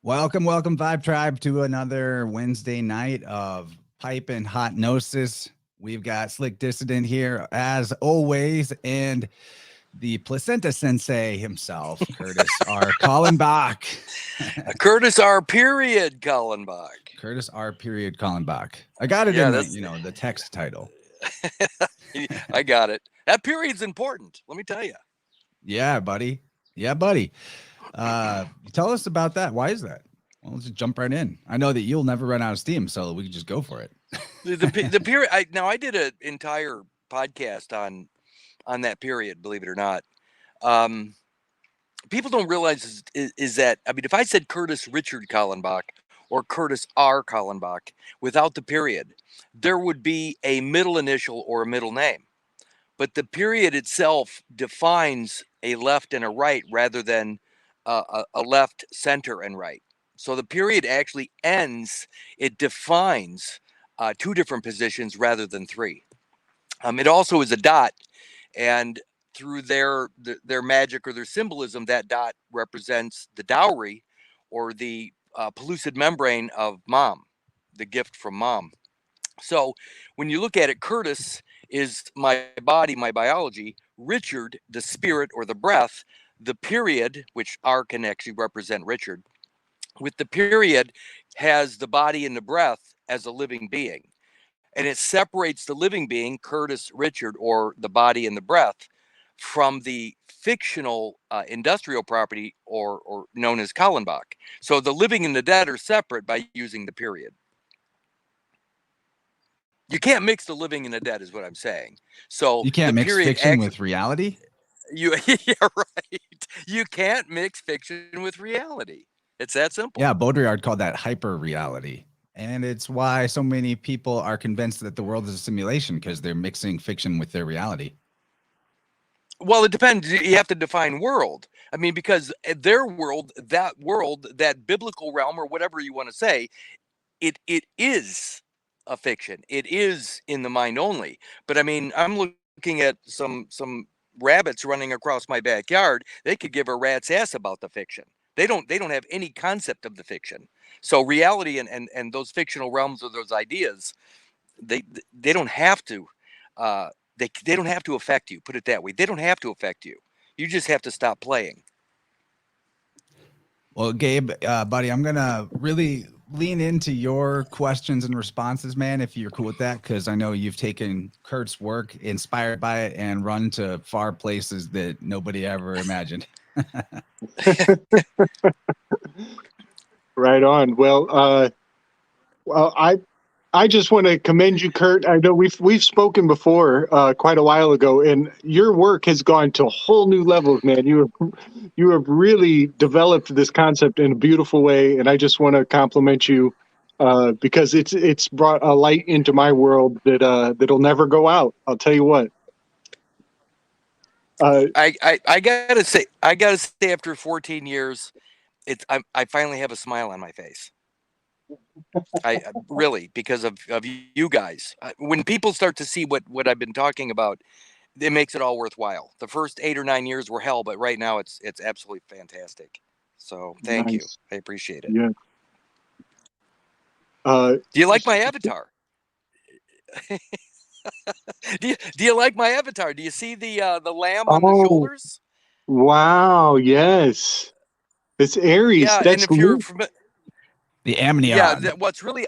Welcome, Vibe Tribe, to another Wednesday night of Pipe and Hot Gnosis. We've got Slick Dissident here, as always, and the Placenta Sensei himself, Kurtis R. Kallenbach. Kurtis R. Period Kallenbach. Kurtis R. Period Kallenbach. I got it in the text title. I got it. That period's important. Let me tell you. Yeah, buddy. Tell us about that. Why is that? Well, let's just jump right in. I know that you'll never run out of steam, so we can just go for it. The period. I did an entire podcast on that period. Believe it or not, people don't realize is that if I said Kurtis Richard Kallenbach or Kurtis R. Kallenbach without the period, there would be a middle initial or a middle name, but the period itself defines a left and a right rather than a left, center, and right. So the period actually ends, it defines two different positions rather than three. It also is a dot, and through their magic or their symbolism, that dot represents the dowry or the pellucid membrane of mom, the gift from mom. So when you look at it, Kurtis is my body, my biology, Richard, the spirit or the breath, the period, which R can actually represent Richard, with the period has the body and the breath as a living being. And it separates the living being, Kurtis Richard, or the body and the breath, from the fictional industrial property or known as Kallenbach. So the living and the dead are separate by using the period. You can't mix the living and the dead is what I'm saying. So you can't mix fiction with reality? Yeah, right. You can't mix fiction with reality. It's that simple. Yeah, Baudrillard called that hyper reality. And it's why so many people are convinced that the world is a simulation, because they're mixing fiction with their reality. Well, it depends. You have to define world. Because their world, that biblical realm or whatever you want to say, it is a fiction. It is in the mind only. But I'm looking at some rabbits running across my backyard. They could give a rat's ass about the fiction. They don't have any concept of the fiction. So reality and those fictional realms or those ideas, they don't have to they don't have to affect you. Put it that way. They don't have to affect you. You just have to stop playing. Well, Gabe, buddy, I'm gonna really lean into your questions and responses, man, if you're cool with that, because I know you've taken Kurt's work, inspired by it, and run to far places that nobody ever imagined. Right on. Well, I just want to commend you, Kurt. I know we've spoken before quite a while ago, and your work has gone to whole new levels, man. You have really developed this concept in a beautiful way, and I just want to compliment you because it's brought a light into my world that'll never go out. I'll tell you what. I gotta say, after 14 years, I finally have a smile on my face. I really, because of you guys. When people start to see what I've been talking about, it makes it all worthwhile. The first 8 or 9 years were hell, but right now it's absolutely fantastic. So thank you. I appreciate it. Yeah. Do you like my avatar? do you like my avatar? Do you see the lamb on the shoulders? Wow! Yes, it's Aries. Yeah, that's and if you're the amnion. Yeah, what's really,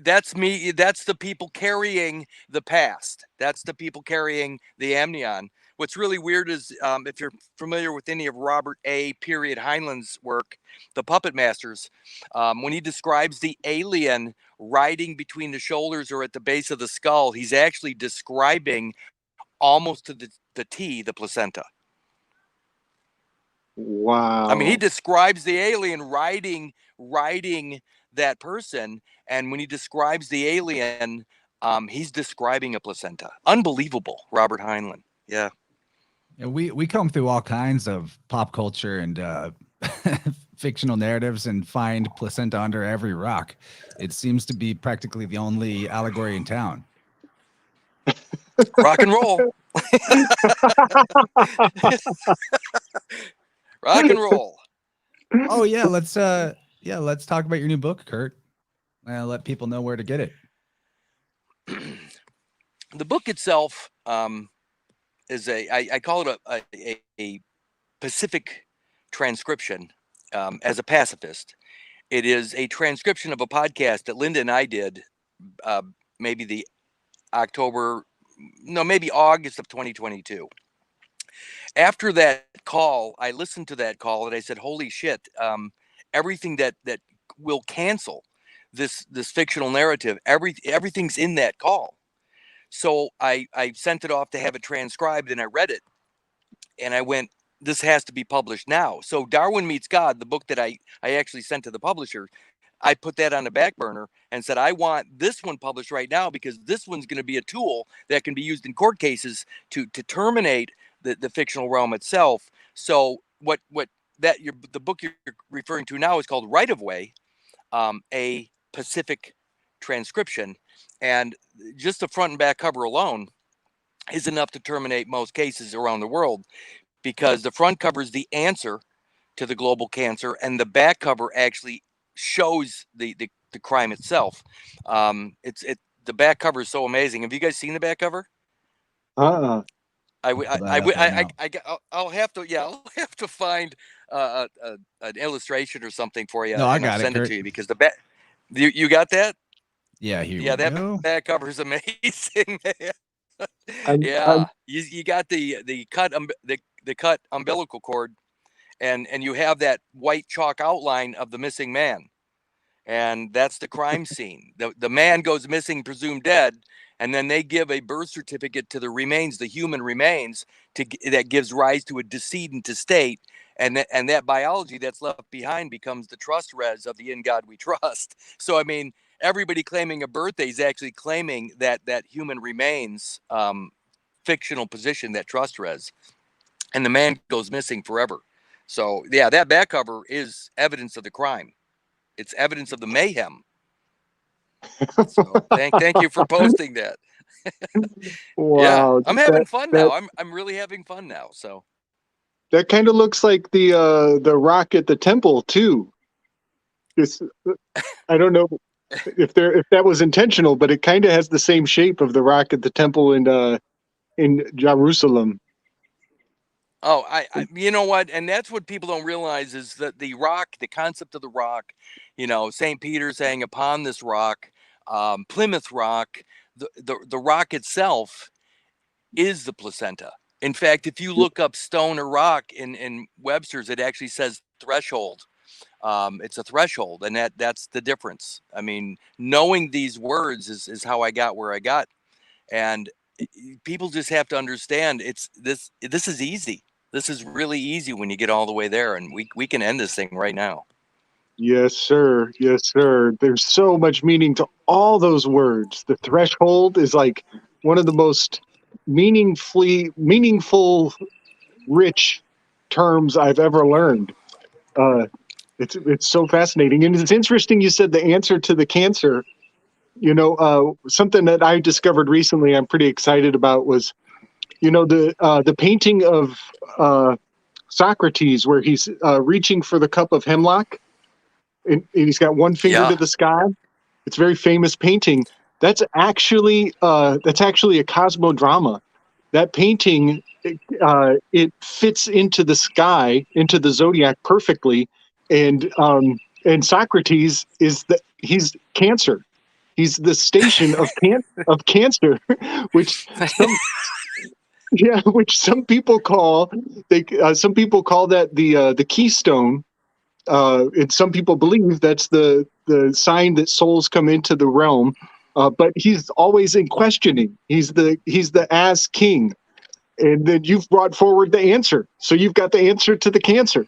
that's me. That's the people carrying the past. That's the people carrying the amnion. What's really weird is if you're familiar with any of Robert A. Heinlein's work, The Puppet Masters, when he describes the alien riding between the shoulders or at the base of the skull, he's actually describing almost to the T, the placenta. Wow. He describes the alien riding that person, and when he describes the alien, he's describing a placenta. Unbelievable, Robert Heinlein. Yeah. We come through all kinds of pop culture and fictional narratives and find placenta under every rock. It seems to be practically the only allegory in town. Rock and roll. Rock and roll. Oh yeah, let's Yeah, let's talk about your new book, Kurt. Let people know where to get it. The book itself is I call it a Pacific transcription. As a pacifist, it is a transcription of a podcast that Linda and I did, maybe maybe August of 2022. After that call, I listened to that call and I said, "Holy shit! Everything that will cancel this fictional narrative, everything's in that call." So I sent it off to have it transcribed, and I read it, and I went, "This has to be published now." So Darwin Meets God, the book that I actually sent to the publisher, I put that on the back burner and said, I want this one published right now, because this one's going to be a tool that can be used in court cases to terminate the fictional realm itself. So the book you're referring to now is called Right of Way, a Pacific transcription, and just the front and back cover alone is enough to terminate most cases around the world, because the front cover is the answer to the global cancer, and the back cover actually shows the crime itself. The back cover is so amazing. Have you guys seen the back cover? Uh-uh. I'll have to find an illustration or something for you, No, I and I'll got it, send it Kurt. to you, because the back, you got that? Yeah, here Yeah, we that go. back cover is amazing, man. I'm Yeah, you got the cut umbilical cord, and you have that white chalk outline of the missing man, and that's the crime scene. The man goes missing, presumed dead, and then they give a birth certificate to the remains, the human remains, that gives rise to a decedent estate, and that biology that's left behind becomes the trust res of the In God We Trust. So I mean, everybody claiming a birthday is actually claiming that human remains fictional position, that trust res, and the man goes missing forever. So yeah, that back cover is evidence of the crime. It's evidence of the mayhem. So thank you for posting that. Yeah, wow. I'm having fun That now. I'm really having fun now. So that kind of looks like the rock at the temple too. It's, I don't know if that was intentional, but it kind of has the same shape of the rock at the temple in Jerusalem. oh, you know what, and that's what people don't realize, is that the rock, the concept of the rock, St. Peter saying upon this rock, Plymouth Rock, the rock itself is the placenta. In fact, if you look up stone or rock in Webster's, it actually says threshold. It's a threshold, and that's the difference. I mean, knowing these words is how I got where I got, and people just have to understand this is easy. This is really easy when you get all the way there, and we can end this thing right now. Yes, sir. Yes, sir. There's so much meaning to all those words. The threshold is like one of the most meaningful, rich terms I've ever learned. It's so fascinating, and it's interesting. You said the answer to the cancer. Something that I discovered recently, I'm pretty excited about, was the painting of Socrates, where he's reaching for the cup of hemlock, and he's got one finger Yeah. to the sky. It's a very famous painting. That's actually a cosmodrama. That painting, it fits into the sky, into the zodiac perfectly, and Socrates he's Cancer. He's the station of Cancer, which some people call that the keystone. And some people believe that's the sign that souls come into the realm. But he's always in questioning. He's the as king, and then you've brought forward the answer. So you've got the answer to the cancer.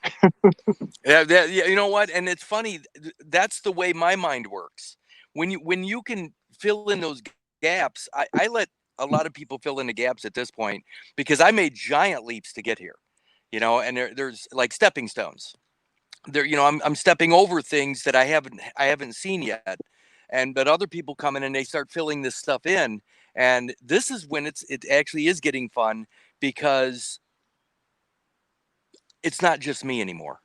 Yeah, you know what? And it's funny. That's the way my mind works. When you can fill in those gaps, I let a lot of people fill in the gaps at this point, because I made giant leaps to get here. And there's like stepping stones. I'm stepping over things that I haven't seen yet, but other people come in and they start filling this stuff in, and this is when it actually is getting fun, because it's not just me anymore.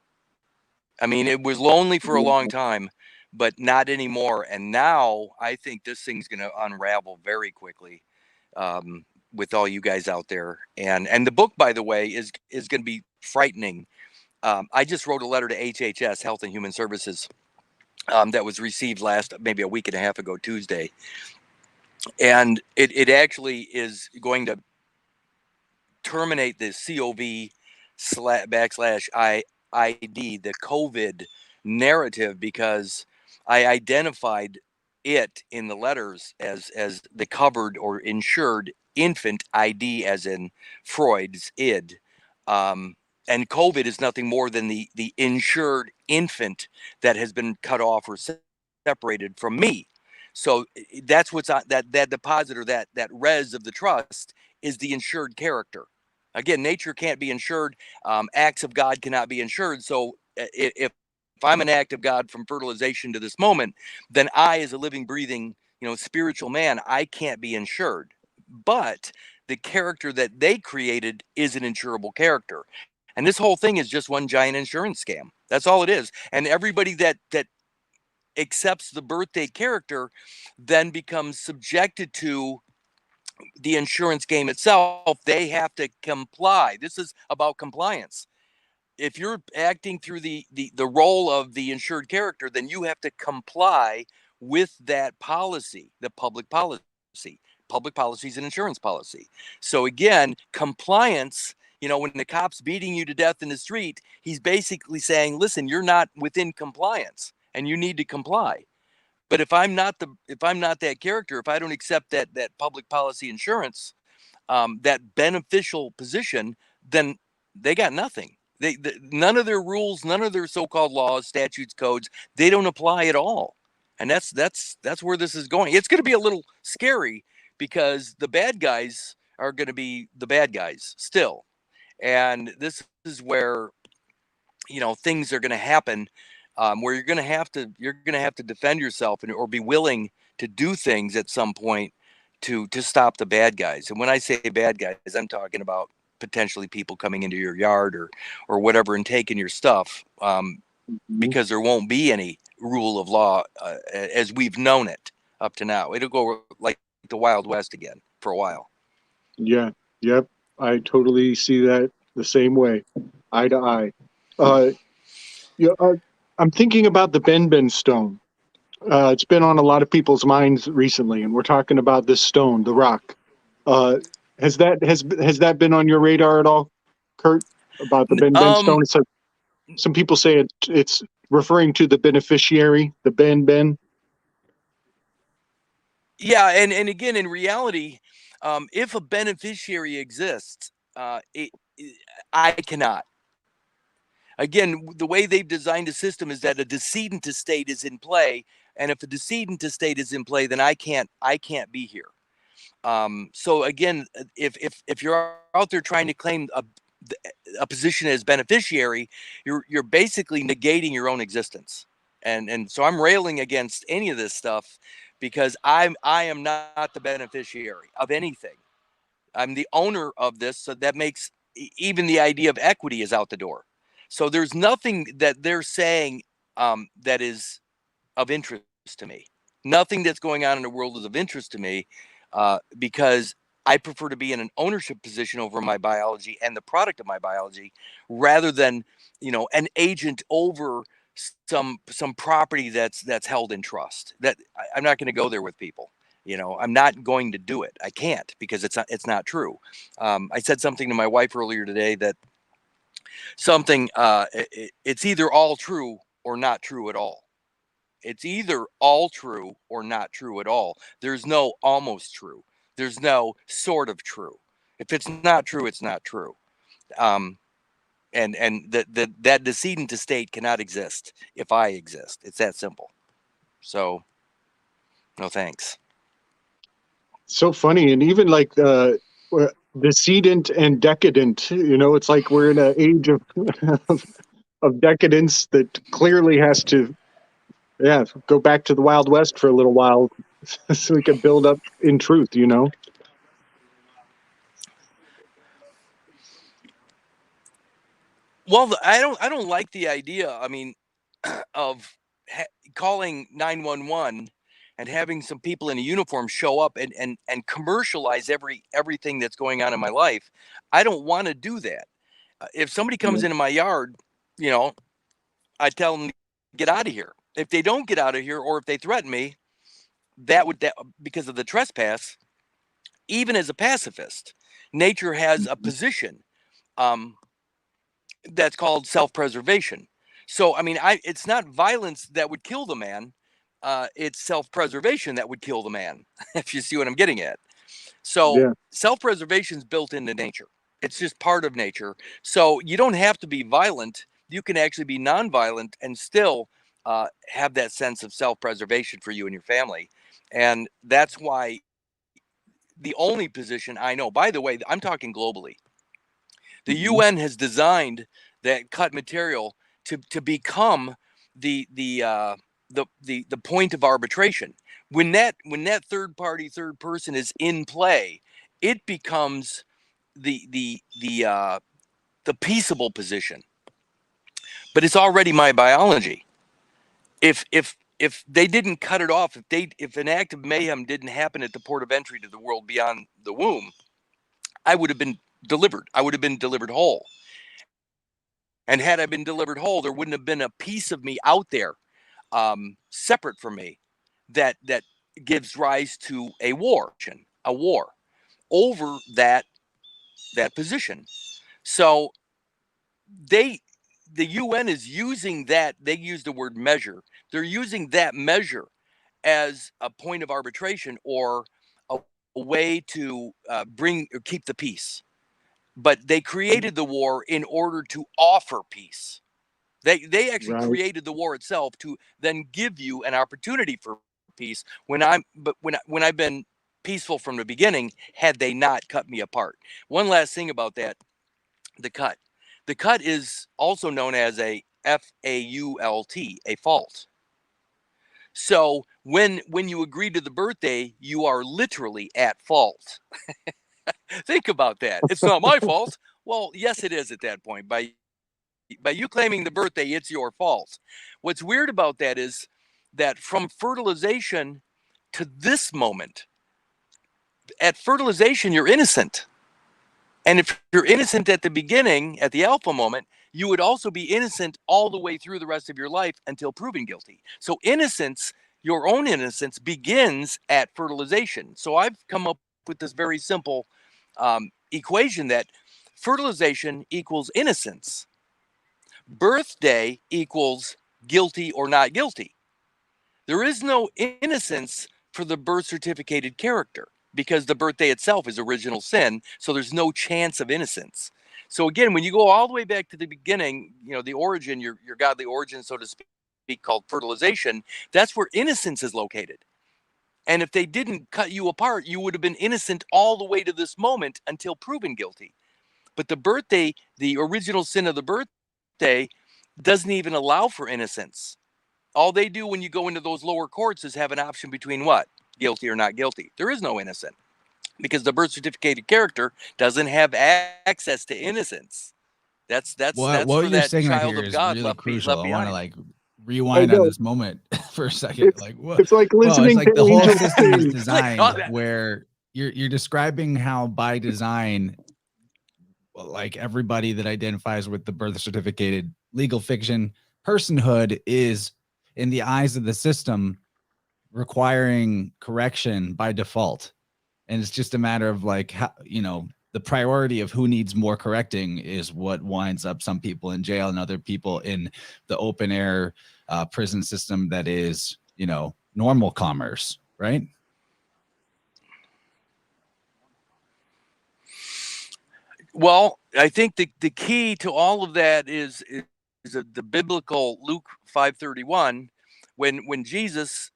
I mean, it was lonely for a long time, but not anymore. And now I think this thing's going to unravel very quickly, with all you guys out there. And the book, by the way, is going to be frightening. I just wrote a letter to HHS, Health and Human Services, that was received maybe a week and a half ago, Tuesday. And it actually is going to terminate the COV /ID, the COVID narrative, because I identified it in the letters as the covered or insured infant ID, as in Freud's id. And COVID is nothing more than the insured infant that has been cut off or separated from me. So that's what's on that deposit, or that res of the trust, is the insured character. Again, nature can't be insured. Acts of God cannot be insured. So if I'm an act of God from fertilization to this moment, then I, as a living, breathing, spiritual man, I can't be insured. But the character that they created is an insurable character. And this whole thing is just one giant insurance scam. That's all it is. And everybody that accepts the birthday character then becomes subjected to the insurance game itself. They have to comply. This is about compliance. If you're acting through the role of the insured character, then you have to comply with that policy, the public policy. Public policy is an insurance policy. So again, compliance, when the cop's beating you to death in the street, he's basically saying, listen, you're not within compliance and you need to comply. But if I'm not that character, if I don't accept that public policy insurance, that beneficial position, then they got nothing. None of their rules, none of their so-called laws, statutes, codes, they don't apply at all. And that's where this is going. It's going to be a little scary, because the bad guys are going to be the bad guys still. And this is where things are going to happen, where you're going to have to defend yourself, or be willing to do things at some point to stop the bad guys. And when I say bad guys, I'm talking about potentially people coming into your yard or whatever and taking your stuff, because there won't be any rule of law as we've known it up to now. It'll go like the Wild West again for a while. Yeah. Yep. I totally see that the same way, eye to eye. I'm thinking about the Ben stone. It's been on a lot of people's minds recently, and we're talking about this stone, the rock. Has that been on your radar at all, Kurt? About the Ben stone? It's like, some people say it's referring to the beneficiary, the Ben. Yeah, and again, in reality, if a beneficiary exists, I cannot. Again, the way they've designed the system is that a decedent estate is in play, and if a decedent estate is in play, then I can't be here. So again, if you're out there trying to claim a position as beneficiary, you're basically negating your own existence. And so I'm railing against any of this stuff, because I am not the beneficiary of anything. I'm the owner of this, so that makes even the idea of equity is out the door. So there's nothing that they're saying that is of interest to me. Nothing that's going on in the world is of interest to me, because I prefer to be in an ownership position over my biology and the product of my biology, rather than an agent over some property that's held in trust. That I'm not going to go there with people. I'm not going to do it. I can't, because it's not true. I said something to my wife earlier today that it's either all true or not true at all. It's either all true or not true at all. There's no almost true. There's no sort of true. If it's not true, it's not true. And that decedent estate cannot exist if I exist. It's that simple. So, no thanks. So funny, and even like decedent and decadent. It's like we're in an age of decadence that clearly has to, go back to the Wild West for a little while, so we can build up in truth. Well, I don't like the idea. I mean, of calling 911 and having some people in a uniform show up and commercialize everything that's going on in my life. I don't want to do that. If somebody comes into my yard, you know, I tell them to get out of here. If they don't get out of here, or if they threaten me, that because of the trespass, even as a pacifist, nature has a position that's called self-preservation. So, I mean, it's not violence that would kill the man. It's self-preservation that would kill the man, if you see what I'm getting at. So self-preservation is built into nature. It's just part of nature. So you don't have to be violent. You can actually be nonviolent and still have that sense of self-preservation for you and your family. And that's why the only position I know, by the way, I'm talking globally, the UN has designed that cut material to become the point of arbitration. When that third person is in play, it becomes the peaceable position. But it's already my biology. If they didn't cut it off, if an act of mayhem didn't happen at the port of entry to the world beyond the womb, I would have been delivered. I would have been delivered whole. And had I been delivered whole, there wouldn't have been a piece of me out there separate from me that gives rise to a war over that position. So the UN is using that. They use the word measure. They're using that measure as a point of arbitration, or a way to keep the peace. But they created the war in order to offer peace. They actually created the war itself to then give you an opportunity for peace. When I've been peaceful from the beginning, had they not cut me apart. One last thing about that, the cut. The cut is also known as a FAULT, a fault. So when you agree to the birthday, you are literally at fault. Think about that. It's not my fault. Well, yes, it is at that point. By you claiming the birthday, it's your fault. What's weird about that is that from fertilization to this moment, at fertilization, you're innocent. And if you're innocent at the beginning, at the alpha moment, you would also be innocent all the way through the rest of your life until proven guilty. So innocence, your own innocence, begins at fertilization. So I've come up with this very simple equation that fertilization equals innocence. Birthday equals guilty or not guilty. There is no innocence for the birth certificated character, because the birthday itself is original sin. So there's no chance of innocence. So again, when you go all the way back to the beginning, the origin, your godly origin, so to speak, called fertilization, that's where innocence is located. And if they didn't cut you apart, you would have been innocent all the way to this moment until proven guilty. But the birthday, the original sin of the birthday, doesn't even allow for innocence. All they do when you go into those lower courts is have an option between what? Guilty or not guilty. There is no innocent, because the birth certificated character doesn't have access to innocence. That's what for you're that saying right child here of is God really left crucial. I want behind. to rewind on this moment for a second. It's like listening it's like to the whole angels system is sing. designed where you're describing how by design, like everybody that identifies with the birth certificated legal fiction personhood is, in the eyes of the system, requiring correction by default. And it's just a matter of how, the priority of who needs more correcting is what winds up some people in jail and other people in the open air prison system that is, normal commerce, right? Well, I think the key to all of that is the biblical Luke 5:31, when Jesus,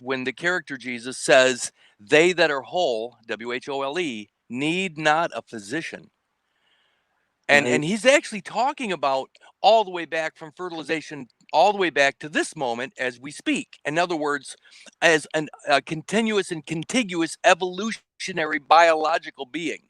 when the character Jesus says, "They that are whole, WHOLE, need not a physician." And he's actually talking about all the way back from fertilization, all the way back to this moment as we speak. In other words, as a continuous and contiguous evolutionary biological being.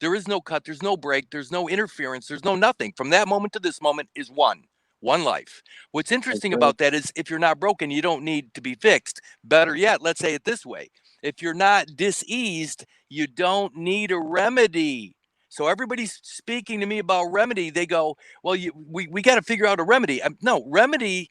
There is no cut, there's no break, there's no interference, there's no nothing. From that moment to this moment is one. one life. What's interesting Okay. about that is if you're not broken, you don't need to be fixed. Better yet, let's say it this way. If you're not diseased, you don't need a remedy. So everybody's speaking to me about remedy. They go, well, we got to figure out a remedy. No, remedy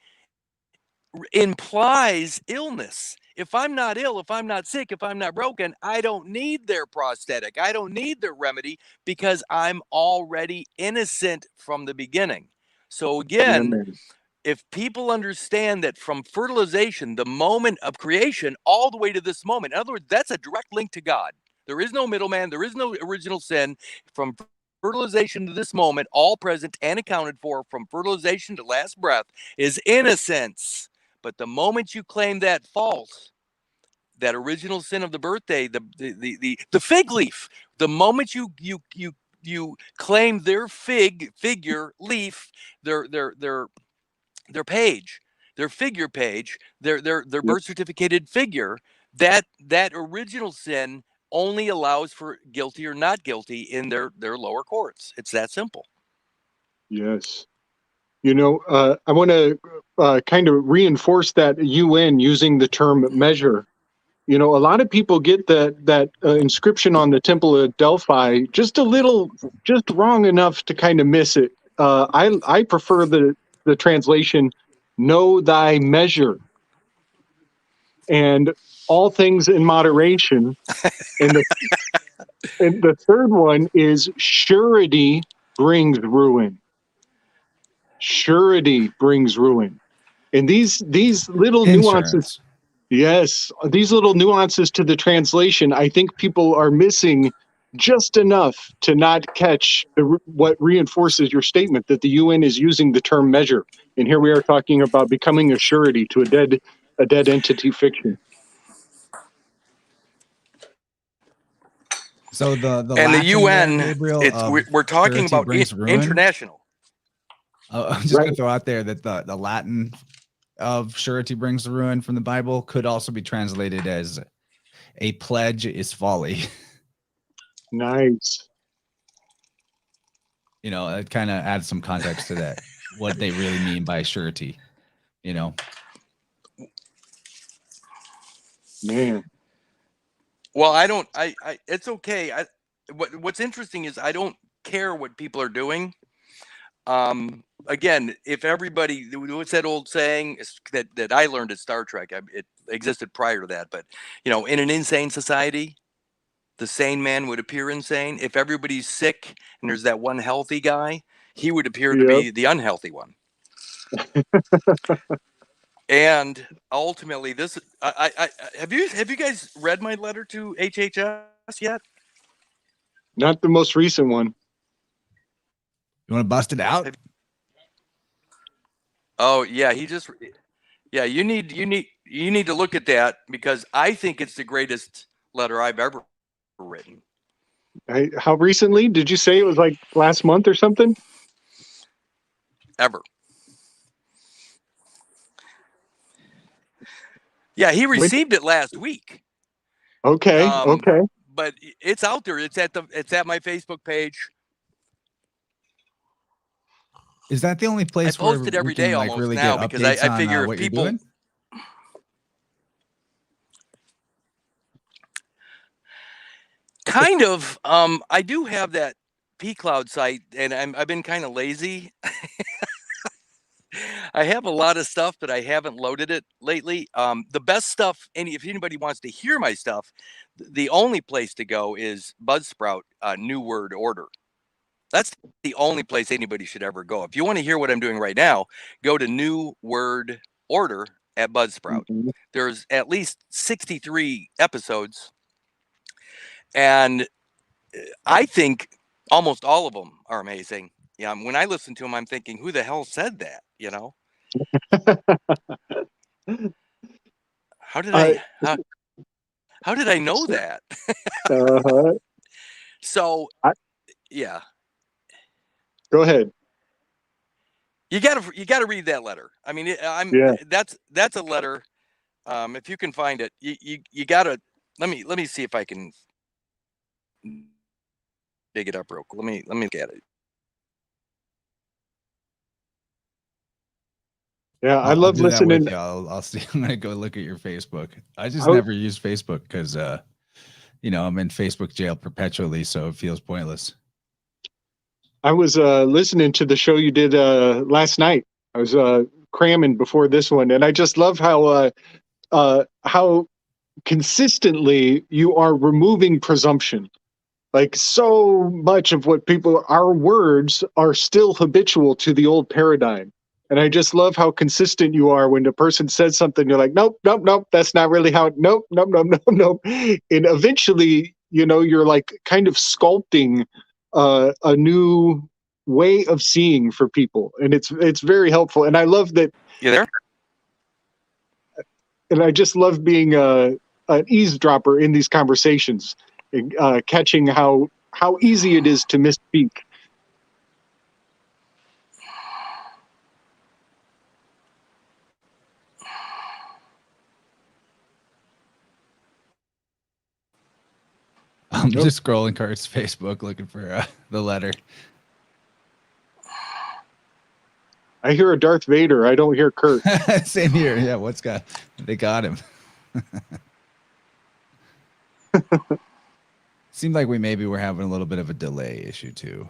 implies illness. If I'm not ill, if I'm not sick, if I'm not broken, I don't need their prosthetic. I don't need their remedy because I'm already innocent from the beginning. So Yeah, again, man. if people understand that from fertilization, the moment of creation, all the way to this moment, in other words, that's a direct link to God. There is no middleman. There is no original sin. From fertilization to this moment, all present and accounted for from fertilization to last breath is innocence. But the moment you claim that fault, that original sin of the birthday, the fig leaf, the moment you claim their figure leaf, their page, their figure page, their Yep. birth certificated figure, that original sin only allows for guilty or not guilty in their lower courts. It's that simple. Yes. You know, I want to kind of reinforce that UN using the term measure. You know, a lot of people get that inscription on the Temple of Delphi just just wrong enough to kind of miss it. I prefer the translation, "Know thy measure," and all things in moderation. And the third one is surety brings ruin. Surety brings ruin. And these little nuances, Insurance. yes, these little nuances to the translation, I think people are missing just enough to not catch what reinforces your statement that the UN is using the term measure. And here we are talking about becoming a surety to a dead entity fiction. So the And the Latin there, UN, Gabriel, of we're talking surety about brings ruin. international. I'm just Right. gonna throw out there that the Latin of surety brings ruin from the Bible could also be translated as a pledge is folly. Nice. You know, it kind of adds some context to that, what they really mean by surety, you know. Man. Well, I don't. It's okay. What's interesting is I don't care what people are doing. Again, if everybody, what's that old saying that I learned at Star Trek? It existed prior to that, but you know, in an insane society, the sane man would appear insane. If everybody's sick and there's that one healthy guy, he would appear to Yep. be the unhealthy one. And ultimately, this I have you guys read my letter to HHS yet? Not the most recent one. You want to bust it out? Oh yeah, yeah. You need to look at that because I think it's the greatest letter I've ever written. How recently? Did you say it was like last month or something? Ever. Yeah, he received it last week. Okay. Okay. But it's out there. It's at my Facebook page. Is that the only I place where post it we every day can like almost really now get because updates I on figure if what you're people doing? kind of I do have that P-Cloud site and I've been kind of lazy. I have a lot of stuff, but I haven't loaded it lately. The best stuff, if anybody wants to hear my stuff, the only place to go is Buzzsprout, New Word Order. That's the only place anybody should ever go. If you want to hear what I'm doing right now, go to New Word Order at Buzzsprout. Mhm. There's at least 63 episodes, and I think almost all of them are amazing. Yeah, when I listen to them, I'm thinking, who the hell said that? You know, how did Uh, I how did I know that? uh-huh. So I, yeah, go ahead. you gotta read that letter. I mean, Yeah. that's a letter. If you can find it, you gotta let me see if I can dig it up real quick. Let me look at it. Yeah, I I'll love do that with listening. you. I'll see. I'm gonna go look at your Facebook. I just I, never use Facebook because I'm in Facebook jail perpetually, so it feels pointless. I was listening to the show you did last night. I was cramming before this one, and I just love how consistently you are removing presumption. Like so much of what our words are still habitual to the old paradigm. And I just love how consistent you are when the person says something, you're like, nope, nope, nope, that's not really how, nope, nope, nope, nope, nope. And eventually, you're like kind of sculpting a new way of seeing for people. And it's very helpful. And I love that. You there? And I just love being an eavesdropper in these conversations, catching how easy it is to misspeak. I'm just scrolling Kurt's Facebook looking for the letter. I hear a Darth Vader. I don't hear Kurt. Same here. Yeah, they got him. Seemed like we're having a little bit of a delay issue too.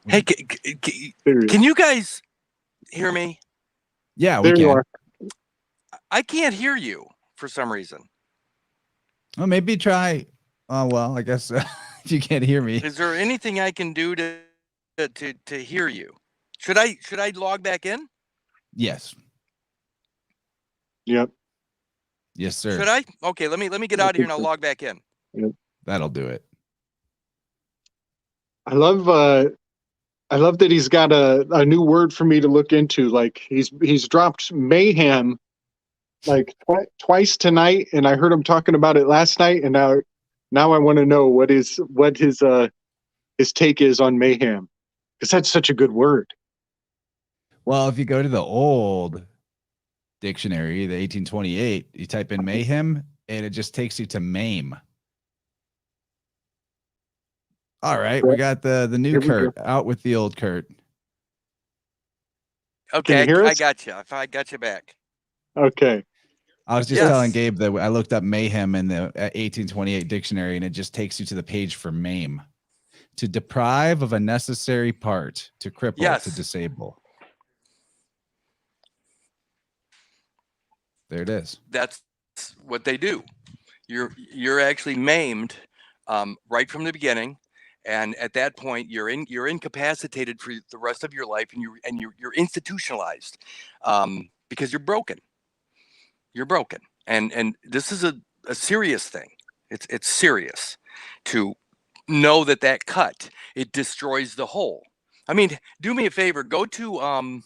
Hey, can you guys hear me? Yeah, we There you can. are. I can't hear you for some reason. Well, maybe try. Oh well, I guess if you can't hear me. Is there anything I can do to hear you? Should I log back in? Yes. Yep. Yes, sir. Should I? Okay, let me get out of here and I'll log back in. Yep. That'll do it. I love that he's got a new word for me to look into. Like he's dropped mayhem like twice tonight, and I heard him talking about it last night, and now I want to know what his take is on mayhem, because that's such a good word. Well, if you go to the old dictionary, the 1828, you type in mayhem, and it just takes you to maim. All right, we got the new Kurt out with the old Kurt. Okay, I got you. I got you back. Okay. I was just telling Gabe that I looked up mayhem in the 1828 dictionary, and it just takes you to the page for maim. To deprive of a necessary part, to cripple, to disable. There it is. That's what they do. You're actually maimed right from the beginning, and at that point you're incapacitated for the rest of your life, and you're institutionalized because you're broken. You're broken, and this is a serious thing. It's serious to know that cut, it destroys the whole. I mean, do me a favor, go to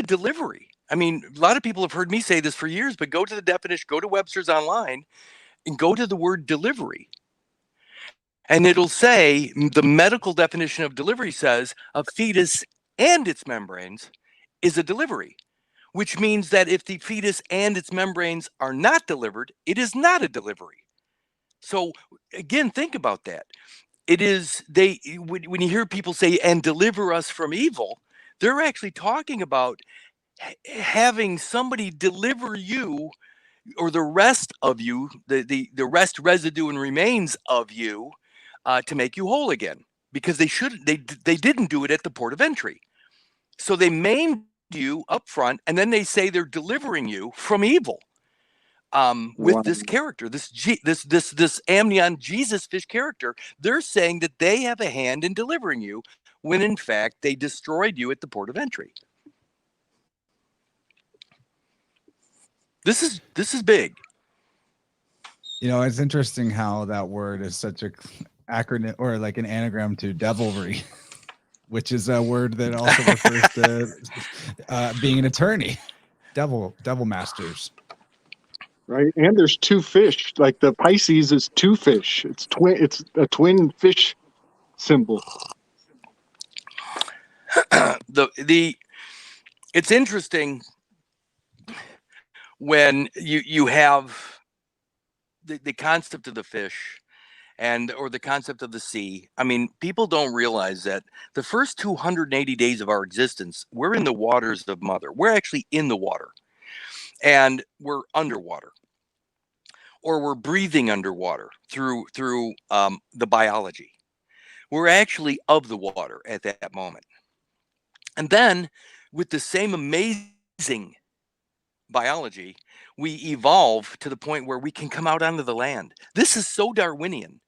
delivery. I mean, a lot of people have heard me say this for years, but go to the definition, go to Webster's online and go to the word delivery. And it'll say the medical definition of delivery says a fetus and its membranes is a delivery, which means that if the fetus and its membranes are not delivered, it is not a delivery. So again, think about that. It is when you hear people say and deliver us from evil, they're actually talking about having somebody deliver you or the rest of you, the rest, residue, and remains of you to make you whole again, because they didn't do it at the port of entry. So they maimed you up front, and then they say they're delivering you from evil with this character, this amnion Jesus fish character. They're saying that they have a hand in delivering you, when in fact they destroyed you at the port of entry. This is big. You know, it's interesting how that word is such a acronym, or like an anagram to devilry, which is a word that also refers to being an attorney. Devil masters. Right. And there's two fish. Like the Pisces is two fish. It's a twin fish symbol. It's interesting when you have the concept of the fish, or the concept of the sea. I mean, people don't realize that the first 280 days of our existence, we're in the waters of mother. We're actually in the water, and we're underwater, or we're breathing underwater through the biology. We're actually of the water at that moment. And then with the same amazing biology, we evolve to the point where we can come out onto the land. This is so Darwinian.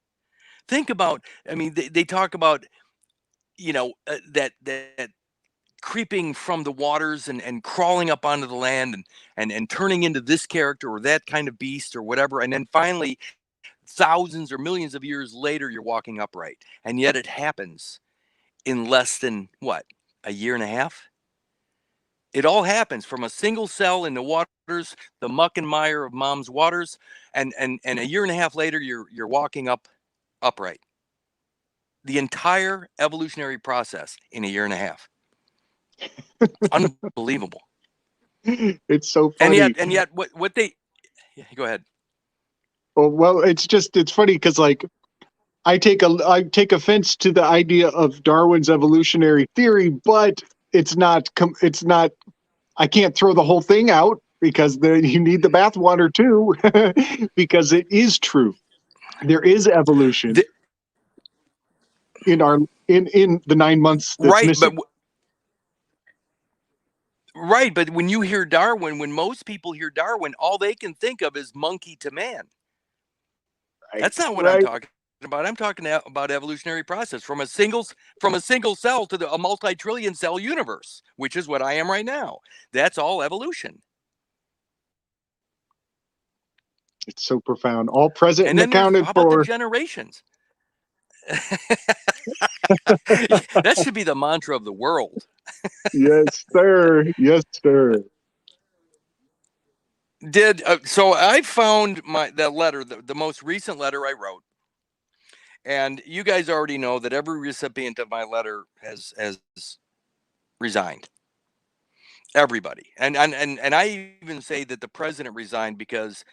Think about, I mean, they talk about, that creeping from the waters and crawling up onto the land and turning into this character or that kind of beast or whatever. And then finally, thousands or millions of years later, you're walking upright. And yet it happens in less than what, a year and a half? It all happens from a single cell in the waters, the muck and mire of mom's waters, and a year and a half later, you're walking upright. The entire evolutionary process in a year and a half. Unbelievable. It's so funny. And yet, what they? Yeah, go ahead. Well, it's funny because like I take offense to the idea of Darwin's evolutionary theory, but it's not. I can't throw the whole thing out because you need the bathwater too, because it is true. There is evolution in the 9 months that's Right, missing. But when you hear Darwin, when most people hear Darwin, all they can think of is monkey to man. Right. That's not what I'm talking about. I'm talking about evolutionary process from a single cell to a multi-trillion cell universe, which is what I am right now. That's all evolution. It's so profound. All present and then accounted how about for. The generations? That should be the mantra of the world. Yes, sir. Yes, sir. So I found that letter, the most recent letter I wrote, and you guys already know that every recipient of my letter has resigned. Everybody, and I even say that the president resigned because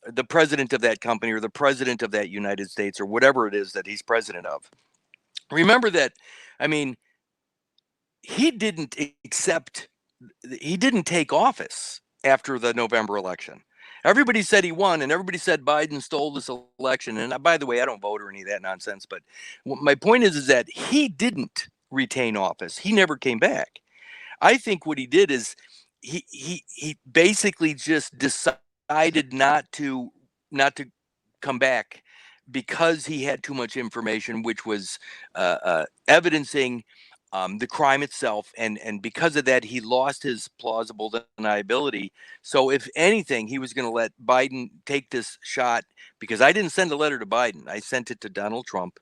the president of that company or the president of that United States or whatever it is that he's president of. Remember that, I mean, he didn't take office after the November election. Everybody said he won, and everybody said Biden stole this election. And by the way, I don't vote or any of that nonsense. But my point is that he didn't retain office. He never came back. I think what he did is he basically just decided not to come back because he had too much information, which was evidencing the crime itself, and because of that, he lost his plausible deniability. So if anything, he was going to let Biden take this shot, because I didn't send a letter to Biden. I sent it to Donald Trump,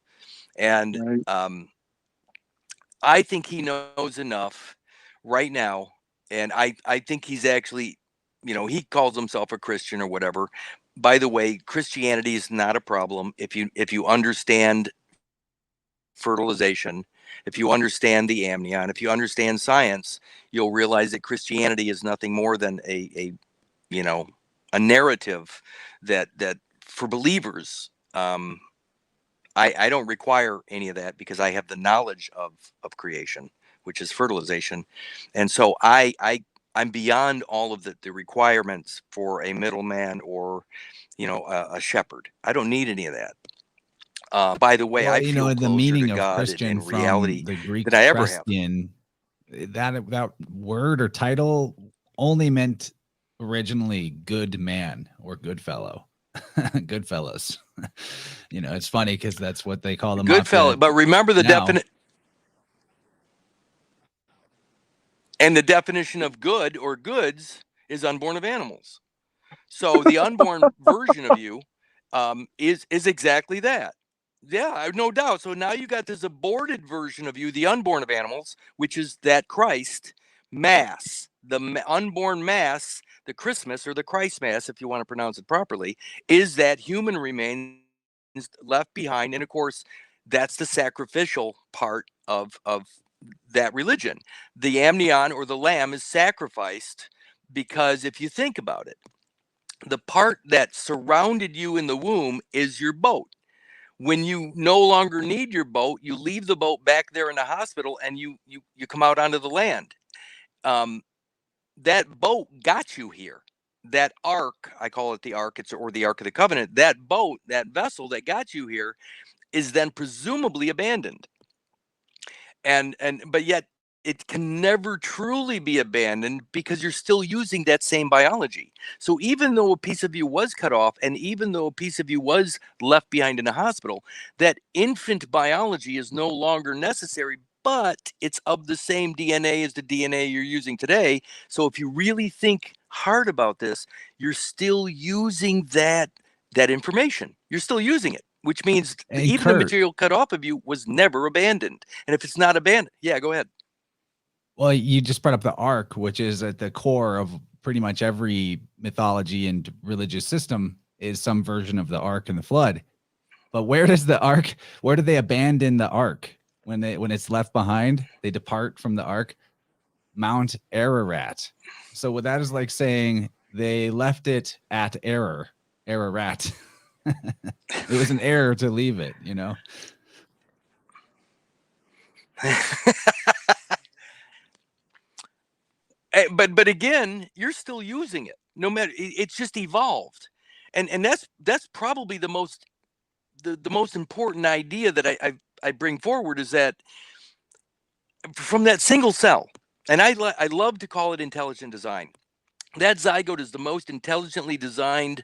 and right. I think he knows enough right now, and I think he's actually, he calls himself a Christian or whatever. By the way, Christianity is not a problem if you understand fertilization. If you understand the amnion, if you understand science, you'll realize that Christianity is nothing more than a narrative that for believers. I don't require any of that because I have the knowledge of creation, which is fertilization, and so I'm beyond all of the requirements for a middleman or a shepherd. I don't need any of that. By the way, I feel closer the meaning to of God Christian in reality from the Greek than I ever have. That word or title only meant originally good man or good fellow. Good fellows. It's funny because that's what they call them. Good fellow. But remember the definition. And the definition of good or goods is unborn of animals. So the unborn version of you is exactly that. Yeah, no doubt. So now you got this aborted version of you, the unborn of animals, which is that Christ mass, the unborn mass, the Christmas or the Christ mass, if you want to pronounce it properly, is that human remains left behind. And of course, that's the sacrificial part of that religion. The amnion or the lamb is sacrificed because if you think about it, the part that surrounded you in the womb is your boat. When you no longer need your boat, you leave the boat back there in the hospital, and you come out onto the land. That boat got you here. That ark, I call it the ark, or the Ark of the Covenant. That boat, that vessel that got you here, is then presumably abandoned. But yet it can never truly be abandoned, because you're still using that same biology. So even though a piece of you was cut off, and even though a piece of you was left behind in a hospital, that infant biology is no longer necessary, but it's of the same DNA as the DNA you're using today. So if you really think hard about this, you're still using that information. You're still using it, which means And even the Kurt, material cut off of you was never abandoned. And if it's not abandoned, yeah, go ahead. well, you just brought up the ark, which is at the core of pretty much every mythology and religious system, is some version of the ark and the flood. But where does the ark, where do they abandon the ark when it's left behind? They depart from the ark, Mount Ararat. So what that is like saying, they left it at Ararat. It was an error to leave it, you know. But again, you're still using it. No matter, it's just evolved, and that's probably the most important idea that I bring forward, is that from that single cell, and I love to call it intelligent design. That zygote is the most intelligently designed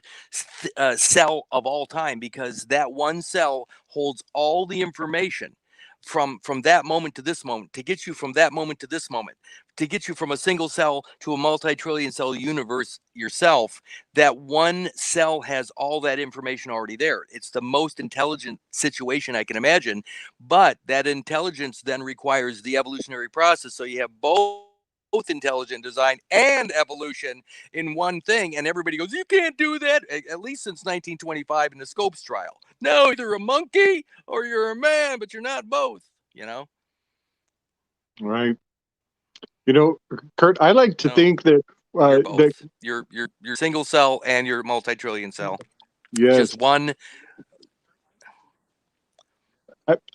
cell of all time, because that one cell holds all the information from that moment to this moment, to get you from that moment to this moment, to get you from a single cell to a multi-trillion cell universe yourself. That one cell has all that information already there. It's the most intelligent situation I can imagine, but that intelligence then requires the evolutionary process. So you have both intelligent design and evolution in one thing, and everybody goes, you can't do that, at least since 1925 in the Scopes trial. No, either a monkey or you're a man, but you're not both, you know. Right. You know, Kurt, I like to No, think that you're both. that You're single cell and you're multi-trillion cell. yes, Just one.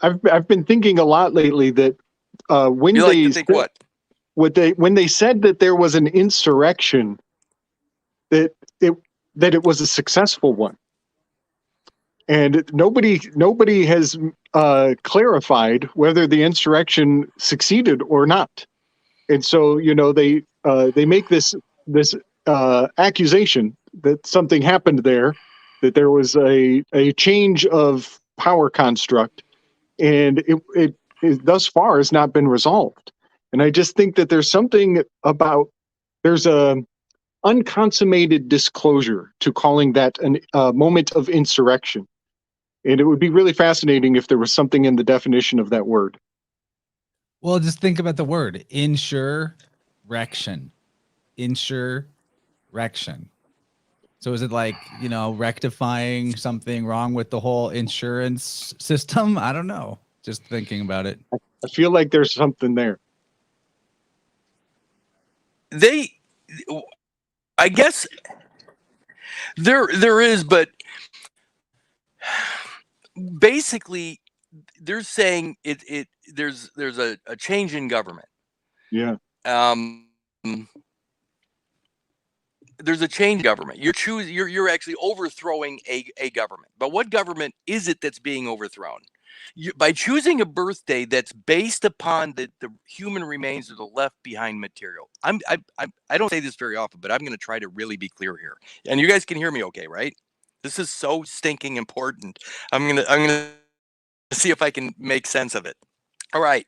I've been thinking a lot lately that when You like to they think what? when they said that there was an insurrection, that it was a successful one, and nobody has clarified whether the insurrection succeeded or not. And so, you know, they make this accusation that something happened there, that there was a change of power construct, and it thus far has not been resolved. And I just think that there's something about, there's a unconsummated disclosure to calling that a moment of insurrection. And it would be really fascinating if there was something in the definition of that word. Well, just think about the word insurrection. Insurrection. So is it like, you know, rectifying something wrong with the whole insurance system? I don't know. Just thinking about it. I feel like there's something there. I guess there is, but basically they're saying there's a change in government. Yeah. There's a change in government. You're actually overthrowing a government. But what government is it that's being overthrown? By choosing a birthday that's based upon the human remains of the left behind material. I don't say this very often, but I'm going to try to really be clear here. And you guys can hear me okay, right? This is so stinking important. I'm gonna see if I can make sense of it. All right.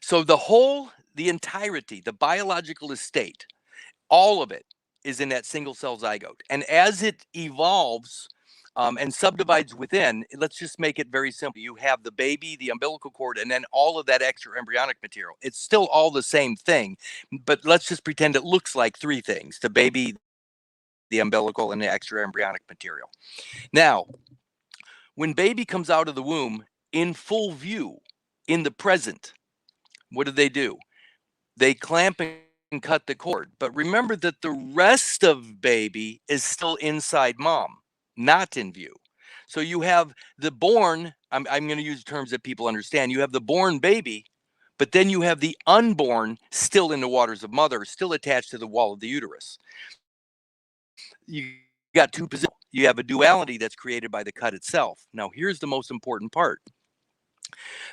So the entirety, the biological estate, all of it is in that single cell zygote. And as it evolves and subdivides within, let's just make it very simple. You have the baby, the umbilical cord, and then all of that extra embryonic material. It's still all the same thing, but let's just pretend it looks like three things: the baby, the umbilical, and the extra embryonic material. Now, when baby comes out of the womb in full view, in the present, what do? They clamp and cut the cord. But remember that the rest of baby is still inside mom, not in view. So you have the born, I'm going to use terms that people understand. You have the born baby, but then you have the unborn still in the waters of mother, still attached to the wall of the uterus. You got two positions. You have a duality that's created by the cut itself. Now, here's the most important part.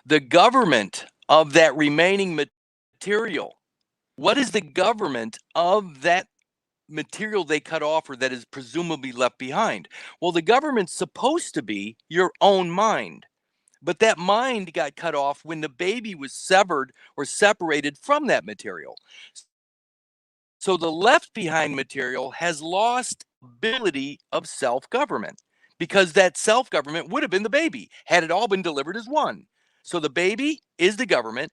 The government of that remaining material, what is the government of that material they cut off or that is presumably left behind? Well, the government's supposed to be your own mind. But that mind got cut off when the baby was severed or separated from that material. So the left behind material has lost ability of self-government because that self-government would have been the baby had it all been delivered as one. So the baby is the government.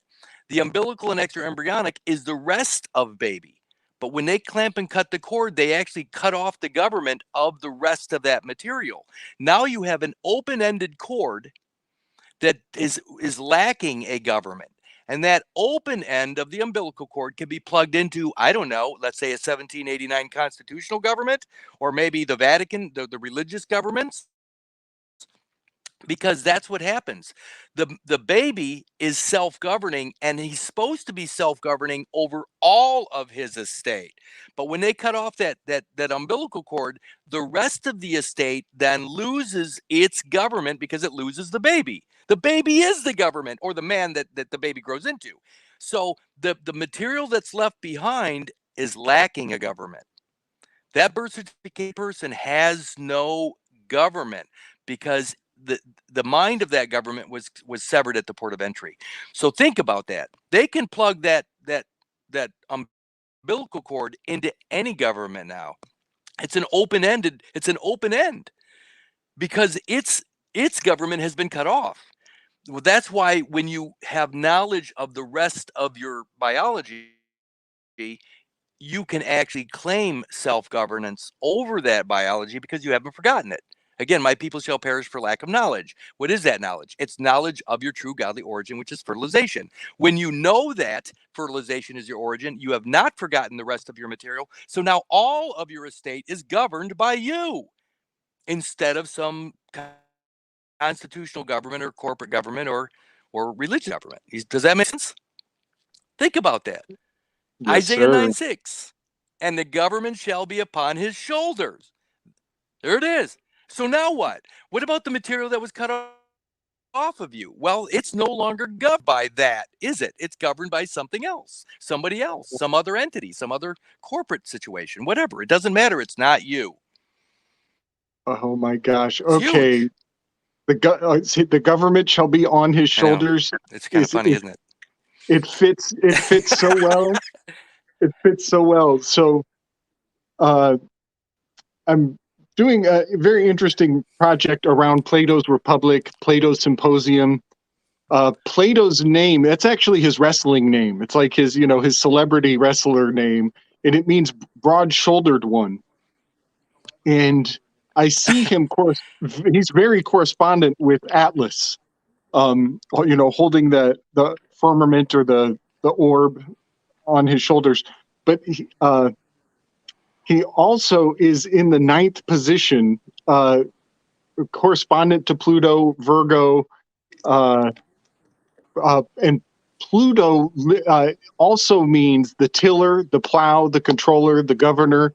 The umbilical and extraembryonic is the rest of baby. But when they clamp and cut the cord, they actually cut off the government of the rest of that material. Now you have an open-ended cord that is lacking a government. And that open end of the umbilical cord can be plugged into, I don't know, let's say a 1789 constitutional government, or maybe the Vatican, the religious governments, because that's what happens. The baby is self-governing, and he's supposed to be self-governing over all of his estate. But when they cut off that umbilical cord, the rest of the estate then loses its government because it loses the baby. The baby is the government, or the man that the baby grows into. So the material that's left behind is lacking a government. That birth certificate person has no government because the mind of that government was severed at the port of entry. So think about that. They can plug that umbilical cord into any government now. It's an open end because its government has been cut off. Well, that's why when you have knowledge of the rest of your biology, you can actually claim self-governance over that biology because you haven't forgotten it. Again, my people shall perish for lack of knowledge. What is that knowledge? It's knowledge of your true godly origin, which is fertilization. When you know that fertilization is your origin, you have not forgotten the rest of your material. So now all of your estate is governed by you instead of some constitutional government or corporate government or religious government. Does that make sense? Think about that. Yes, Isaiah sir. 9:6, and the government shall be upon his shoulders. There it is. So now what? What about the material that was cut off of you? Well, it's no longer governed by that, is it? It's governed by something else, somebody else, some other entity, some other corporate situation, whatever. It doesn't matter. It's not you. Oh my gosh. It's Okay. huge. The government shall be on his shoulders. It's kind of funny, isn't it? It fits so well. It fits so well. So I'm doing a very interesting project around Plato's Republic, Plato's Symposium. Plato's name, that's actually his wrestling name. It's like his celebrity wrestler name, and it means broad-shouldered one. And I see him, he's very correspondent with Atlas, holding the firmament or the orb on his shoulders. But he also is in the 9th position, correspondent to Pluto, Virgo, and Pluto also means the tiller, the plow, the controller, the governor.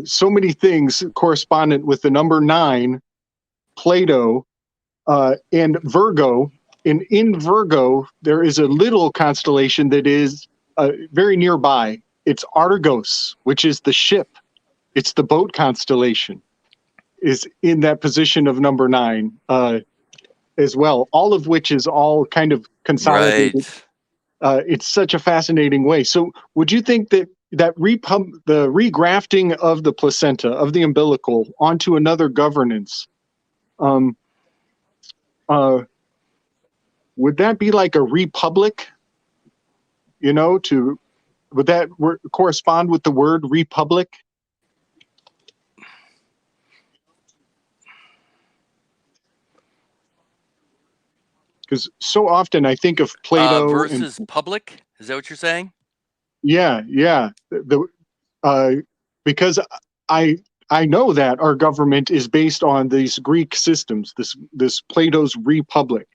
So many things correspondent with the number 9, Plato, and Virgo. And in Virgo, there is a little constellation that is very nearby. It's Argos, which is the ship. It's the boat constellation, is in that position of number 9 as well. All of which is all kind of consolidated. Right. It's such a fascinating way. So would you think that the regrafting of the placenta, of the umbilical, onto another governance, would that be like a republic? Would that correspond with the word republic? Because so often I think of Plato versus public. Is that what you're saying? Yeah. Because I I know that our government is based on these Greek systems, this Plato's Republic,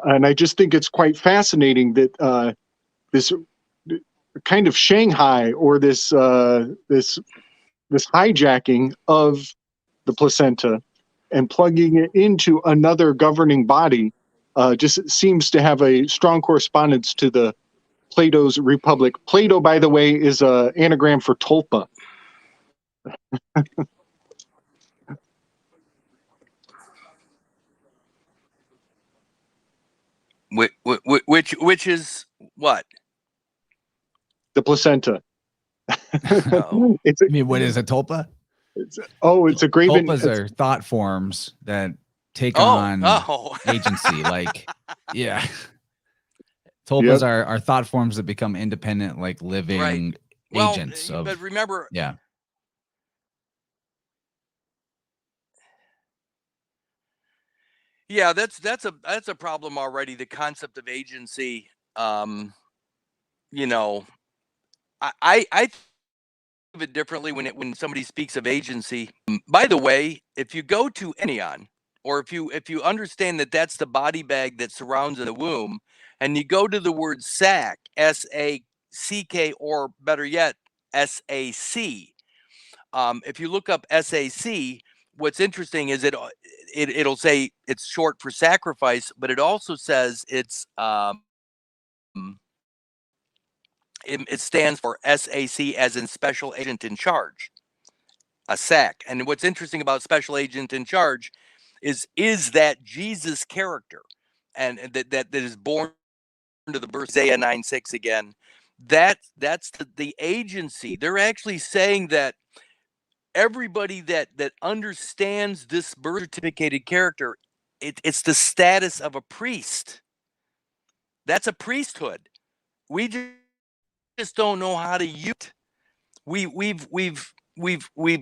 and I just think it's quite fascinating that this kind of Shanghai or this hijacking of the placenta and plugging it into another governing body just seems to have a strong correspondence to the Plato's Republic. Plato, by the way, is an anagram for tulpa. Which is what? The placenta. Oh. It's I mean, what is a tulpa? it's a graven. Tulpas are thought forms that take Oh, on oh. agency. Like, yeah. Tulpas are thought forms that become independent, like living agents. But remember, yeah. Yeah, that's a problem already. The concept of agency, you know, I think of it differently when somebody speaks of agency. By the way, if you go to Enion, or if you understand that that's the body bag that surrounds the womb, and you go to the word sac, SACK, or better yet, SAC. If you look up SAC, what's interesting is it'll say it's short for sacrifice, but it also says it stands for SAC, as in special agent in charge, a SAC. And what's interesting about special agent in charge is that Jesus character, and that is born to the birth, Isaiah 9:6 again. That's the agency. They're actually saying that everybody that understands this birth certificated character, it's the status of a priest. That's a priesthood. We just don't know how to use it. We've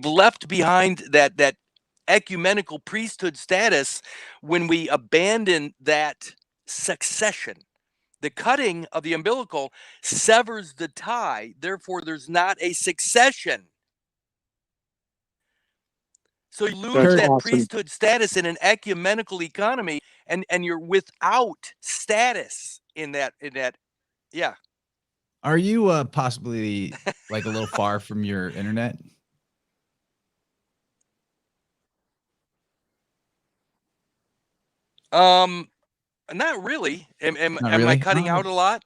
left behind that ecumenical priesthood status when we abandon that succession. The cutting of the umbilical severs the tie, therefore there's not a succession. So you lose That's that awesome. priesthood status in an ecumenical economy, and you're without status in that. Yeah. Are you possibly like a little far from your internet? Not really. Am Not I really? cutting out a lot?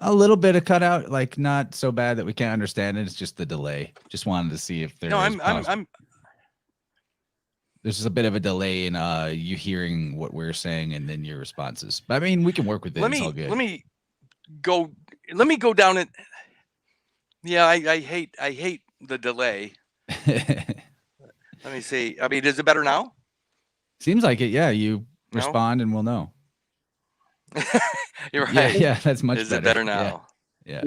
A little bit of cutout, like not so bad that we can't understand it. It's just the delay. Just wanted to see if there No, is I'm there's just a bit of a delay in you hearing what we're saying and then your responses. But I mean, we can work with it. It's all good. Let me go down it. Yeah, I hate the delay. Let me see. I mean, is it better now? Seems like it. Yeah, you No? respond and we'll know. You're right. Yeah, that's much Is better. it better now? Yeah.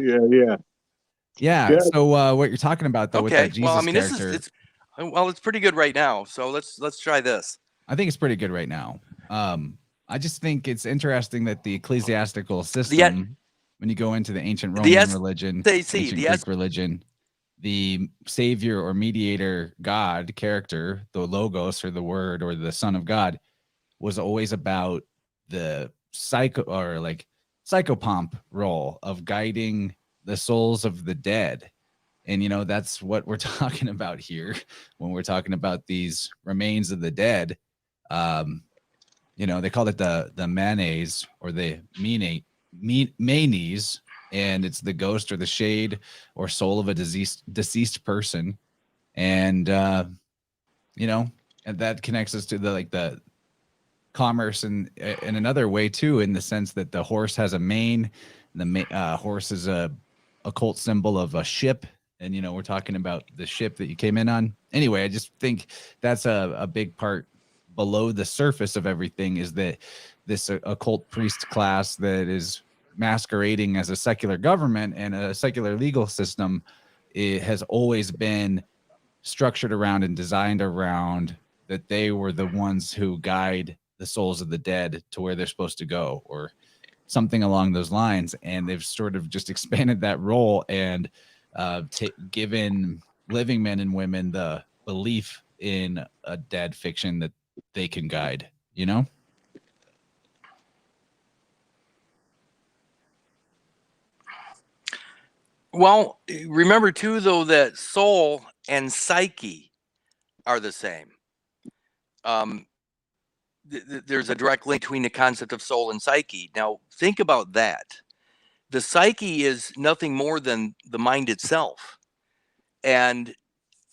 So what you're talking about though with that Jesus well, I mean, character, it's pretty good right now. So let's try this. I think it's pretty good right now. I just think it's interesting that the ecclesiastical system, when you go into the ancient Roman religion, ancient Greek religion, the savior or mediator God character, the logos or the word or the son of God, was always about the psychopomp role of guiding the souls of the dead. And, you know, that's what we're talking about here when we're talking about these remains of the dead. You know, they call it the manes or the manes, and it's the ghost or the shade or soul of a deceased person. And, you know, and that connects us to the commerce in another way too, in the sense that the horse has a mane. The horse is a occult symbol of a ship, and you know we're talking about the ship that you came in on. Anyway, I just think that's a big part below the surface of everything, is that this occult priest class that is masquerading as a secular government and a secular legal system, it has always been structured around and designed around that they were the ones who guide the souls of the dead to where they're supposed to go, or something along those lines. And they've sort of just expanded that role and given living men and women the belief in a dead fiction that they can guide, you know? Well, remember too, though, that soul and psyche are the same. There's a direct link between the concept of soul and psyche. Now, think about that. The psyche is nothing more than the mind itself. And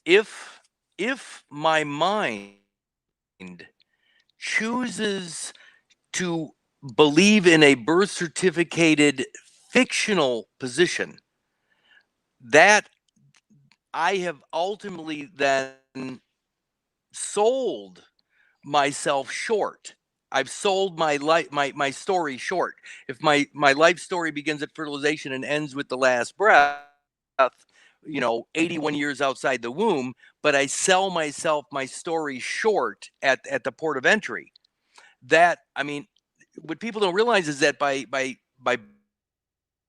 if my mind chooses to believe in a birth certificated fictional position, that I have ultimately then sold myself short. I've sold my life, my story short. If my life story begins at fertilization and ends with the last breath, 81 years outside the womb, but I sell myself my story short at the port of entry. That, I mean, what people don't realize is that by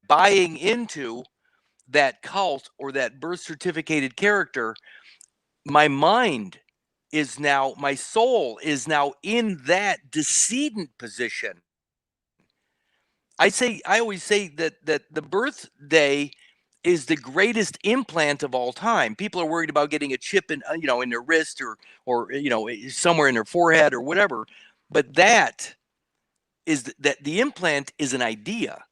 buying into that cult or that birth certificated character, my mind is now, my soul is now in that decedent position. I always say that the birthday is the greatest implant of all time. People are worried about getting a chip in their wrist or somewhere in their forehead or whatever, but that the implant is an idea.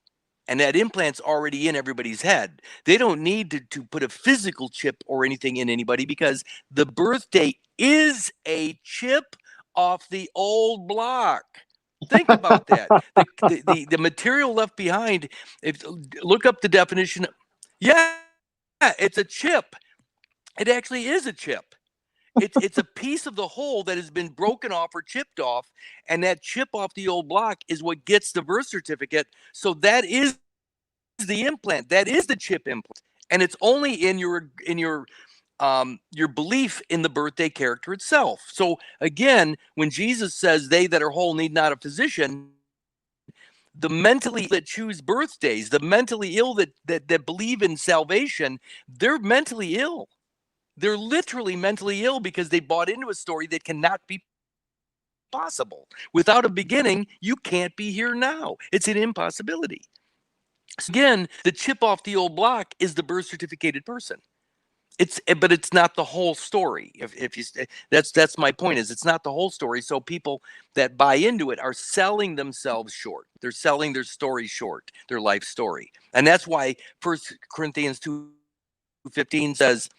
And that implant's already in everybody's head. They don't need to put a physical chip or anything in anybody, because the birthday is a chip off the old block. Think about that. The material left behind, look up the definition. Yeah, it's a chip. It actually is a chip. It's a piece of the whole that has been broken off or chipped off, and that chip off the old block is what gets the birth certificate. So that is the implant. That is the chip implant, and it's only in your belief in the birthday character itself. So again, when Jesus says they that are whole need not a physician, the mentally that choose birthdays, the mentally ill that believe in salvation, they're mentally ill. They're literally mentally ill because they bought into a story that cannot be possible. Without a beginning, you can't be here now. It's an impossibility. So again, the chip off the old block is the birth certificated person. But it's not the whole story. That's my point, is it's not the whole story. So people that buy into it are selling themselves short. They're selling their story short, their life story. And that's why 1 Corinthians 2:15 says,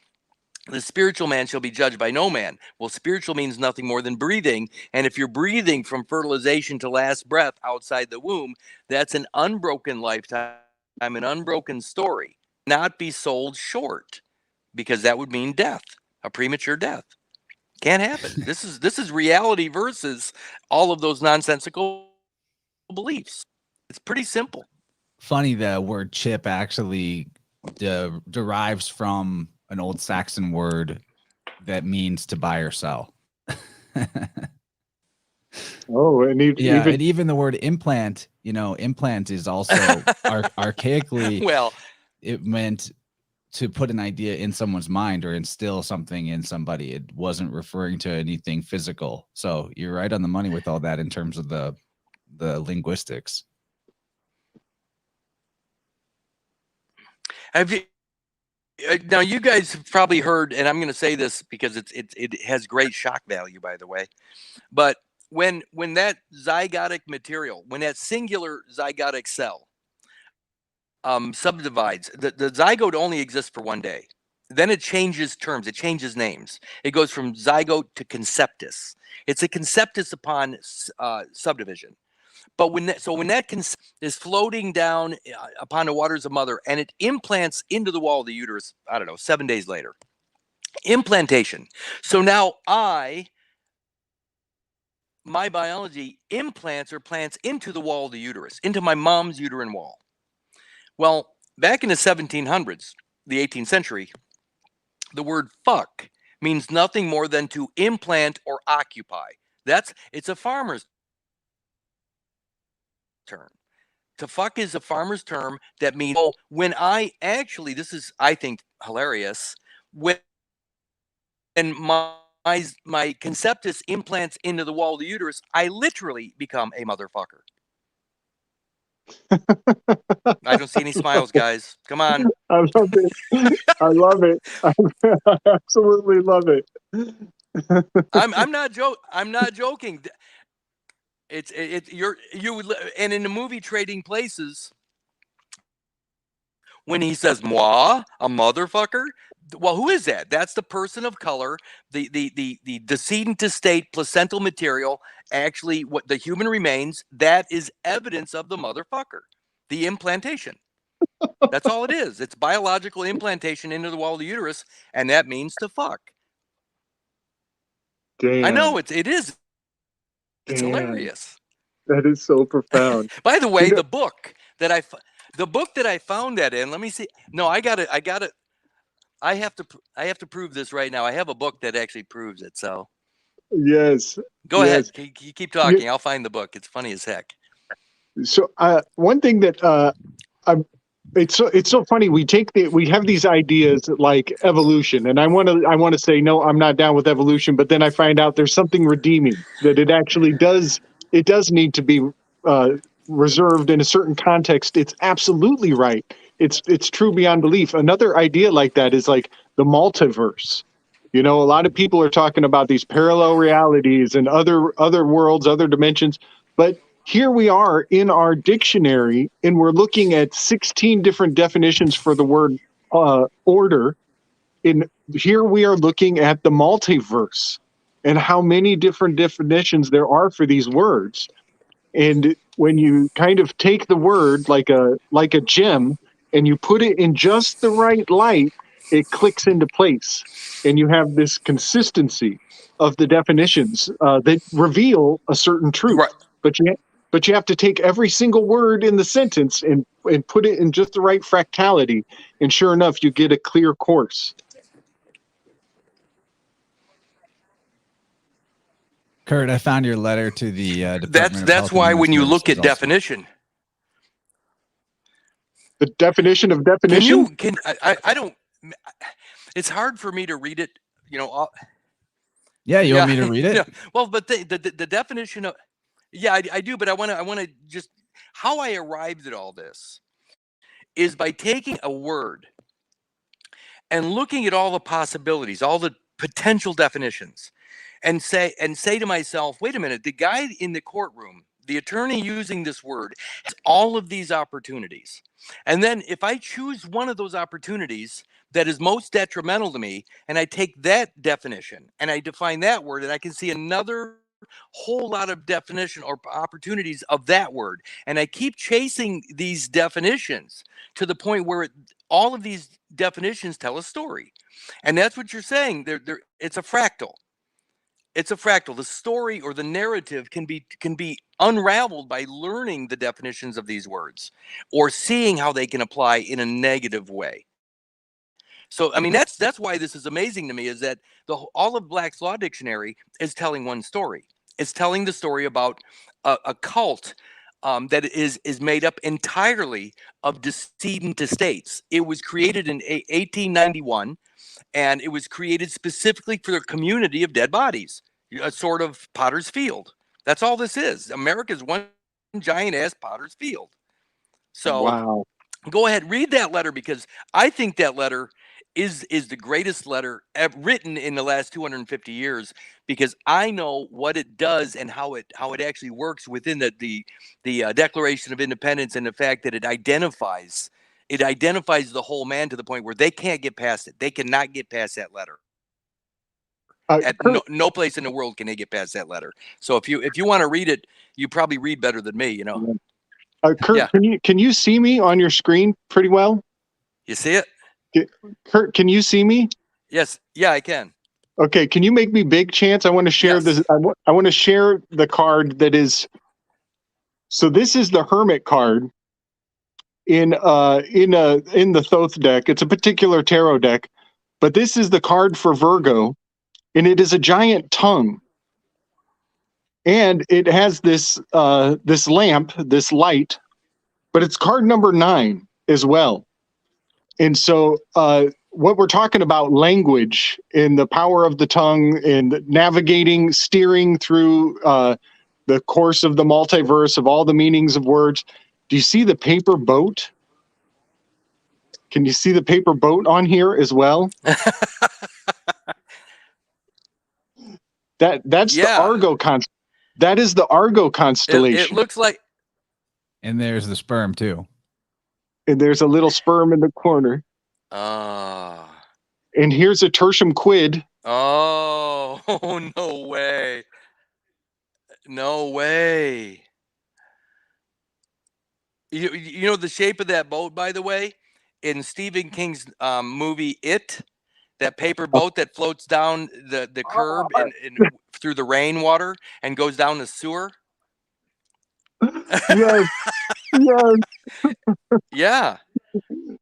the spiritual man shall be judged by no man. Well, spiritual means nothing more than breathing. And if you're breathing from fertilization to last breath outside the womb, that's an unbroken lifetime, an unbroken story. Not be sold short, because that would mean death, a premature death. Can't happen. This is reality versus all of those nonsensical beliefs. It's pretty simple. Funny, the word chip actually derives from an old Saxon word that means to buy or sell. Oh, and even the word implant, implant is also archaically, well, it meant to put an idea in someone's mind or instill something in somebody. It wasn't referring to anything physical. So you're right on the money with all that in terms of the linguistics. have you now, you guys have probably heard, and I'm going to say this because it has great shock value, by the way, but when that zygotic material, when that singular zygotic cell subdivides, the zygote only exists for one day. Then it changes terms, it changes names. It goes from zygote to conceptus. It's a conceptus upon subdivision. But when that is floating down upon the waters of mother, and it implants into the wall of the uterus, I don't know, 7 days later. Implantation. So now my biology implants or plants into the wall of the uterus, into my mom's uterine wall. Well, back in the 1700s, the 18th century, the word fuck means nothing more than to implant or occupy. It's a farmer's term. To fuck is a farmer's term that means, when I actually, this is, I think, hilarious, when my conceptus implants into the wall of the uterus, I literally become a motherfucker. I don't see any smiles, guys. Come on. I love it. I love it. I absolutely love it. I'm not joking. And in the movie Trading Places, when he says "moi," a motherfucker. Well, who is that? That's the person of color, the decedent to state placental material. Actually, what the human remains, that is evidence of the motherfucker, the implantation. That's all it is. It's biological implantation into the wall of the uterus, and that means to fuck. Damn. I know it is. It's Damn. hilarious. That is so profound. By the way, the book that I found that in. Let me see. No, I got it. I have to prove this right now. I have a book that actually proves it. So yes. Go ahead. You keep talking. I'll find the book. It's funny as heck. So one thing that it's so funny. We have these ideas like evolution, and I want to say no, I'm not down with evolution, but then I find out there's something redeeming, that it actually does need to be reserved in a certain context. It's absolutely right. It's true beyond belief. Another idea like that is like the multiverse. A lot of people are talking about these parallel realities and other worlds, other dimensions, but here we are in our dictionary, and we're looking at 16 different definitions for the word order. And here we are looking at the multiverse and how many different definitions there are for these words. And when you kind of take the word like a gem and you put it in just the right light, it clicks into place. And you have this consistency of the definitions that reveal a certain truth. Right. But you have to take every single word in the sentence and put it in just the right fractality. And sure enough, you get a clear course. Kurt, I found your letter to the Department of That's Health and why Human when you look at Services also. definition, The definition of definition? I don't. It's hard for me to read it. Yeah, you want me to read it? Yeah. Well, but the definition of, yeah, I do, but I want to just, how I arrived at all this is by taking a word and looking at all the possibilities, all the potential definitions, and say to myself, wait a minute, the guy in the courtroom, the attorney using this word, has all of these opportunities. And then if I choose one of those opportunities that is most detrimental to me, and I take that definition and I define that word, and I can see another whole lot of definition or opportunities of that word, and I keep chasing these definitions to the point where all of these definitions tell a story. And that's what you're saying. It's a fractal. It's a fractal. The story or the narrative can be unraveled by learning the definitions of these words or seeing how they can apply in a negative way. So, I mean, that's why this is amazing to me, is that all of Black's Law Dictionary is telling one story. It's telling the story about a cult that is made up entirely of decedent estates. It was created in 1891, and it was created specifically for the community of dead bodies, a sort of Potter's Field. That's all this is. America's one giant ass Potter's Field. So, wow. Go ahead, read that letter, because I think that letter is the greatest letter written in the last 250 years, because I know what it does and how it actually works within the Declaration of Independence, and the fact that it identifies the whole man to the point where they can't get past it. They cannot get past that letter. At no place in the world can they get past that letter. So if you want to read it, you probably read better than me, Kurt, yeah. Can you see me on your screen pretty well? You see it? Kurt, can you see me? Yes. Yeah, I can. Okay. Can you make me big, Chance? I want to share this. I want to share the card that is. So this is the Hermit card in the Thoth deck. It's a particular tarot deck, but this is the card for Virgo, and it is a giant tongue. And it has this lamp, this light, but it's card number 9 as well. And so what we're talking about, language and the power of the tongue and navigating, steering through the course of the multiverse of all the meanings of words. Do you see the paper boat? Can you see the paper boat on here as well? That's the Argo that is the Argo constellation. It looks like. And there's the sperm too. And there's a little sperm in the corner. And here's a tertium quid. Oh, no way. No way. You know the shape of that boat, by the way? In Stephen King's movie It, that paper boat that floats down the curb and through the rainwater and goes down the sewer. Yes. Yes. Yeah.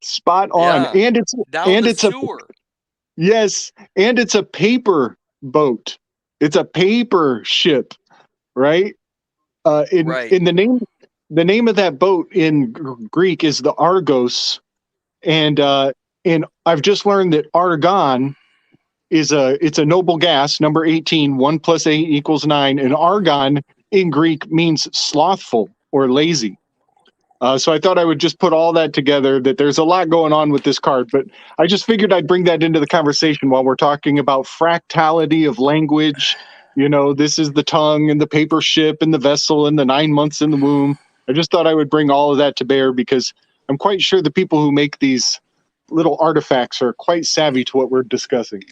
Spot on. Yeah. And it's down and the it's sewer. Yes, and it's a paper boat. It's a paper ship, right? Right. In the name of that boat in Greek is the Argos, and I've just learned that argon is it's a noble gas, number 18. 1 + 8 = 9, and argon in Greek means slothful or lazy. So I thought I would just put all that together, that there's a lot going on with this card, but I just figured I'd bring that into the conversation while we're talking about fractality of language. You know, this is the tongue and the paper ship and the vessel and the 9 months in the womb. I just thought I would bring all of that to bear because I'm quite sure the people who make these little artifacts are quite savvy to what we're discussing.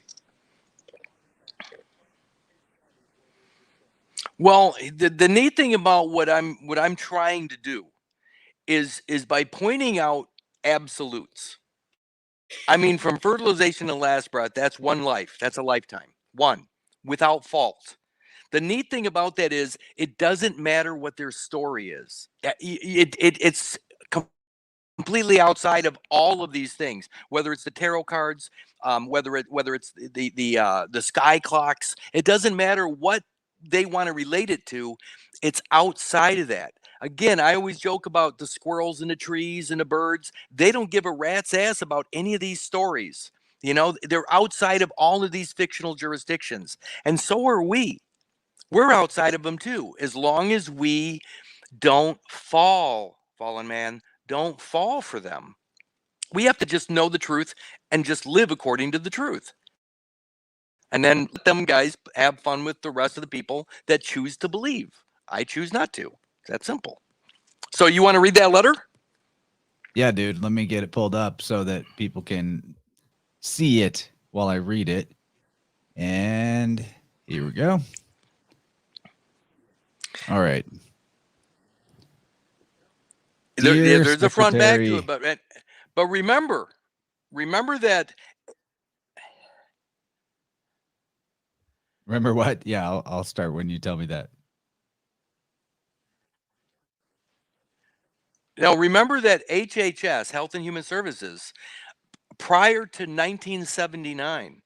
Well, the neat thing about what I'm trying to do is by pointing out absolutes. I mean, from fertilization to last breath, that's one life. That's a lifetime. One, without fault. The neat thing about that is it doesn't matter what their story is. It's completely outside of all of these things, whether it's the tarot cards, whether it's the sky clocks. It doesn't matter what they want to relate it to. It's outside of that. Again, I always joke about the squirrels and the trees and the birds. They don't give a rat's ass about any of these stories. You know, they're outside of all of these fictional jurisdictions. And so are we. We're outside of them too. As long as we don't fall, fallen man, don't fall for them. We have to just know the truth and just live according to the truth. And then let them guys have fun with the rest of the people that choose to believe. I choose not to. It's that simple. So you want to read that letter? Yeah, dude. Let me get it pulled up so that people can see it while I read it. And here we go. All right. There's a front back to it, but remember that. Remember what? Yeah, I'll start when you tell me that. Now, remember that HHS, Health and Human Services, prior to 1979,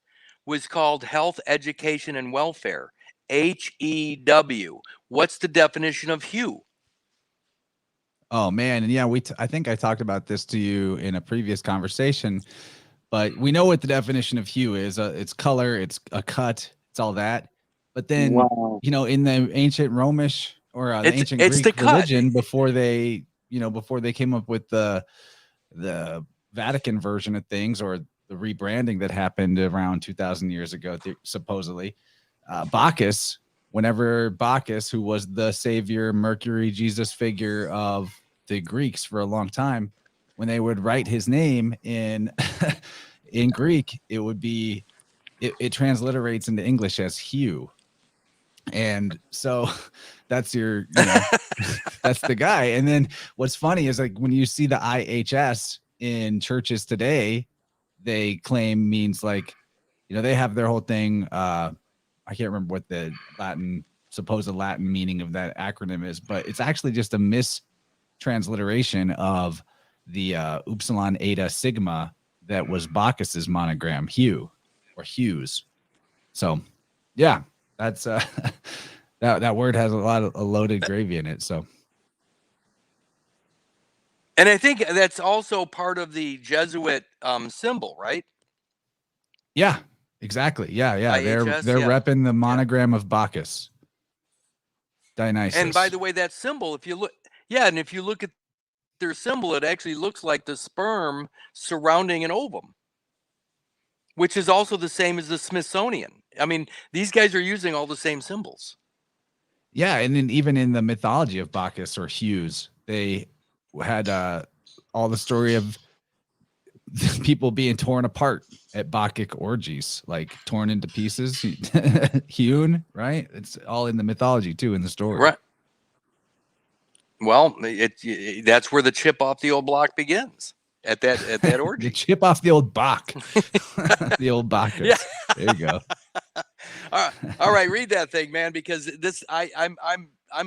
was called Health, Education, and Welfare, HEW. What's the definition of HUE? Oh man, and yeah, I think I talked about this to you in a previous conversation, but we know what the definition of hue is. It's color, it's a cut, it's all that. But then, you know, in the ancient Romish or the ancient Greek religion, before they came up with the Vatican version of things, or the rebranding that happened around 2,000 years ago, supposedly, Bacchus. Whenever Bacchus, who was the savior, Mercury, Jesus figure of the Greeks for a long time, when they would write his name in in Greek, it would be it transliterates into English as Hugh. And so that's your, that's the guy. And then what's funny is, like, when you see the IHS in churches today, they claim means, like, they have their whole thing. I can't remember what the supposed Latin meaning of that acronym is, but it's actually just a mistransliteration of the Upsilon Eta Sigma that was Bacchus's monogram, Hugh or Hughes. So yeah, that's that word has a lot of loaded gravy in it. So, and I think that's also part of the Jesuit symbol, right? Yeah, exactly. Yeah, yeah. IHS, They're yeah. repping the monogram of Bacchus. Dionysus. And by the way, that symbol, if you look, yeah, and if you look at their symbol, it actually looks like the sperm surrounding an ovum, which is also the same as the Smithsonian. I mean, these guys are using all the same symbols. Yeah, and then even in the mythology of Bacchus or Hughes, they had all the story of people being torn apart at Bacchic orgies, like torn into pieces, hewn, right? It's all in the mythology too, in the story. Right. Well, that's where the chip off the old block begins, at that orgy. The chip off the old Bach, the old Bacchus. Yeah. There you go. All right, read that thing, man, because this I'm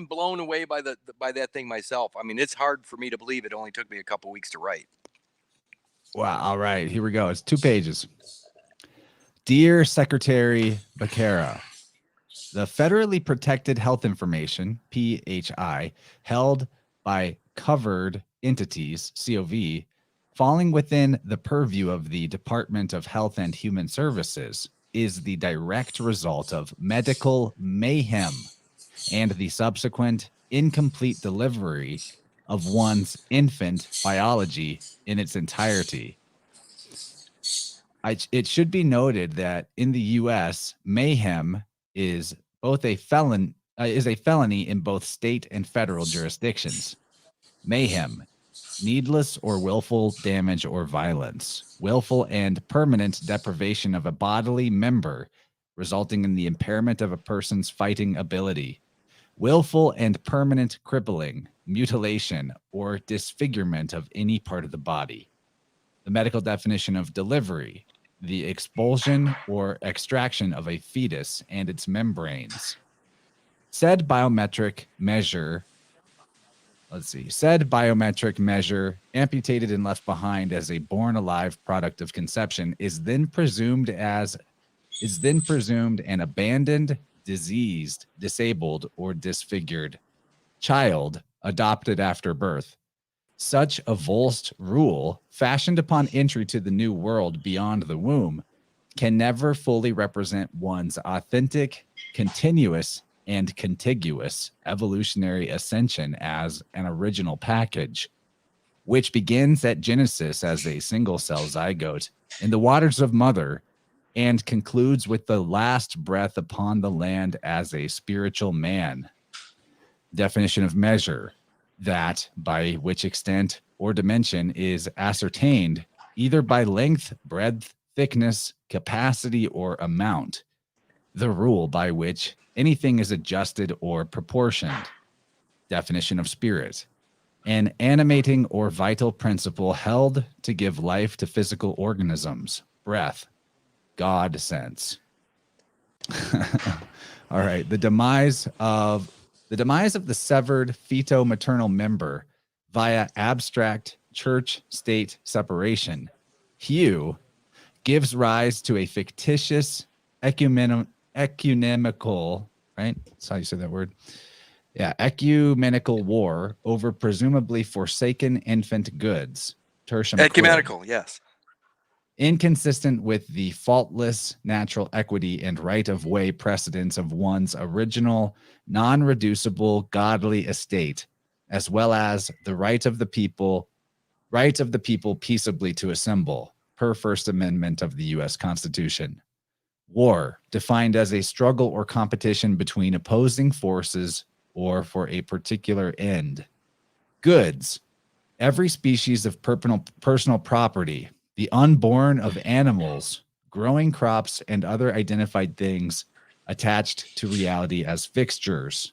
blown away by that thing myself. I mean, it's hard for me to believe it only took me a couple weeks to write. Wow. All right, here we go. It's 2 pages. Dear Secretary Becerra, the federally protected health information, PHI, held by covered entities, COV, falling within the purview of the Department of Health and Human Services, is the direct result of medical mayhem and the subsequent incomplete delivery of one's infant biology in its entirety. It should be noted that in the U.S., mayhem is both a felony in both state and federal jurisdictions. Mayhem, needless or willful damage or violence, willful and permanent deprivation of a bodily member, resulting in the impairment of a person's fighting ability, willful and permanent crippling, mutilation, or disfigurement of any part of the body. The medical definition of delivery, the expulsion or extraction of a fetus and its membranes. Said biometric measure, amputated and left behind as a born alive product of conception, is then presumed an abandoned, diseased, disabled, or disfigured child adopted after birth. Such a Volst rule, fashioned upon entry to the new world beyond the womb, can never fully represent one's authentic, continuous, and contiguous evolutionary ascension as an original package, which begins at Genesis as a single-cell zygote in the waters of mother and concludes with the last breath upon the land as a spiritual man. Definition of measure, that by which extent or dimension is ascertained either by length, breadth, thickness, capacity, or amount. The rule by which anything is adjusted or proportioned. Definition of spirit, an animating or vital principle held to give life to physical organisms. Breath, God sense. All right, the demise of the severed feto-maternal member via abstract church-state separation, Hugh, gives rise to a fictitious ecumenical, right? That's how you say that word. Yeah, ecumenical war over presumably forsaken infant goods. Tertium Ecumenical, yes. Inconsistent with the faultless natural equity and right of way precedence of one's original non-reducible godly estate, as well as the right of the people peaceably to assemble, per First Amendment of the U.S. Constitution. War, defined as a struggle or competition between opposing forces or for a particular end. Goods, every species of personal property, the unborn of animals, growing crops, and other identified things attached to reality as fixtures.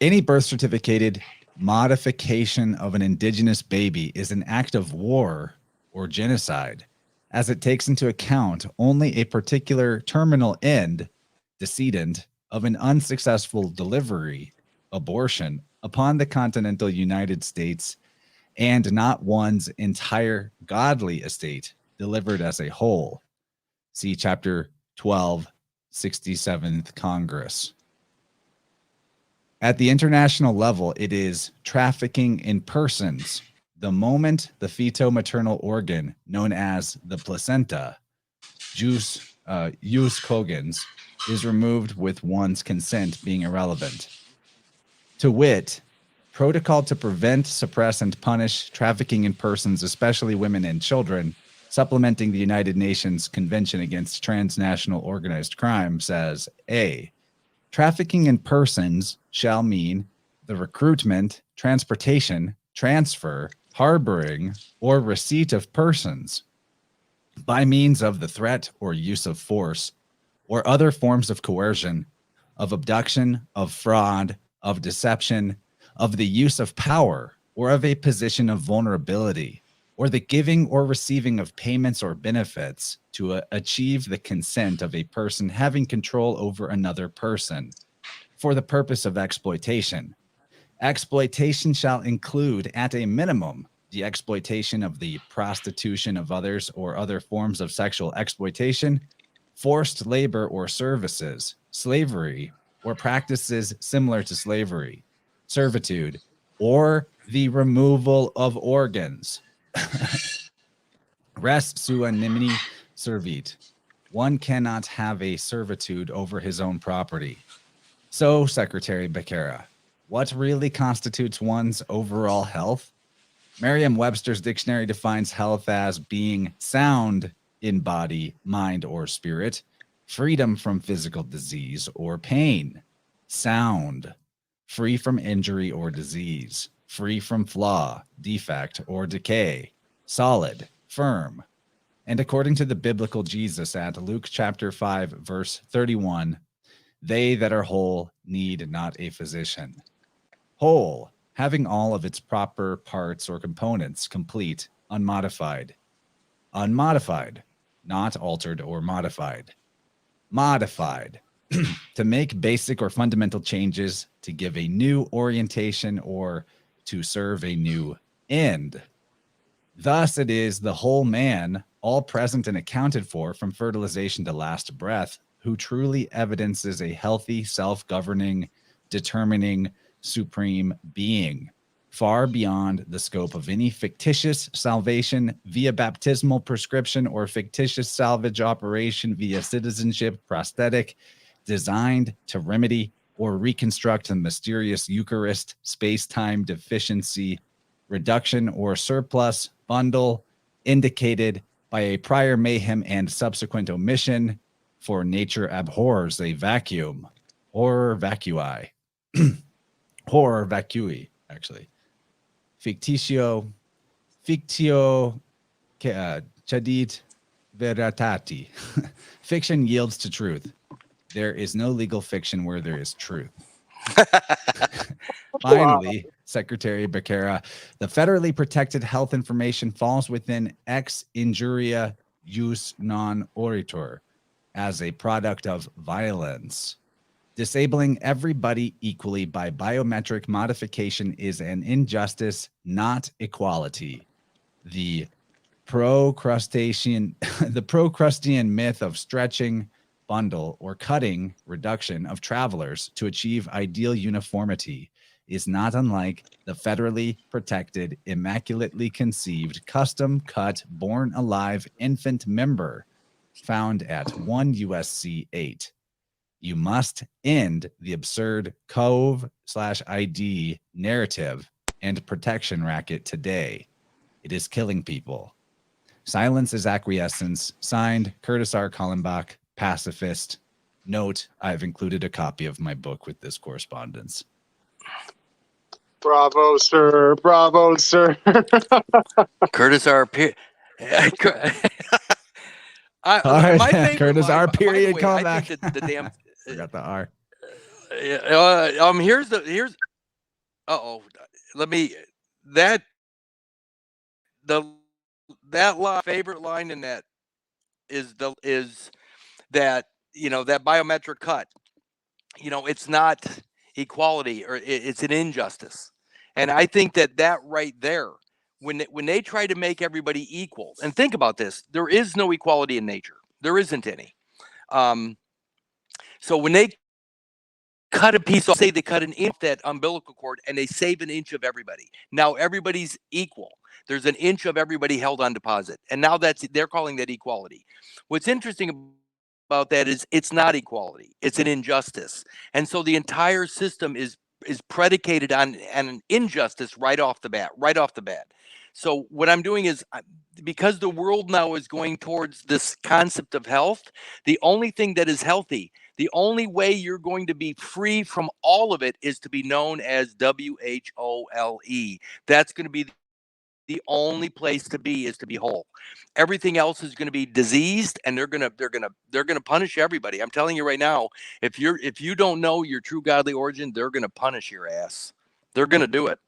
Any birth certificated modification of an indigenous baby is an act of war or genocide, as it takes into account only a particular terminal end, decedent, of an unsuccessful delivery, abortion, upon the continental United States, and not one's entire godly estate delivered as a whole. See Chapter 12, 67th Congress. At the international level, it is trafficking in persons, The moment the feto-maternal organ, known as the placenta, jus cogens, is removed with one's consent being irrelevant. To wit, protocol to prevent, suppress, and punish trafficking in persons, especially women and children, supplementing the United Nations Convention Against Transnational Organized Crime, says, A, trafficking in persons shall mean the recruitment, transportation, transfer, harboring, or receipt of persons by means of the threat or use of force or other forms of coercion, of abduction, of fraud, of deception, of the use of power, or of a position of vulnerability, or the giving or receiving of payments or benefits to achieve the consent of a person having control over another person for the purpose of exploitation. Exploitation shall include, at a minimum, the exploitation of the prostitution of others or other forms of sexual exploitation, forced labor or services, slavery, or practices similar to slavery, servitude, or the removal of organs. Res sua nimini servit. One cannot have a servitude over his own property. So, Secretary Becerra, what really constitutes one's overall health? Merriam-Webster's dictionary defines health as being sound in body, mind, or spirit, freedom from physical disease or pain, sound, free from injury or disease, free from flaw, defect, or decay, solid, firm. And according to the biblical Jesus at Luke chapter 5, verse 31, they that are whole need not a physician. Whole, having all of its proper parts or components complete, unmodified. Unmodified, not altered or modified. Modified, to make basic or fundamental changes, to give a new orientation, or to serve a new end. Thus it is the whole man, all present and accounted for from fertilization to last breath, who truly evidences a healthy, self-governing, determining, supreme being, far beyond the scope of any fictitious salvation via baptismal prescription or fictitious salvage operation via citizenship prosthetic designed to remedy or reconstruct the mysterious Eucharist space-time deficiency, reduction, or surplus bundle indicated by a prior mayhem and subsequent omission, for nature abhors a vacuum, or vacui. Horror vacui, actually. Fictio chadit veritati. Fiction yields to truth. There is no legal fiction where there is truth. Finally, wow. Secretary Becerra, the federally protected health information falls within ex injuria jus non oritur as a product of violence. Disabling everybody equally by biometric modification is an injustice, not equality. The Procrustean myth of stretching, bundle, or cutting reduction of travelers to achieve ideal uniformity is not unlike the federally protected, immaculately conceived, custom-cut, born-alive infant member found at 1 USC 8. You must end the absurd COVE/ID narrative and protection racket today. It is killing people. Silence is acquiescence. Signed, Kurtis R. Kallenbach, pacifist. Note, I've included a copy of my book with this correspondence. Bravo, sir. Bravo, sir. Kurtis R. My favorite Kurtis R. Period. Callback. I think that the damn forgot the R. Here's. Let me that favorite line in that is that that biometric cut. It's not equality, or it's an injustice, and I think that right there, when they try to make everybody equal, and think about this, there is no equality in nature. There isn't any. So when they cut a piece off, say they cut an inch that umbilical cord and they save an inch of everybody. Now everybody's equal. There's an inch of everybody held on deposit. And now they're calling that equality. What's interesting about that is it's not equality. It's an injustice. And so the entire system is predicated on an injustice right off the bat. So what I'm doing is, because the world now is going towards this concept of health, the only thing that is healthy, the only way you're going to be free from all of it is to be known as WHOLE. That's going to be the only place to be, is to be whole. Everything else is going to be diseased, and they're going to punish everybody. I'm telling you right now, if you don't know your true godly origin, they're going to punish your ass. They're going to do it.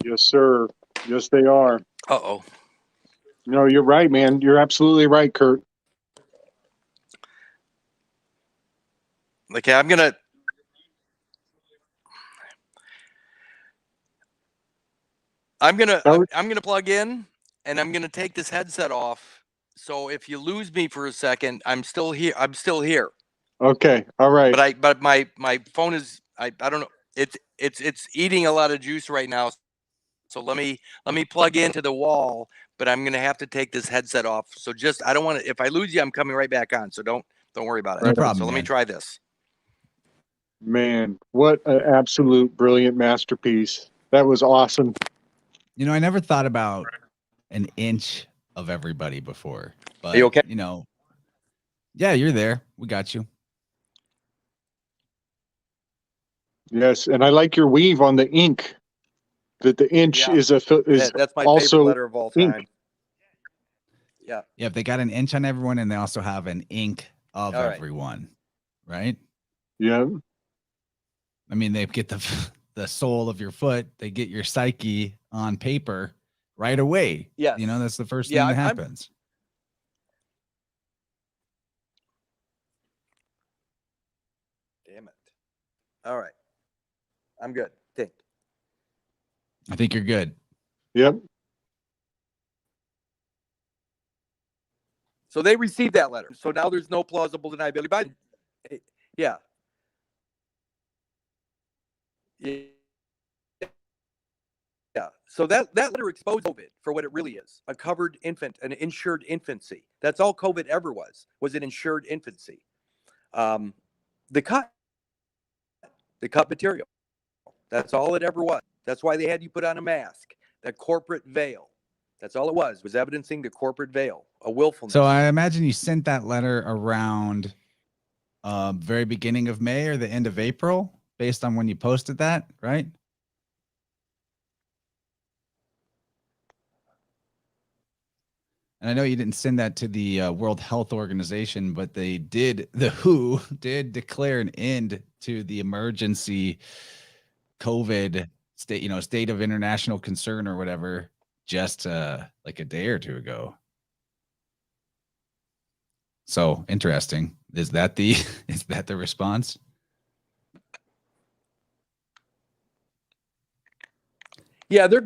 Yes, sir. Yes, they are. Uh-oh. No, you're right, man. You're absolutely right, Kurt. Okay, I'm gonna plug in, and I'm gonna take this headset off. So if you lose me for a second, I'm still here. Okay. All right. But my phone is, I don't know. It's eating a lot of juice right now. So let me plug into the wall, but I'm gonna have to take this headset off. So I don't want to. If I lose you, I'm coming right back on. So don't worry about it. No problem. So let me try this. Man, what an absolute brilliant masterpiece. That was awesome. You know, I never thought about an inch of everybody before. But, Are you okay? You know, yeah, you're there. We got you. Yes, and I like your weave on the ink. That the inch is that's my also favorite letter of all time. ink. Yeah. Yeah, they got an inch on everyone, and they also have an ink of All right. everyone, right? Yeah. I mean, they get the sole of your foot, they get your psyche on paper right away. Yes. You know, that's the first thing that happens. Damn it. All right. I'm good. I think you're good. Yep. So they received that letter. So now there's no plausible deniability. But yeah. Yeah. So that letter exposed COVID for what it really is: a covered infant, an insured infancy. That's all COVID ever was an insured infancy. The cut material. That's all it ever was. That's why they had you put on a mask, that corporate veil. That's all it was evidencing the corporate veil, a willfulness. So I imagine you sent that letter around very beginning of May or the end of April, based on when you posted that, right? And I know you didn't send that to the World Health Organization, but the WHO did declare an end to the emergency COVID state of international concern or whatever, just like a day or two ago. So interesting. Is that the response? Yeah, they're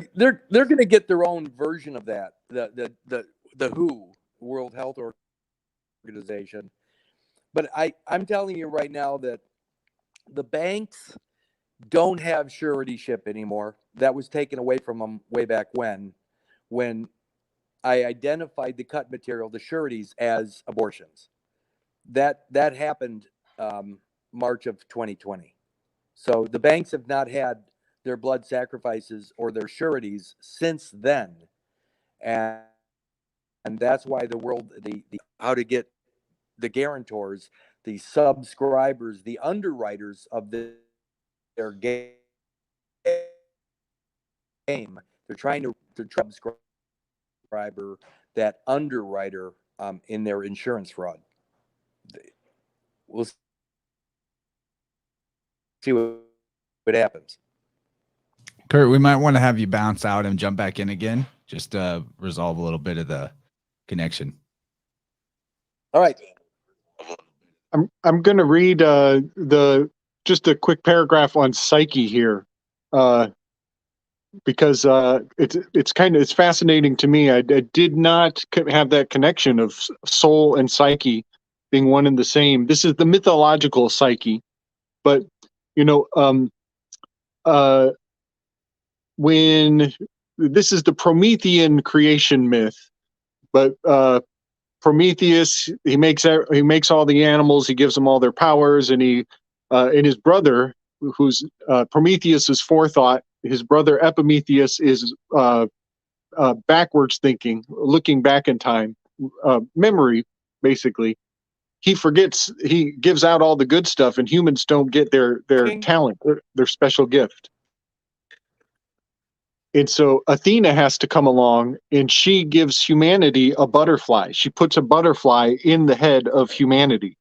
going to get their own version of that. The WHO, World Health Organization. But I'm telling you right now that the banks don't have suretyship anymore. That was taken away from them way back when I identified the cut material, the sureties, as abortions. That happened March of 2020. So the banks have not had their blood sacrifices or their sureties since then, and that's why the world, the how to get the guarantors, the subscribers, the underwriters of their game. They're trying to subscriber that underwriter in their insurance fraud. We'll see what happens. Kurt, we might want to have you bounce out and jump back in again, just to resolve a little bit of the connection. All right. I'm going to read just a quick paragraph on Psyche here, because it's fascinating to me. I did not have that connection of soul and psyche being one and the same. This is the mythological Psyche, but You know, uh, when this is the Promethean creation myth, but Prometheus, he makes all the animals, he gives them all their powers, and and his brother, who's Prometheus's forethought, his brother Epimetheus is backwards thinking, looking back in time, memory basically. He gives out all the good stuff, and humans don't get their talent, their special gift. And so Athena has to come along, and she gives humanity a butterfly. She puts a butterfly in the head of humanity.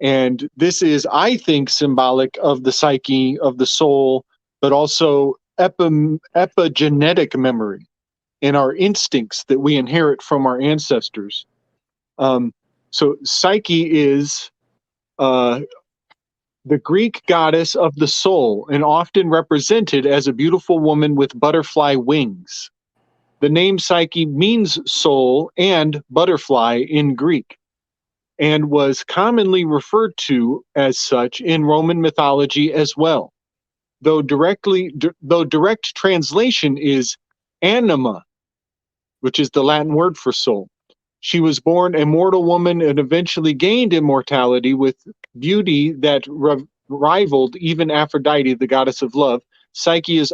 And this is, I think, symbolic of the psyche, of the soul, but also epigenetic memory and our instincts that we inherit from our ancestors. So Psyche is the Greek goddess of the soul, and often represented as a beautiful woman with butterfly wings. The name Psyche means soul and butterfly in Greek, and was commonly referred to as such in Roman mythology as well. Though direct translation is anima, which is the Latin word for soul. She was born a mortal woman and eventually gained immortality with beauty that rivaled even Aphrodite, the goddess of love. Psyche is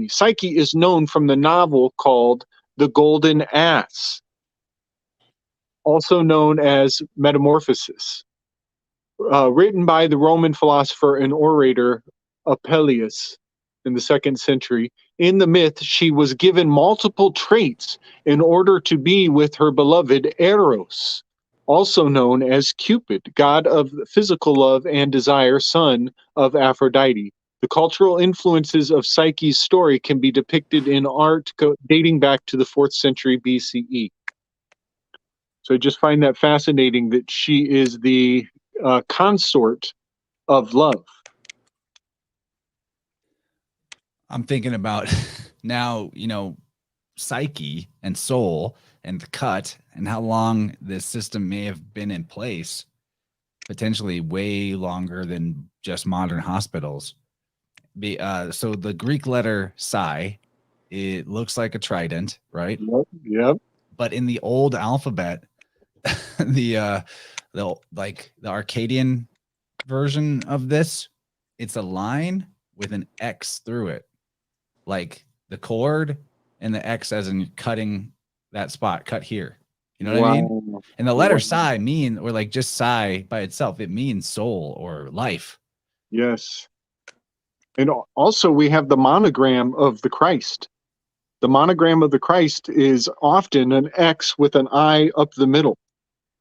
Psyche is known from the novel called The Golden Ass, also known as Metamorphosis, written by the Roman philosopher and orator Apelles in the 2nd century. In the myth, she was given multiple traits in order to be with her beloved Eros, also known as Cupid, god of physical love and desire, son of Aphrodite. The cultural influences of Psyche's story can be depicted in art dating back to the 4th century BCE. So I just find that fascinating that she is the consort of love. I'm thinking about now, psyche and soul and the cut and how long this system may have been in place, potentially way longer than just modern hospitals. So the Greek letter psi, it looks like a trident, right? Yep. But in the old alphabet, the Arcadian version of this, it's a line with an X through it, like the chord and the X as in cutting that spot, cut here. You know what I mean? And the letter psi or like just psi by itself, it means soul or life. Yes. And also we have the monogram of the Christ. The monogram of the Christ is often an X with an I up the middle.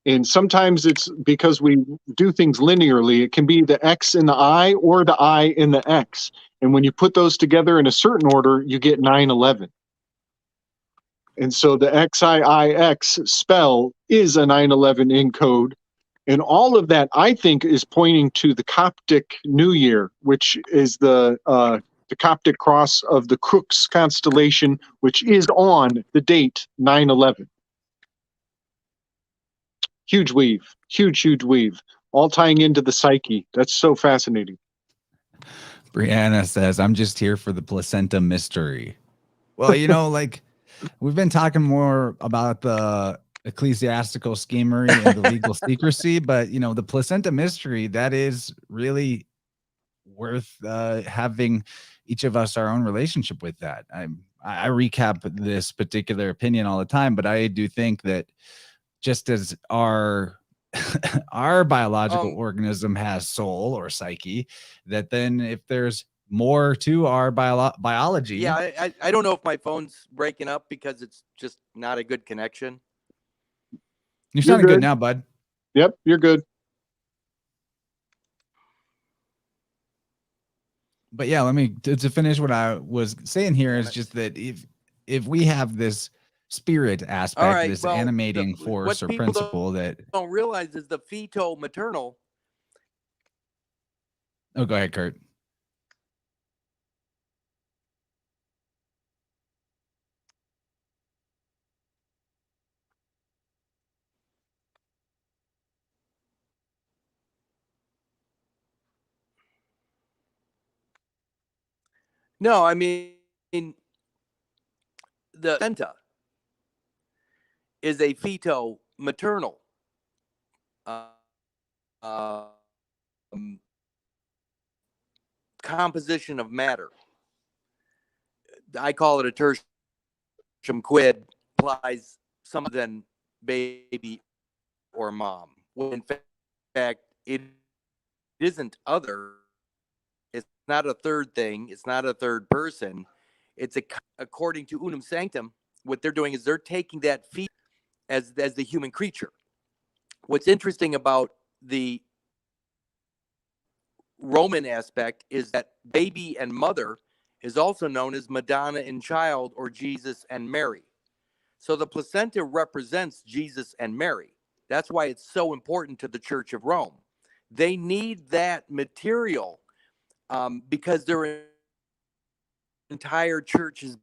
And sometimes it's because we do things linearly. It can be the X in the I or the I in the X. And when you put those together in a certain order, you get 9/11. And so the XIIX spell is a 9/11 in code. And all of that, I think, is pointing to the Coptic New Year, which is the Coptic cross of the Crux constellation, which is on the date 9/11. Huge weave, huge weave, all tying into the psyche. That's so fascinating. Brianna says, I'm just here for the placenta mystery. Well, like we've been talking more about the ecclesiastical schemery and the legal secrecy, but the placenta mystery, that is really worth having each of us our own relationship with that. I recap this particular opinion all the time, but I do think that just as our biological organism has soul or psyche, that then if there's more to our biology. Yeah, I don't know if my phone's breaking up because it's just not a good connection. You're sounding good now, bud. Yep, you're good. But yeah, let me to finish what I was saying here is just that if we have this spirit aspect, this animating force or principle that don't realize is the fetal maternal. Oh, go ahead, Kurt. No, I mean the placenta is a feto-maternal uh, um, composition of matter. I call it a tertium quid, implies something than baby or mom. When in fact, it isn't other. It's not a third thing. It's not a third person. It's according to Unum Sanctum, what they're doing is they're taking that fetus as the human creature. What's interesting about the Roman aspect is that baby and mother is also known as Madonna and child, or Jesus and Mary. So the placenta represents Jesus and Mary. That's why it's so important to the Church of Rome. They need that material because their entire church is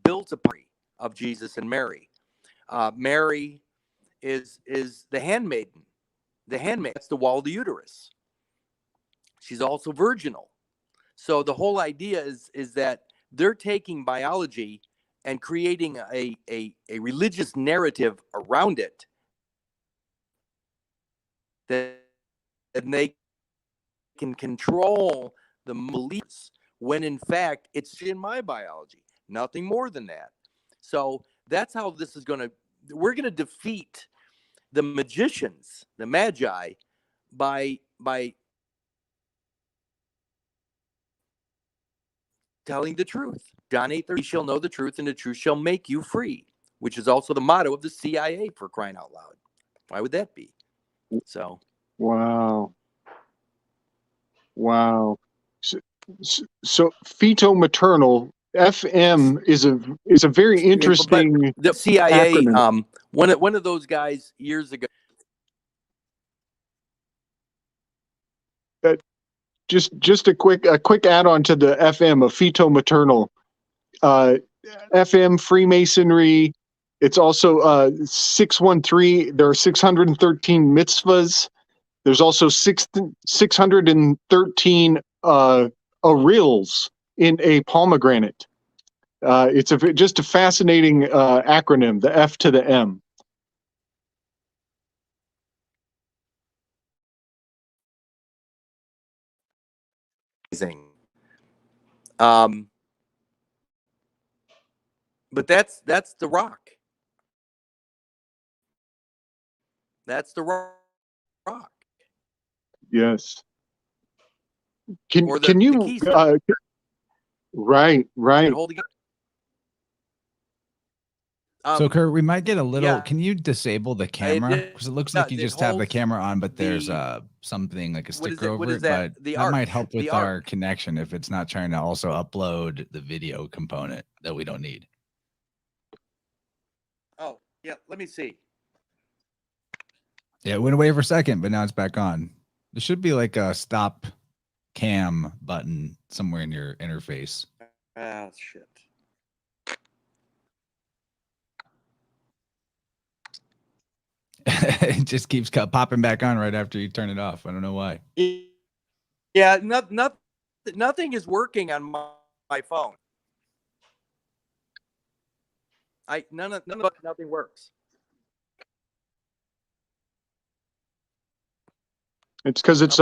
built upon of Jesus and Mary. Mary is the handmaiden. The handmaid, that's the wall of the uterus. She's also virginal. So the whole idea is that they're taking biology and creating a religious narrative around it that they can control the beliefs, when in fact it's in my biology, nothing more than that. So that's how this is going to, we're going to defeat the magicians, the magi, by telling the truth. John 8:30, shall know the truth, and the truth shall make you free, which is also the motto of the CIA, for crying out loud. Why would that be? So Wow. Wow. So feto-maternal, FM is a very interesting the CIA, acronym. one of those guys years ago. Just a quick add-on to the FM of feto-maternal. FM Freemasonry. It's also 613. There are 613 mitzvahs. There's also 613 arils in a pomegranate. It's just a fascinating acronym, the F to the M. But that's the rock. That's the rock. Yes. Can The you right. So Kurt, we might get a little, yeah, can you disable the camera? Because it looks like you just have the camera on, but there's something like a sticker over it, but that might help with our connection if it's not trying to also upload the video component that we don't need. Oh, yeah, let me see. Yeah, it went away for a second, but now it's back on. There should be like a stop cam button somewhere in your interface. Ah, shit. It just keeps popping back on right after you turn it off. I don't know why. Yeah, nothing is working on my phone. Nothing works. It's because it's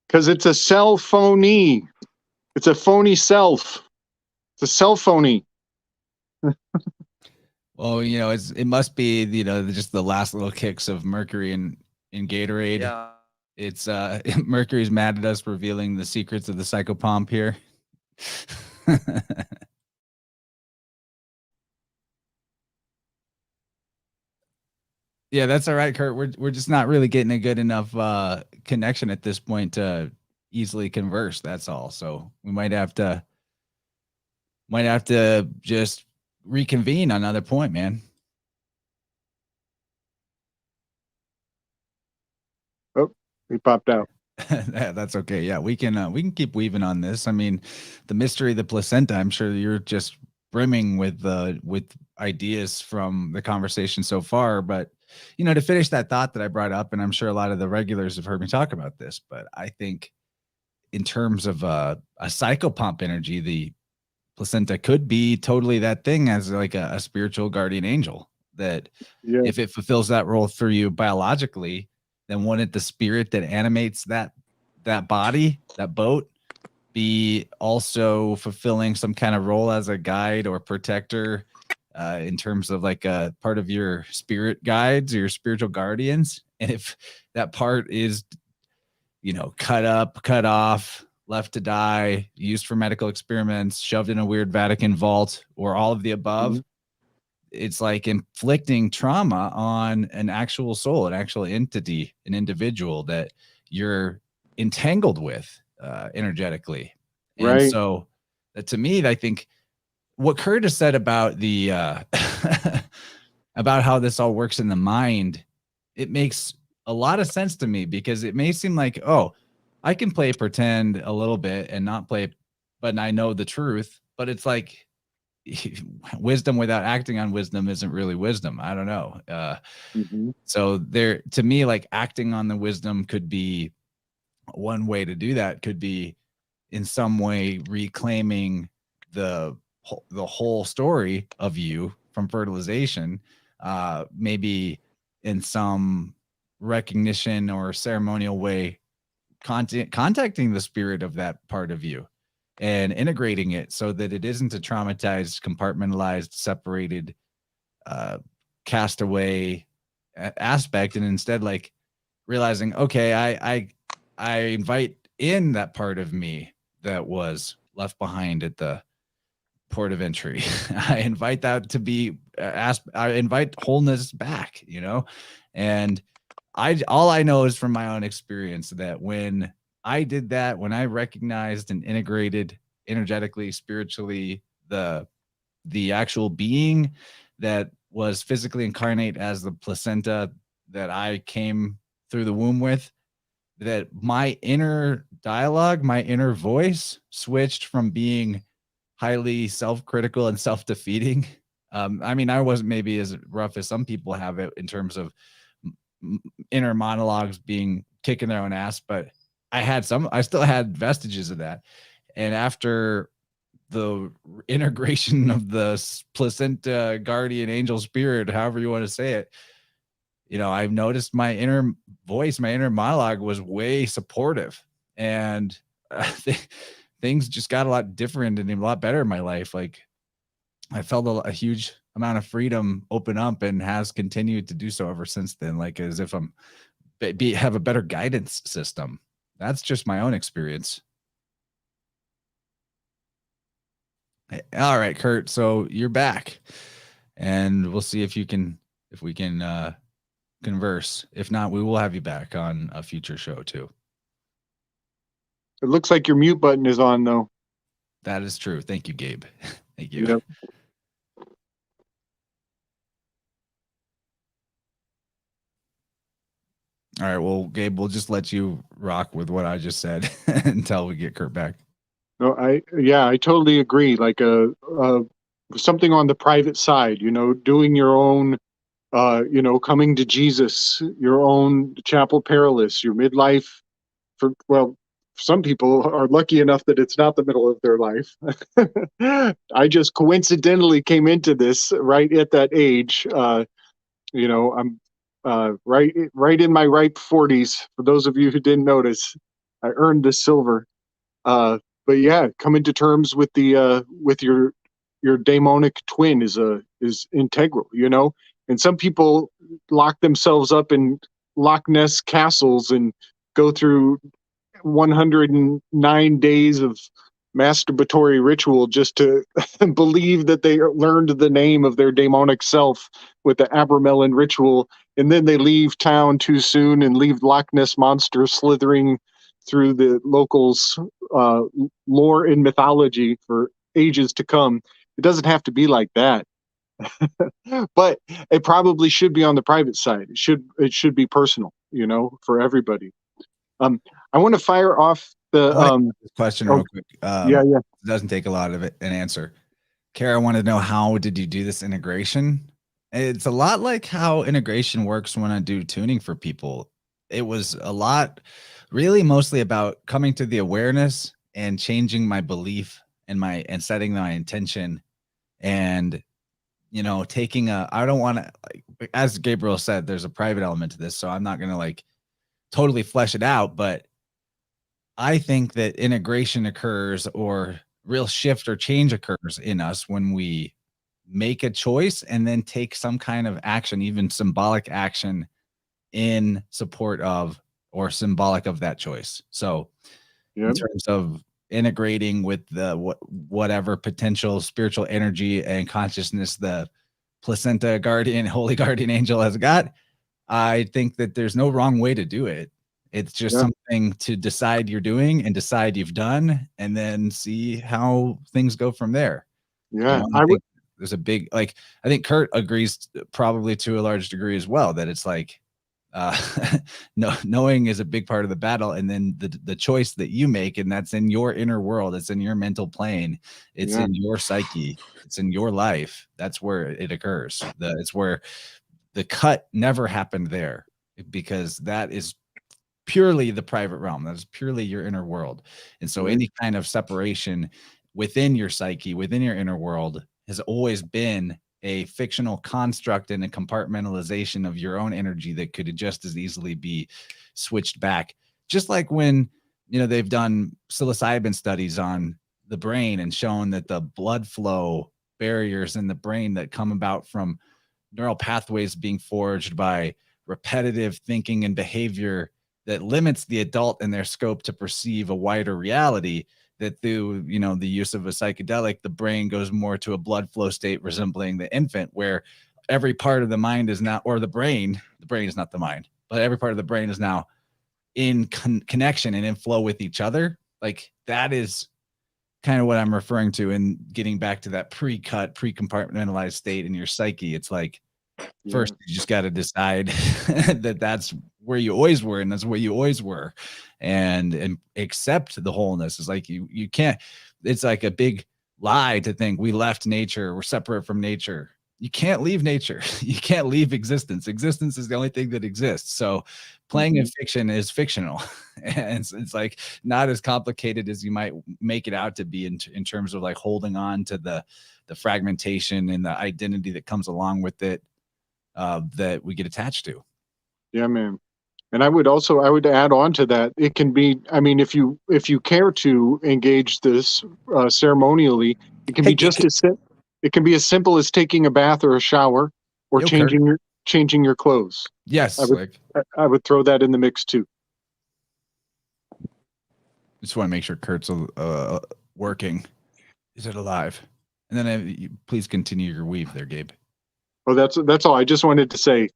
because it's a cell phony. It's a phony self. It's a cell phony. Well, you know, it must be, you know, just the last little kicks of Mercury in Gatorade. Yeah. It's Mercury's mad at us revealing the secrets of the psychopomp here. Yeah, that's all right, Kurt. We're just not really getting a good enough connection at this point to easily converse. That's all. So we might have to just reconvene on another point, man. Oh, he popped out. That's okay. Yeah, we can keep weaving on this. I mean, the mystery of the placenta, I'm sure you're just brimming with ideas from the conversation so far. But to finish that thought that I brought up, and I'm sure a lot of the regulars have heard me talk about this, but I think in terms of a psychopomp energy, the placenta could be totally that thing as like a spiritual guardian angel that if it fulfills that role for you biologically, then wouldn't the spirit that animates that body, that boat, be also fulfilling some kind of role as a guide or protector in terms of like a part of your spirit guides or your spiritual guardians? And if that part is, cut up, cut off, left to die, used for medical experiments, shoved in a weird Vatican vault, or all of the above, it's like inflicting trauma on an actual soul, an actual entity, an individual that you're entangled with energetically. And so to me, I think what Kurtis said about the about how this all works in the mind, it makes a lot of sense to me, because it may seem like, oh, I can play pretend a little bit and not play, but I know the truth. But it's like wisdom without acting on wisdom isn't really wisdom. I don't know. So there, to me, like acting on the wisdom could be one way to do that. Could be in some way reclaiming the whole story of you from fertilization, maybe in some recognition or ceremonial way, contacting the spirit of that part of you and integrating it so that it isn't a traumatized, compartmentalized, separated, castaway aspect, and instead like realizing, okay, I invite in that part of me that was left behind at the port of entry. I invite that to be I invite wholeness back, and all I know is from my own experience that when I did that, when I recognized and integrated energetically, spiritually, the actual being that was physically incarnate as the placenta that I came through the womb with, that my inner dialogue, my inner voice switched from being highly self-critical and self-defeating. I mean, I wasn't maybe as rough as some people have it in terms of inner monologues being kicking their own ass, but I still had vestiges of that. And after the integration of the placenta guardian angel spirit, however you want to say it, I've noticed my inner voice, my inner monologue was way supportive, and things just got a lot different and a lot better in my life. Like I felt a huge amount of freedom open up, and has continued to do so ever since then. Like as if I'm have a better guidance system. That's just my own experience. All right, Kurt. So you're back, and we'll see if we can converse. If not, we will have you back on a future show too. It looks like your mute button is on, though. That is true. Thank you, Gabe. Thank you. Yep. All right. Well, Gabe, we'll just let you rock with what I just said until we get Kurt back. No, I totally agree. Like something on the private side, doing your own, coming to Jesus, your own chapel perilous, your midlife. Some people are lucky enough that it's not the middle of their life. I just coincidentally came into this right at that age. I'm right in my ripe 40s. For those of you who didn't notice, I earned the silver. But yeah, coming to terms with the with your daemonic twin is integral, And some people lock themselves up in Loch Ness castles and go through 109 days of masturbatory ritual just to believe that they learned the name of their daemonic self with the Abramelin ritual, and then they leave town too soon and leave Loch Ness monster slithering through the locals' lore and mythology for ages to come. It doesn't have to be like that. But it probably should be on the private side. It should be personal, for everybody. I want to fire off the question real quick. Yeah. It doesn't take a lot of an answer. Kara wanted to know, how did you do this integration? It's a lot like how integration works when I do tuning for people. It was a lot, really mostly about coming to the awareness and changing my belief and setting my intention, and taking I don't want to, like, as Gabriel said, there's a private element to this, so I'm not going to like totally flesh it out, but I think that integration occurs, or real shift or change occurs in us when we make a choice and then take some kind of action, even symbolic action, in support of or symbolic of that choice. So in terms of integrating with the whatever potential spiritual energy and consciousness the placenta guardian, holy guardian angel has got, I think that there's no wrong way to do it. It's just something to decide you're doing and decide you've done, and then see how things go from there. Yeah, I think there's a big, like, I think Kurt agrees probably to a large degree as well, that it's like, knowing is a big part of the battle, and then the choice that you make, and that's in your inner world, it's in your mental plane, it's in your psyche, it's in your life. That's where it occurs. It's where the cut never happened there, because that is purely the private realm. That is purely your inner world. And so any kind of separation within your psyche, within your inner world, has always been a fictional construct and a compartmentalization of your own energy that could just as easily be switched back. Just like when, they've done psilocybin studies on the brain and shown that the blood flow barriers in the brain that come about from neural pathways being forged by repetitive thinking and behavior that limits the adult in their scope to perceive a wider reality, that through the use of a psychedelic, the brain goes more to a blood flow state resembling the infant, where every part of the mind is now, or the brain is not the mind, but every part of the brain is now in connection and in flow with each other. Like, that is kind of what I'm referring to in getting back to that pre-cut, pre-compartmentalized state in your psyche. It's like, first, you just got to decide that that's where you always were, and that's where you always were, and accept the wholeness. Is like you can't. It's like a big lie to think we left nature, we're separate from nature. You can't leave nature. You can't leave existence. Existence is the only thing that exists. So playing in fiction is fictional, and it's like not as complicated as you might make it out to be in terms of like holding on to the fragmentation and the identity that comes along with it, that we get attached to. Yeah, man. And I would add on to that. It can be, I mean, if you care to engage this ceremonially, it can be it can be as simple as taking a bath or a shower, or changing your clothes. Yes, I would throw that in the mix too. Just want to make sure Kurt's working. Is it alive? And then please continue your weave there, Gabe. Oh, that's all. I just wanted to say,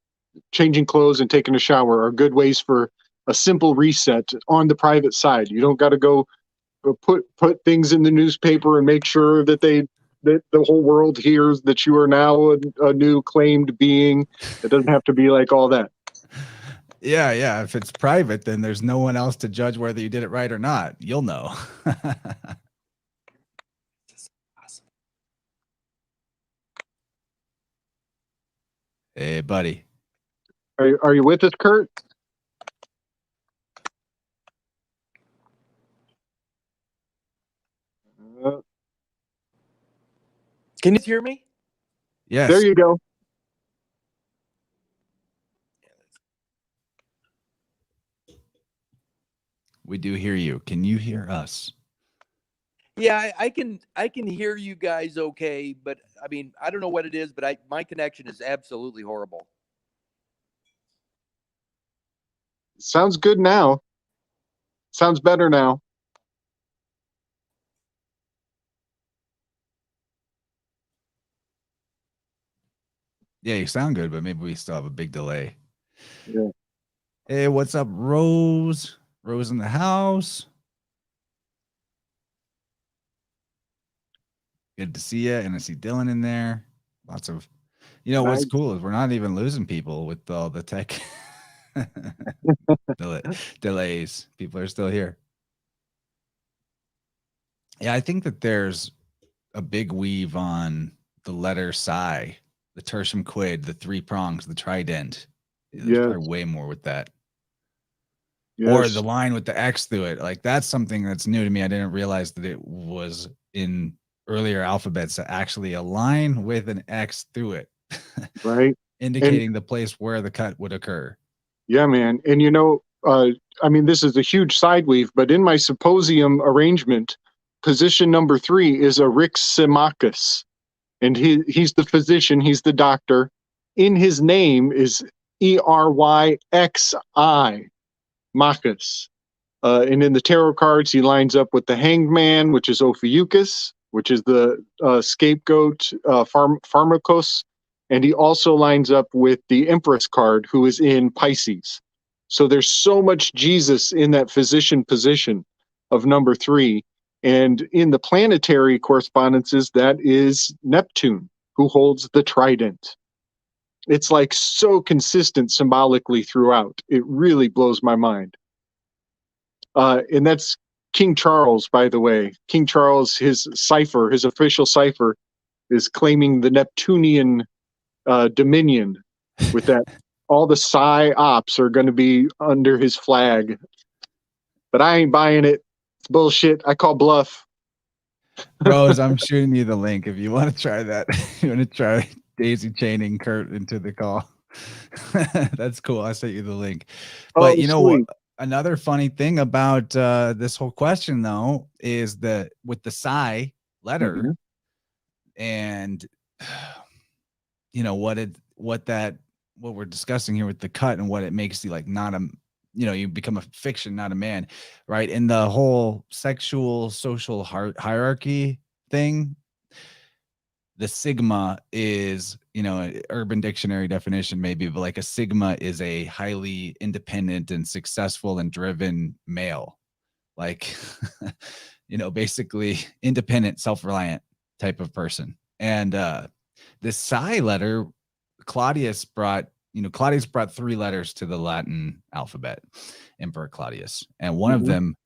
changing clothes and taking a shower are good ways for a simple reset on the private side. You don't got to go put things in the newspaper and make sure that the whole world hears that you are now a new claimed being. It doesn't have to be like all that. Yeah. If it's private, then there's no one else to judge whether you did it right or not. You'll know. Hey, buddy. Are you with us, Kurt? Can you hear me? Yes. There you go. We do hear you. Can you hear us? Yeah, I can hear you guys okay, but I mean, I don't know what it is, but my connection is absolutely horrible. Sounds good now. Sounds better now. Yeah, you sound good, but maybe we still have a big delay. Yeah. Hey, what's up, Rose? Rose in the house. Good to see you. And I see Dylan in there. Lots of, what's cool is we're not even losing people with all the tech delays. People are still here. Yeah, I think that there's a big weave on the letter psi, the tertium quid, the three prongs, the trident. There's Yes. probably way more with that. Yes. Or the line with the X through it. Like that's something that's new to me. I didn't realize that it was in earlier alphabets, actually a line with an X through it. Right. Indicating the place where the cut would occur. Yeah, man. And I mean, this is a huge side weave, but in my symposium arrangement, position number 3 is a Riximachus. And he's the physician, he's the doctor. In his name is ERYXI, Machus. And in the tarot cards, he lines up with the Hanged Man, which is Ophiuchus, which is the scapegoat, Pharmakos. And he also lines up with the Empress card, who is in Pisces. So there's so much Jesus in that physician position of number 3. And in the planetary correspondences, that is Neptune, who holds the trident. It's like so consistent symbolically throughout. It really blows my mind. And that's King Charles, by the way. King Charles, his cipher, his official cipher, is claiming the Neptunian dominion with that. All the psi ops are going to be under his flag. But I ain't buying it. It's bullshit. I call bluff. Bros, I'm shooting you the link if you want to try that. You want to try daisy chaining Kurt into the call. That's cool. I sent you the link. But you know what? Another funny thing about this whole question, though, is that with the psi letter, and you know what we're discussing here with the cut and what it makes you like not a, you know, you become a fiction, not a man, right? And the whole sexual social hierarchy thing, the sigma is, you know, an Urban Dictionary definition maybe, but like a sigma is a highly independent and successful and driven male, like, you know, basically independent, self-reliant type of person. And this psi letter, Claudius brought 3 letters to the Latin alphabet, Emperor Claudius. And one of them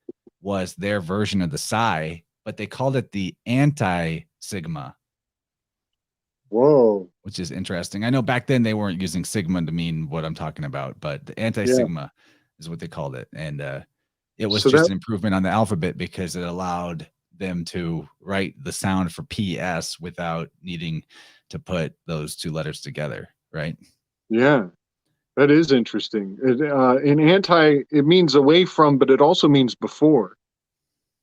was their version of the psi, but they called it the anti-sigma. Whoa. Which is interesting. I know back then they weren't using sigma to mean what I'm talking about, but the anti-sigma is what they called it. And it was just an improvement on the alphabet because it allowed them to write the sound for PS without needing to put those 2 letters together, right? Yeah, that is interesting. In anti, it means away from, but it also means before.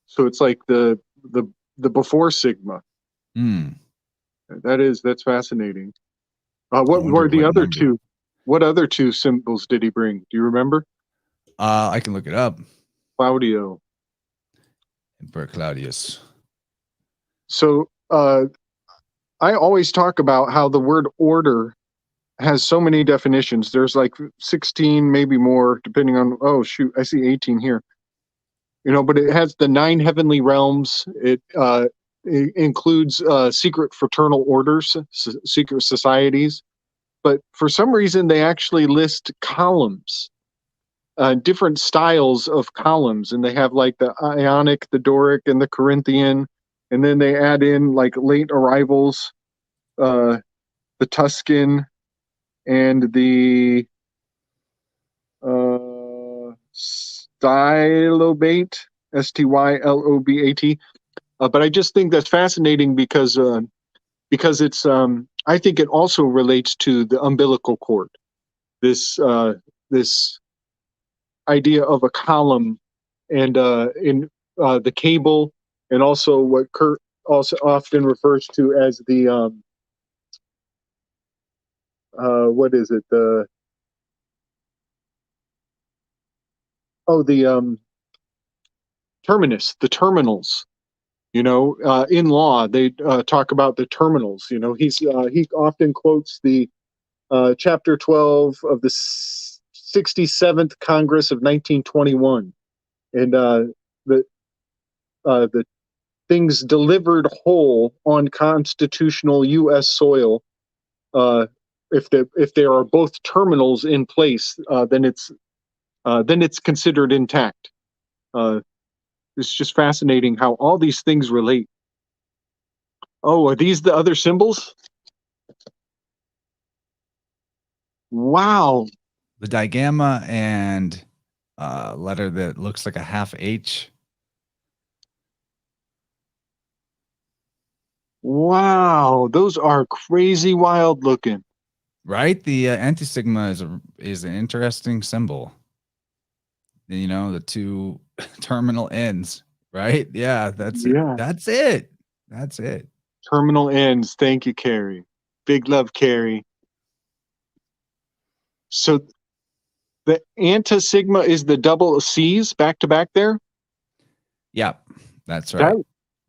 So it's like the before sigma. That's fascinating. What were the other number? 2? What other 2 symbols did he bring? Do you remember? I can look it up. Claudio. Emperor Claudius. So I always talk about how the word order has so many definitions. There's like 16, maybe more, depending on, oh shoot, I see 18 here. You know, but it has the 9 heavenly realms. It includes secret fraternal orders, secret societies. But for some reason, they actually list columns, different styles of columns. And they have like the Ionic, the Doric, and the Corinthian. And then they add in like late arrivals, the Tuscan, and the stylobate, Stylobat. But I just think that's fascinating because it's I think it also relates to the umbilical cord. This idea of a column and in the cable, and also what Kurt also often refers to as the what is it? The terminus, the terminals. You know, in law, they talk about the terminals. You know, he often quotes the chapter 12 of the 67th Congress of 1921, and the things delivered whole on constitutional U.S. soil. If there are both terminals in place, then it's considered intact. It's just fascinating how all these things relate. Oh, are these the other symbols? Wow. The digamma and letter that looks like a half H. Wow. Those are crazy wild looking. Right? The antisigma is an interesting symbol. You know, the two terminal ends, right? Yeah, that's it. Yeah. That's it. That's it. Terminal ends. Thank you, Carrie. Big love, Carrie. So the antisigma is the double C's back to back there. Yeah, that's right.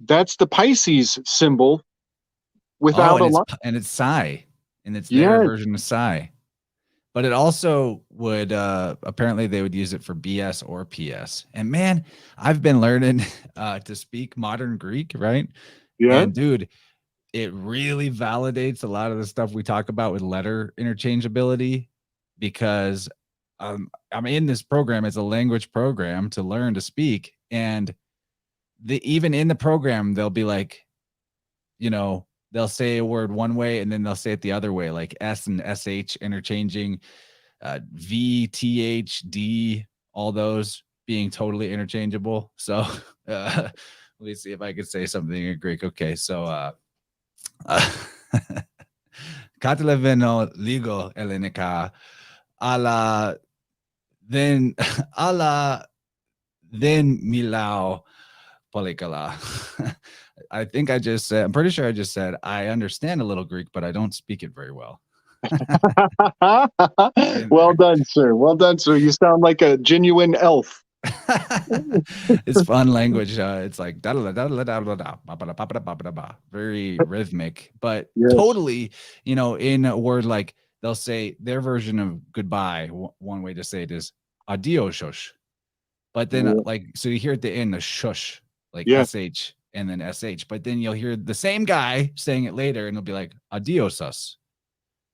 That's the Pisces symbol Oh, without a line. and it's psi, and it's their Yeah. version of psi. But it also would apparently they would use it for BS or PS. And man, I've been learning to speak modern Greek, right? Yeah. And dude, it really validates a lot of the stuff we talk about with letter interchangeability, because I'm in this program. It's a language program to learn to speak, and even in the program they'll be like, you know, they'll say a word one way and then they'll say it the other way, like S and SH interchanging, V, TH, D, all those being totally interchangeable. So let me see if I could say something in Greek. Okay, so Kataleveno ligo Elenica ala then ala then Milao Polikala. I think I just said, I'm pretty sure I just said, I understand a little Greek, but I don't speak it very well. Well done, sir. Well done, sir. You sound like a genuine elf. It's fun language. It's like very rhythmic, but Yes. totally, you know, in a word like they'll say their version of goodbye. One way to say it is adios, shush. But then, like, so you hear at the end the shush, like SH and then SH. But then you'll hear the same guy saying it later, and it'll be like adios.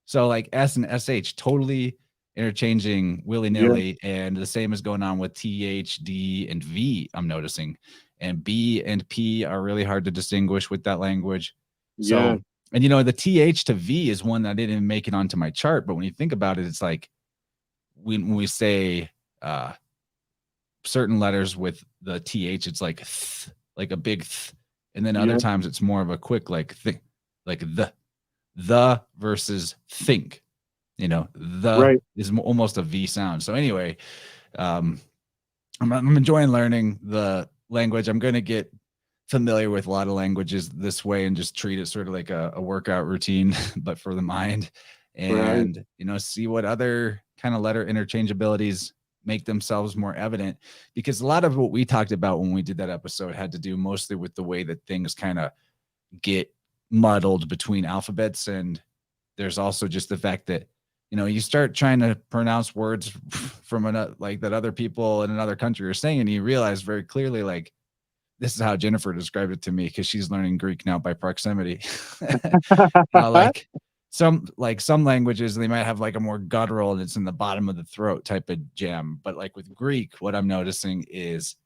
So like S and SH totally interchanging willy-nilly, and the same is going on with TH, D, and V, I'm noticing. And B and P are really hard to distinguish with that language. So, and you know, the TH to V is one that didn't make it onto my chart, but when you think about it, it's like when we say certain letters with the TH, it's like like a big and then other times it's more of a quick like like the versus think, you know, is almost a V sound. So anyway, I'm enjoying learning the language. I'm going to get familiar with a lot of languages this way and just treat it sort of like a workout routine, but for the mind, and, you know, see what other kind of letter interchangeabilities make themselves more evident, because a lot of what we talked about when we did that episode had to do mostly with the way that things kind of get muddled between alphabets. And there's also just the fact that, you know, you start trying to pronounce words from another, like that other people in another country are saying, and you realize very clearly, like, this is how Jennifer described it to me, because she's learning Greek now by proximity. Like some languages, they might have like a more guttural and it's in the bottom of the throat type of jam. But like with Greek, what I'm noticing is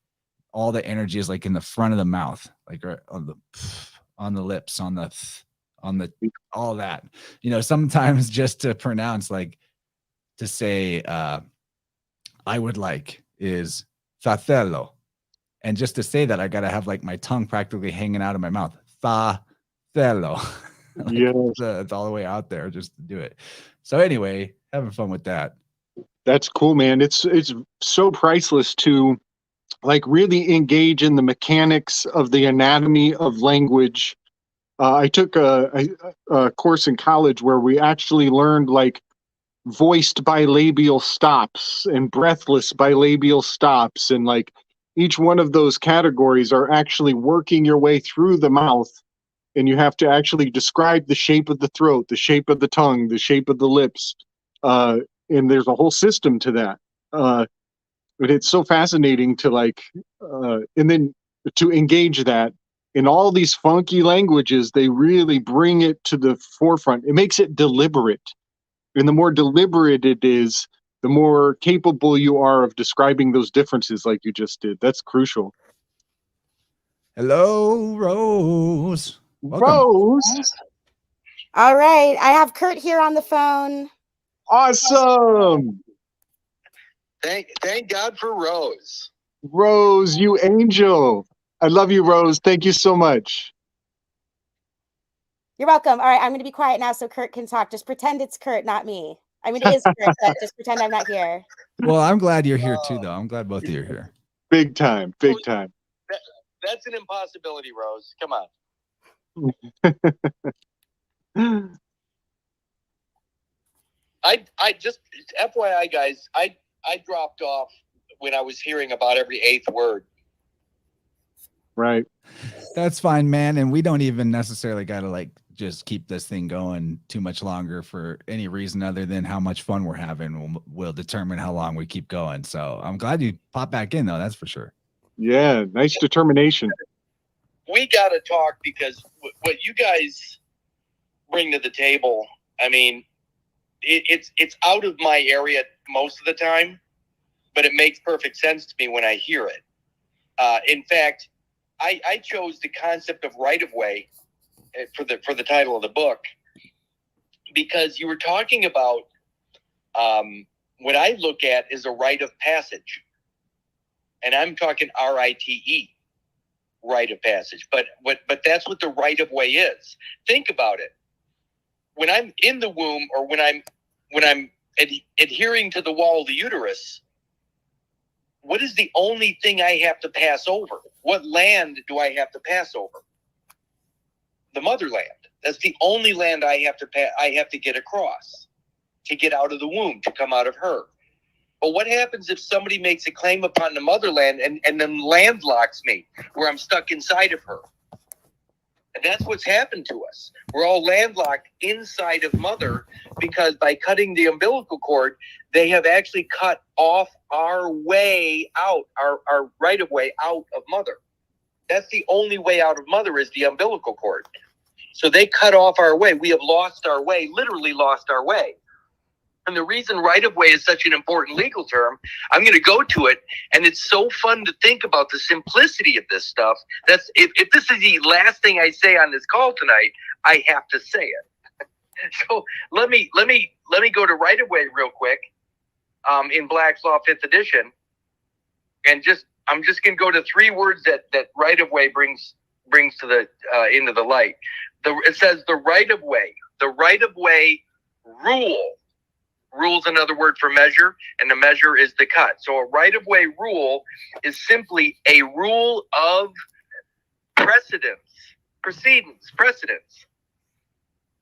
all the energy is like in the front of the mouth, like on the lips, on the all that. You know, sometimes just to pronounce, like to say I would like is fratello. And just to say that, I got to have like my tongue practically hanging out of my mouth. Fratello. It's all the way out there just to do it. So anyway, having fun with that. That's cool, man. It's so priceless to like really engage in the mechanics of the anatomy of language. I took a course in college where we actually learned like voiced bilabial stops and breathless bilabial stops, and like each one of those categories are actually working your way through the mouth, and you have to actually describe the shape of the throat, the shape of the tongue, the shape of the lips, and there's a whole system to that. But it's so fascinating to like and then to engage that in all these funky languages. They really bring it to the forefront. It makes it deliberate, and the more deliberate it is, the more capable you are of describing those differences like you just did. That's crucial. Hello, Rose. Welcome. Rose. All right. I have Kurt here on the phone. Awesome. Thank God for Rose. Rose, you angel. I love you, Rose. Thank you so much. You're welcome. All right. I'm going to be quiet now so Kurt can talk. Just pretend it's Kurt, not me. I mean, it is Kurt, but just pretend I'm not here. Well, I'm glad you're here too, though. I'm glad both of you are here. Big time. Big time. That's an impossibility, Rose. Come on. I just FYI, guys, I dropped off when I was hearing about every eighth word. Right. That's fine, man. And we don't even necessarily got to like just keep this thing going too much longer for any reason other than how much fun we're having will determine how long we keep going. So I'm glad you popped back in, though. That's for sure. Yeah. Nice determination. We got to talk because what you guys bring to the table, I mean, it's out of my area most of the time, but it makes perfect sense to me when I hear it. In fact, I chose the concept of right-of-way for the title of the book because you were talking about what I look at is a rite of passage, and I'm talking RITE, rite of passage. But that's what the right-of-way is. Think about it. When I'm in the womb, or when I'm adhering to the wall of the uterus, what is the only thing I have to pass over? What land do I have to pass over? The motherland. That's the only land I have to get across to get out of the womb, to come out of her. But what happens if somebody makes a claim upon the motherland and then landlocks me, where I'm stuck inside of her? And that's what's happened to us. We're all landlocked inside of mother because by cutting the umbilical cord, they have actually cut off our way out, our right of way out of mother. That's the only way out of mother is the umbilical cord. So they cut off our way. We have lost our way, literally lost our way. And the reason right of way is such an important legal term, I'm going to go to it. And it's so fun to think about the simplicity of this stuff. That's if this is the last thing I say on this call tonight, I have to say it. So let me go to right of way real quick, in Black's Law 5th edition. And I'm just going to go to 3 words that right of way brings to the into the light. It says the right of way. The right of way rule. Rule's another word for measure, and the measure is the cut. So a right-of-way rule is simply a rule of precedence.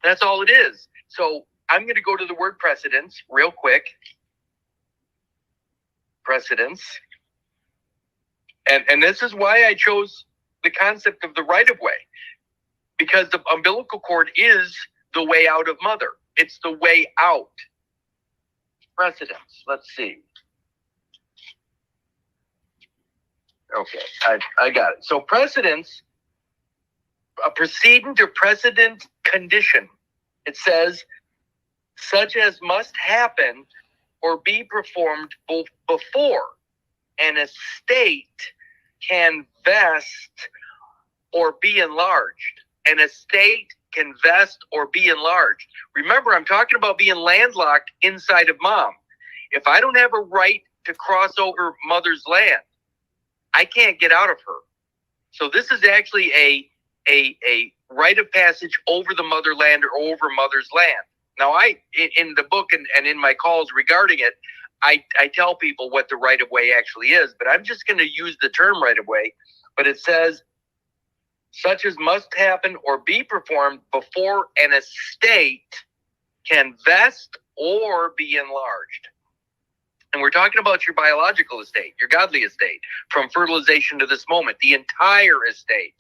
That's all it is. So I'm going to go to the word precedence real quick. Precedence. And this is why I chose the concept of the right-of-way. Because the umbilical cord is the way out of mother. It's the way out. Precedence. Let's see. Okay, I got it. So precedence, a precedent or precedent condition. It says, such as must happen or be performed both before an estate can vest or be enlarged. An estate can vest or be enlarged. Remember, I'm talking about being landlocked inside of mom. If I don't have a right to cross over mother's land, I can't get out of her. So this is actually a rite of passage over the motherland or over mother's land. Now, in the book and in my calls regarding it, I tell people what the right of way actually is, but I'm just going to use the term right of way. But it says, such as must happen or be performed before an estate can vest or be enlarged. And we're talking about your biological estate, your godly estate, from fertilization to this moment, the entire estate.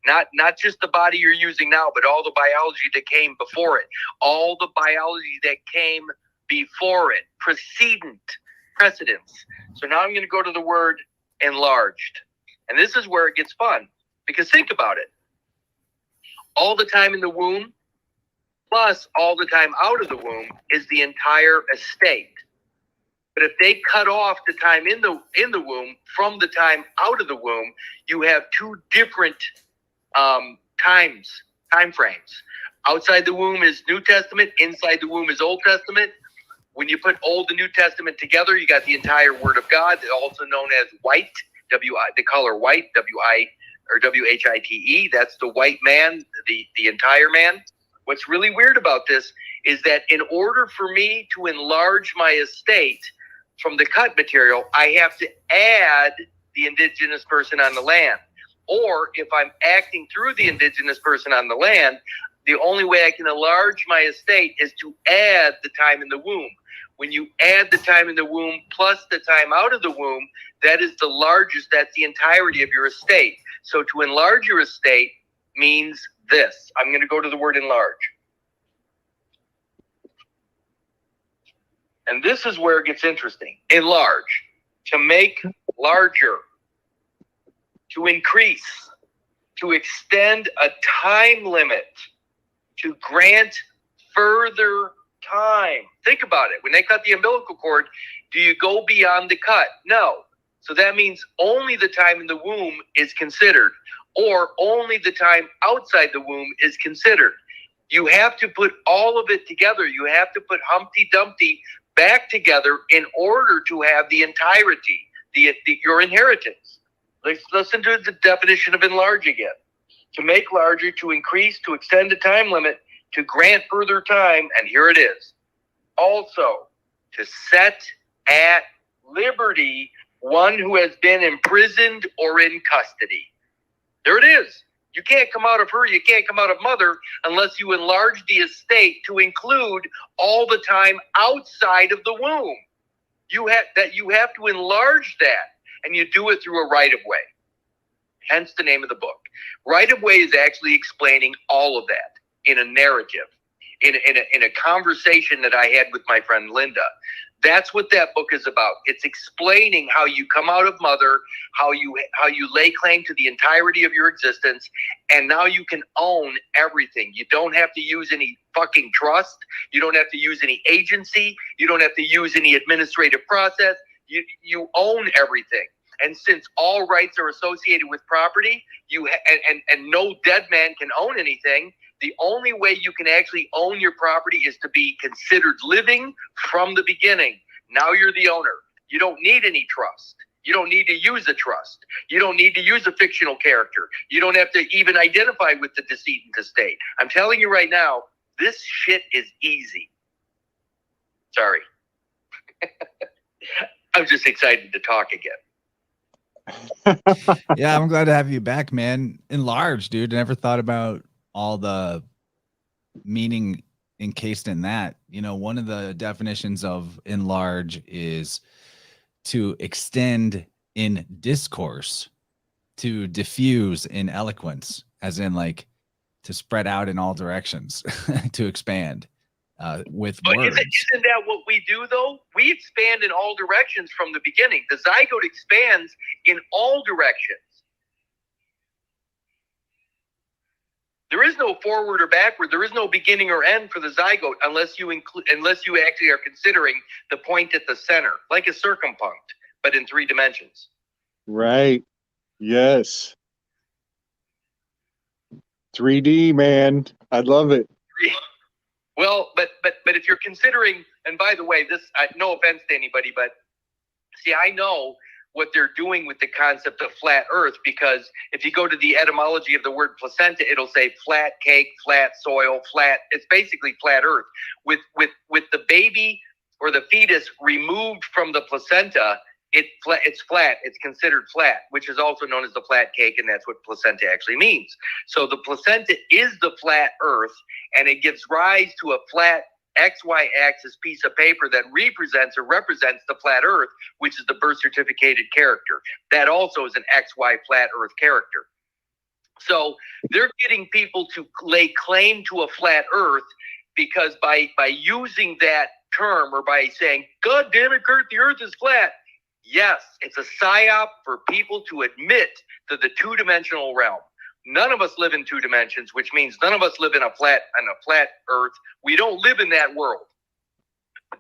Not just the body you're using now, but all the biology that came before it. All the biology that came before it. Precedence. So now I'm going to go to the word enlarged. And this is where it gets fun. Because think about it. All the time in the womb, plus all the time out of the womb, is the entire estate. But if they cut off the time in the womb from the time out of the womb, you have 2 different times time frames. Outside the womb is New Testament. Inside the womb is Old Testament. When you put Old and New Testament together, you got the entire Word of God, also known as white, the color white, W-I or W-H-I-T-E. That's the white man, the entire man. What's really weird about this is that in order for me to enlarge my estate from the cut material, I have to add the indigenous person on the land. Or if I'm acting through the indigenous person on the land, the only way I can enlarge my estate is to add the time in the womb. When you add the time in the womb plus the time out of the womb, that is the largest, that's the entirety of your estate. So to enlarge your estate means this. I'm going to go to the word enlarge. And this is where it gets interesting. Enlarge, to make larger, to increase, to extend a time limit, to grant further time. Think about it. When they cut the umbilical cord, do you go beyond the cut? No. So that means only the time in the womb is considered, or only the time outside the womb is considered. You have to put all of it together. You have to put Humpty Dumpty back together in order to have the entirety, your inheritance. Let's listen to the definition of enlarge again. To make larger, to increase, to extend the time limit, to grant further time, and here it is. Also, to set at liberty one who has been imprisoned or in custody. There it is. You can't come out of her, you can't come out of mother unless you enlarge the estate to include all the time outside of the womb. You have to enlarge that, and you do it through a right-of-way. Hence the name of the book. Right-of-way is actually explaining all of that in a narrative, in a conversation that I had with my friend Linda. That's what that book is about. It's explaining how you come out of mother, how you lay claim to the entirety of your existence, and now you can own everything. You don't have to use any fucking trust. You don't have to use any agency. You don't have to use any administrative process. You own everything. And since all rights are associated with property, and no dead man can own anything, the only way you can actually own your property is to be considered living from the beginning. Now you're the owner. You don't need any trust. You don't need to use a trust. You don't need to use a fictional character. You don't have to even identify with the decedent estate. I'm telling you right now, this shit is easy. Sorry. I'm just excited to talk again. Yeah, I'm glad to have you back, man. Enlarge, dude. I never thought about all the meaning encased in that. You know, one of the definitions of enlarge is to extend in discourse, to diffuse in eloquence, as in like to spread out in all directions, to expand with words. Isn't that what we do, though? We expand in all directions from the beginning. The zygote expands in all directions. There is no forward or backward. There is no beginning or end for the zygote unless you actually are considering the point at the center, like a circumpunct, but in 3 dimensions. Right. Yes. 3D, man. I love it. Well, but if you're considering, and by the way, this, no offense to anybody, but see, I know what they're doing with the concept of flat earth, because if you go to the etymology of the word placenta, it'll say flat cake, flat soil, flat. It's basically flat earth. With the baby or the fetus removed from the placenta, it's flat. It's considered flat, which is also known as the flat cake, and that's what placenta actually means. So the placenta is the flat earth, and it gives rise to a flat XY axis piece of paper that represents the flat earth, which is the birth certificated character. That also is an XY flat earth character. So they're getting people to lay claim to a flat earth because by using that term, or by saying, God damn it, Kurt, the earth is flat. Yes, it's a psyop for people to admit to the 2-dimensional realm. None of us live in 2 dimensions, which means none of us live in a flat earth. We don't live in that world.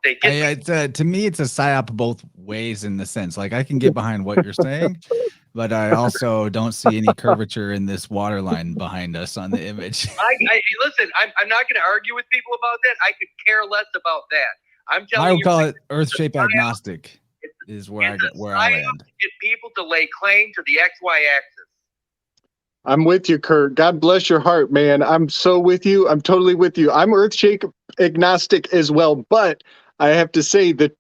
They get to me, it's a psyop both ways in the sense. Like I can get behind what you're saying, but I also don't see any curvature in this water line behind us on the image. Listen, I'm not going to argue with people about that. I could care less about that. I'm telling I you, would call it earth shape agnostic is where I land. To get people to lay claim to the XY axis. I'm with you, Kurt. God bless your heart, man. I'm so with you. I'm totally with you. I'm earth shape agnostic as well, but I have to say that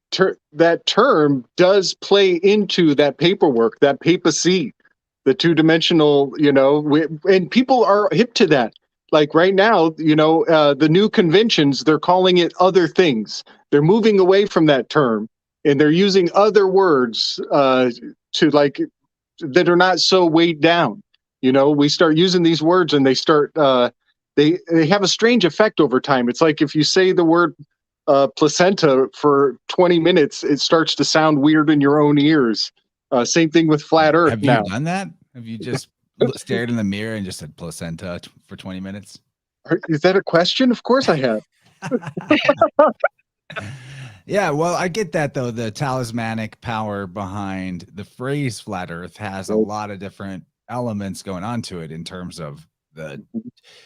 that term does play into that paperwork, that papacy, the two-dimensional, and people are hip to that. Like right now, the new conventions, they're calling it other things. They're moving away from that term, and they're using other words that are not so weighed down. We start using these words, and they start they have a strange effect over time. It's like if you say the word placenta for 20 minutes, it starts to sound weird in your own ears. Same thing with flat Earth. Have you done that? Have you just stared in the mirror and just said placenta for 20 minutes? Is that a question? Of course I have. Yeah, well, I get that though. The talismanic power behind the phrase flat Earth has a lot of different elements going on to it in terms of the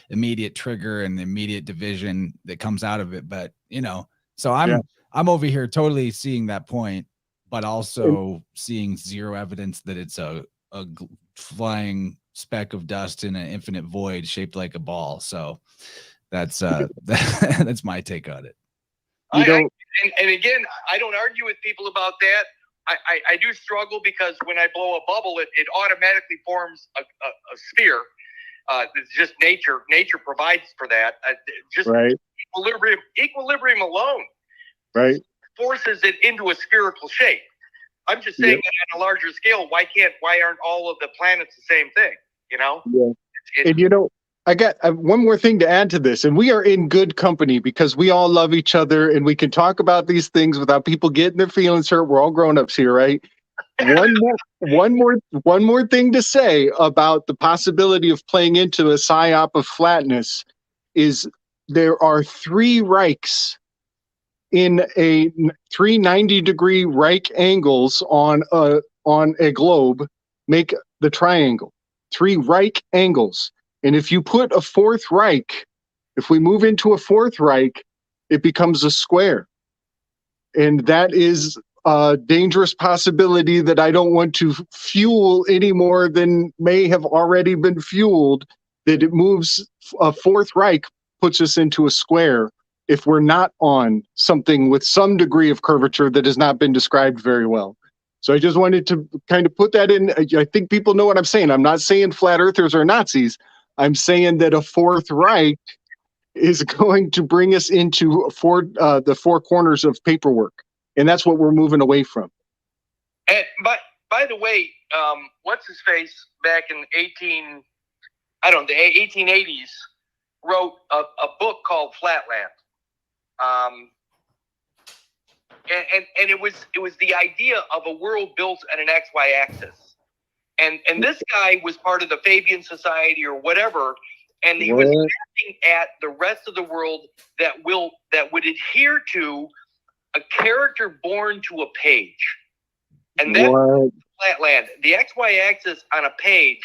immediate trigger and the immediate division that comes out of it. But so I'm over here totally seeing that point, but also seeing zero evidence that it's a flying speck of dust in an infinite void shaped like a ball. So that's that's my take on it. And again, I don't argue with people about that. I do struggle because when I blow a bubble, it automatically forms a sphere. It's just nature. Nature provides for that. Equilibrium alone, forces it into a spherical shape. I'm just saying that on a larger scale, why aren't all of the planets the same thing? And I got one more thing to add to this, and we are in good company because we all love each other and we can talk about these things without people getting their feelings hurt. We're all grown-ups here, right? One more thing to say about the possibility of playing into a psyop of flatness is there are three Reichs in a 390-degree Reich angles on a globe make the triangle. 3 Reich angles. And if you put a fourth Reich, if we move into a fourth Reich, it becomes a square. And that is a dangerous possibility that I don't want to fuel any more than may have already been fueled, that it moves a fourth Reich, puts us into a square if we're not on something with some degree of curvature that has not been described very well. So I just wanted to kind of put that in. I think people know what I'm saying. I'm not saying flat earthers are Nazis. I'm saying that a fourth Reich is going to bring us into the four corners of paperwork. And that's what we're moving away from. And by the way, what's his face back in the 1880s wrote a book called Flatland. And it was the idea of a world built on an XY axis. And this guy was part of the Fabian Society or whatever, and he was looking at the rest of the world that would adhere to a character born to a page. And that's Flatland. The XY axis on a page,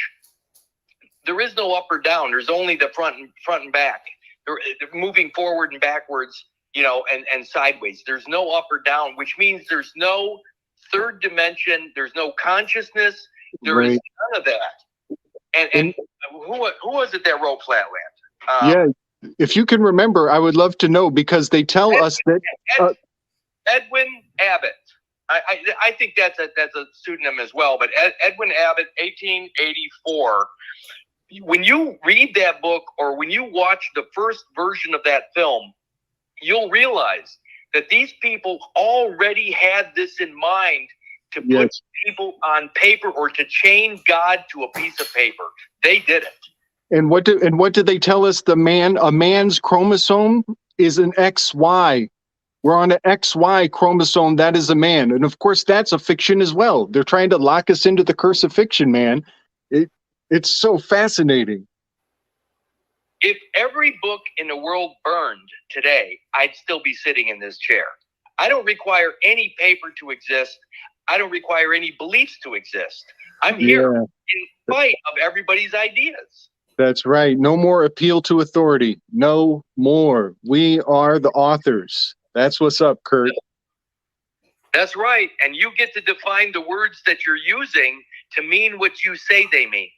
there is no up or down. There's only the front and back. They're moving forward and backwards, and sideways. There's no up or down, which means there's no third dimension. There's no consciousness. There is none of that. And who was it that wrote Flatland? If you can remember, I would love to know, because they tell us that Edwin Abbott. I think that's a pseudonym as well. But Edwin Abbott, 1884. When you read that book or when you watch the first version of that film, you'll realize that these people already had this in mind to put people on paper or to chain God to a piece of paper. They did it. And what did they tell us? A man's chromosome is an XY. We're on an XY chromosome. That is a man. And of course, that's a fiction as well. They're trying to lock us into the curse of fiction, man. It's so fascinating. If every book in the world burned today, I'd still be sitting in this chair. I don't require any paper to exist. I don't require any beliefs to exist. I'm here in spite of everybody's ideas. That's right. No more appeal to authority. No more. We are the authors. That's what's up, Kurt. That's right. And you get to define the words that you're using to mean what you say they mean.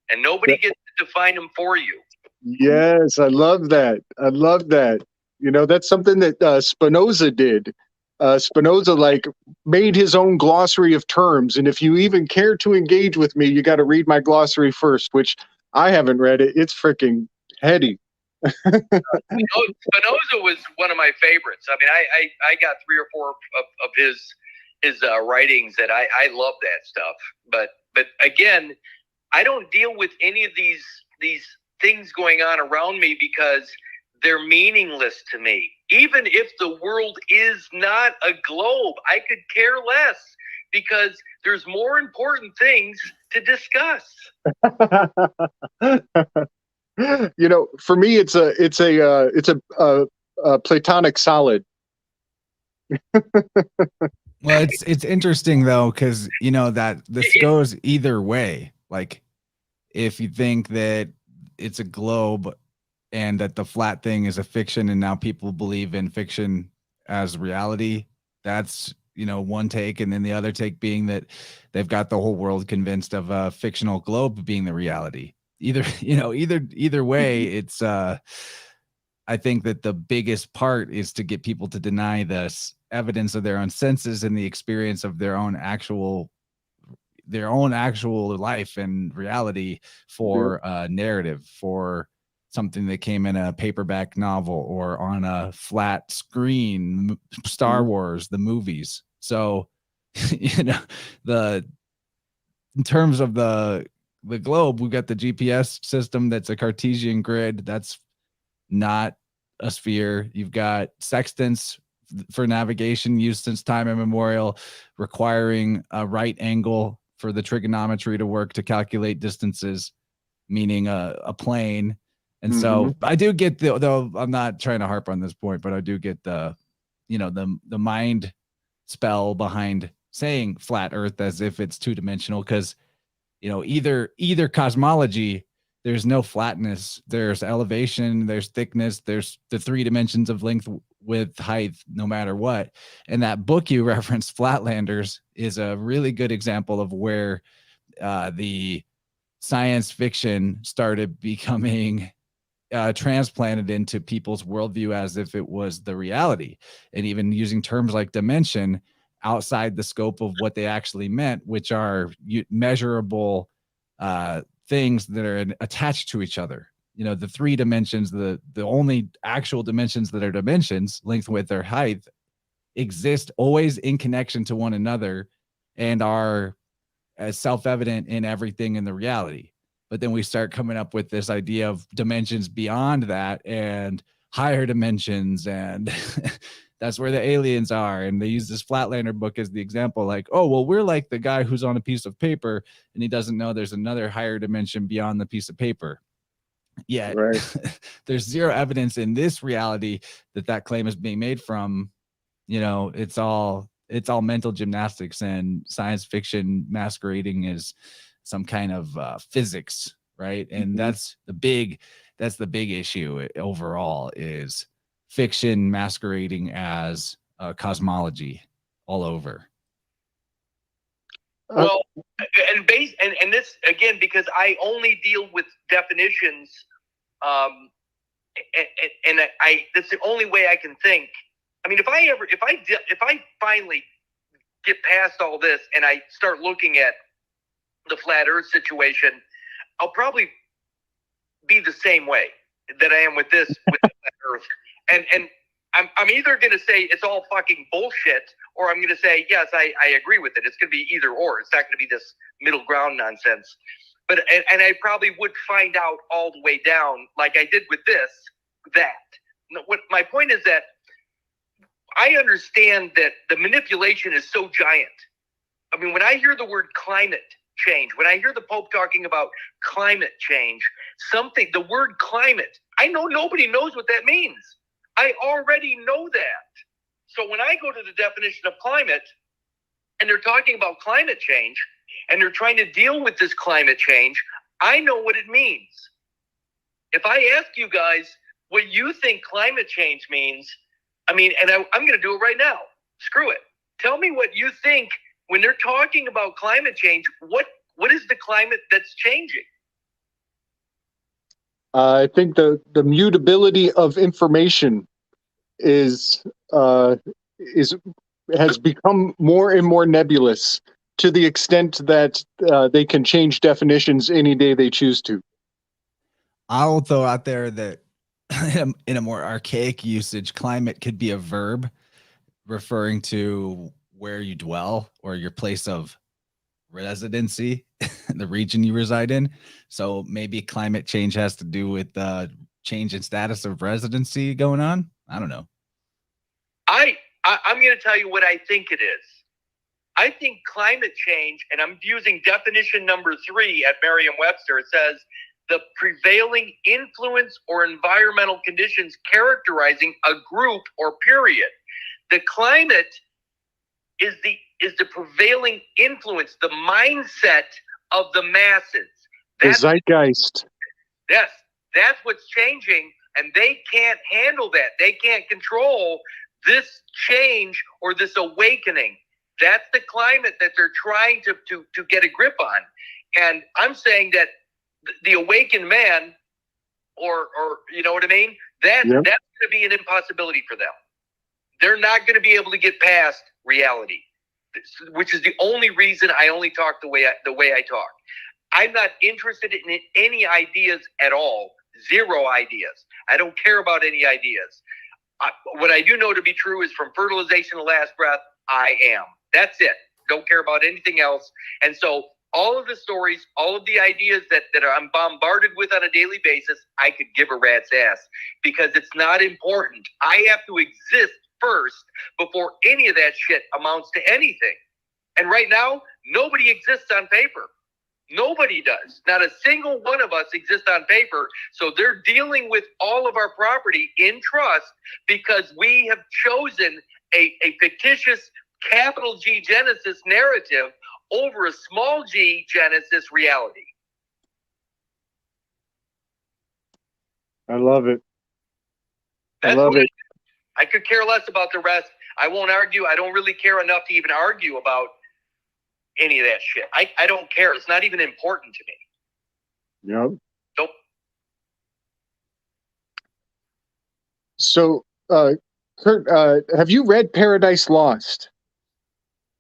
And nobody gets to define them for you. Yes, I love that. I love that. You know, that's something that Spinoza did. Spinoza made his own glossary of terms, and if you even care to engage with me, you got to read my glossary first, which I haven't read it. It's freaking heady. Spinoza was one of my favorites. I mean, I got 3 or 4 of his writings that I love that stuff. But again, I don't deal with any of these things going on around me because they're meaningless to me. Even if the world is not a globe, I could care less because there's more important things to discuss. You know, for me, it's a Platonic solid. Well, it's interesting though, because you know that this goes either way. Like, if you think that it's a globe and that the flat thing is a fiction, and now people believe in fiction as reality, that's, you know, one take, and then the other take being that they've got the whole world convinced of a fictional globe being the reality. Either way, it's I think that the biggest part is to get people to deny this evidence of their own senses and the experience of their own actual life and reality for a narrative, for something that came in a paperback novel or on a flat screen, Star Wars, the movies. So, you know, in terms of the globe, we've got the GPS system that's a Cartesian grid. That's not a sphere. You've got sextants for navigation used since time immemorial, requiring a right angle for the trigonometry to work to calculate distances, meaning a plane. And so I do get though I'm not trying to harp on this point, but I do get the mind spell behind saying flat earth as if it's two-dimensional, because either cosmology, there's no flatness, there's elevation, there's thickness, there's the 3 dimensions of length, width, height, no matter what. And that book you referenced, Flatlanders, is a really good example of where the science fiction started becoming transplanted into people's worldview as if it was the reality, and even using terms like dimension outside the scope of what they actually meant, which are measurable things that are attached to each other. You know, the 3 dimensions, the only actual dimensions that are dimensions, length, width, or height, exist always in connection to one another and are as self-evident in everything in the reality. But then we start coming up with this idea of dimensions beyond that and higher dimensions, and that's where the aliens are. And they use this Flatlander book as the example, like, oh, well, we're like the guy who's on a piece of paper and he doesn't know there's another higher dimension beyond the piece of paper. Yet there's zero evidence in this reality that claim is being made from. You know, it's all mental gymnastics and science fiction masquerading as some kind of physics, right? And that's the big issue overall, is fiction masquerading as cosmology all over. Well, and this again, because I only deal with definitions, and that's the only way I can think. I mean, if I finally get past all this and I start looking at the flat Earth situation, I'll probably be the same way that I am with the flat Earth, and I'm either going to say it's all fucking bullshit, or I'm going to say, yes, I agree with it. It's going to be either or. It's not going to be this middle ground nonsense. But and I probably would find out all the way down, like I did with that. What my point is that I understand that the manipulation is so giant. I mean, when I hear the word climate change, when I hear the Pope talking about climate change, the word climate, I know nobody knows what that means. I already know that. So when I go to the definition of climate, and they're talking about climate change, and they're trying to deal with this climate change, I know what it means. If I ask you guys what you think climate change means, I'm going to do it right now. Screw it. Tell me what you think when they're talking about climate change. What is the climate that's changing? I think the mutability of information has become more and more nebulous to the extent that they can change definitions any day they choose to. I'll throw out there that in a more archaic usage, climate could be a verb referring to where you dwell or your place of residency, the region you reside in. So maybe climate change has to do with change in status of residency going on. I don't know. I'm going to tell you what I think it is. I think climate change, and I'm using definition number 3 at Merriam-Webster. It says the prevailing influence or environmental conditions characterizing a group or period. The climate is the prevailing influence, the mindset of the masses. The zeitgeist. Yes, that's what's changing, and they can't handle that. They can't control this change or this awakening. That's the climate that they're trying to get a grip on. And I'm saying that the awakened man, or you know what I mean? That's going to be an impossibility for them. They're not going to be able to get past reality, which is the only reason I only talk the way I talk. I'm not interested in any ideas at all. Zero ideas. I don't care about any ideas. What I do know to be true is from fertilization to last breath, I am. That's it. Don't care about anything else. And so all of the stories, all of the ideas that I'm bombarded with on a daily basis, I could give a rat's ass because it's not important. I have to exist first before any of that shit amounts to anything. And right now, nobody exists on paper. Nobody does. Not a single one of us exists on paper. So they're dealing with all of our property in trust because we have chosen a fictitious capital G Genesis narrative over a small g Genesis reality. I love it. I love it. I could care less about the rest. I won't argue. I don't really care enough to even argue about any of that shit. I don't care. It's not even important to me. Yep. Nope. So, Kurt, have you read Paradise Lost?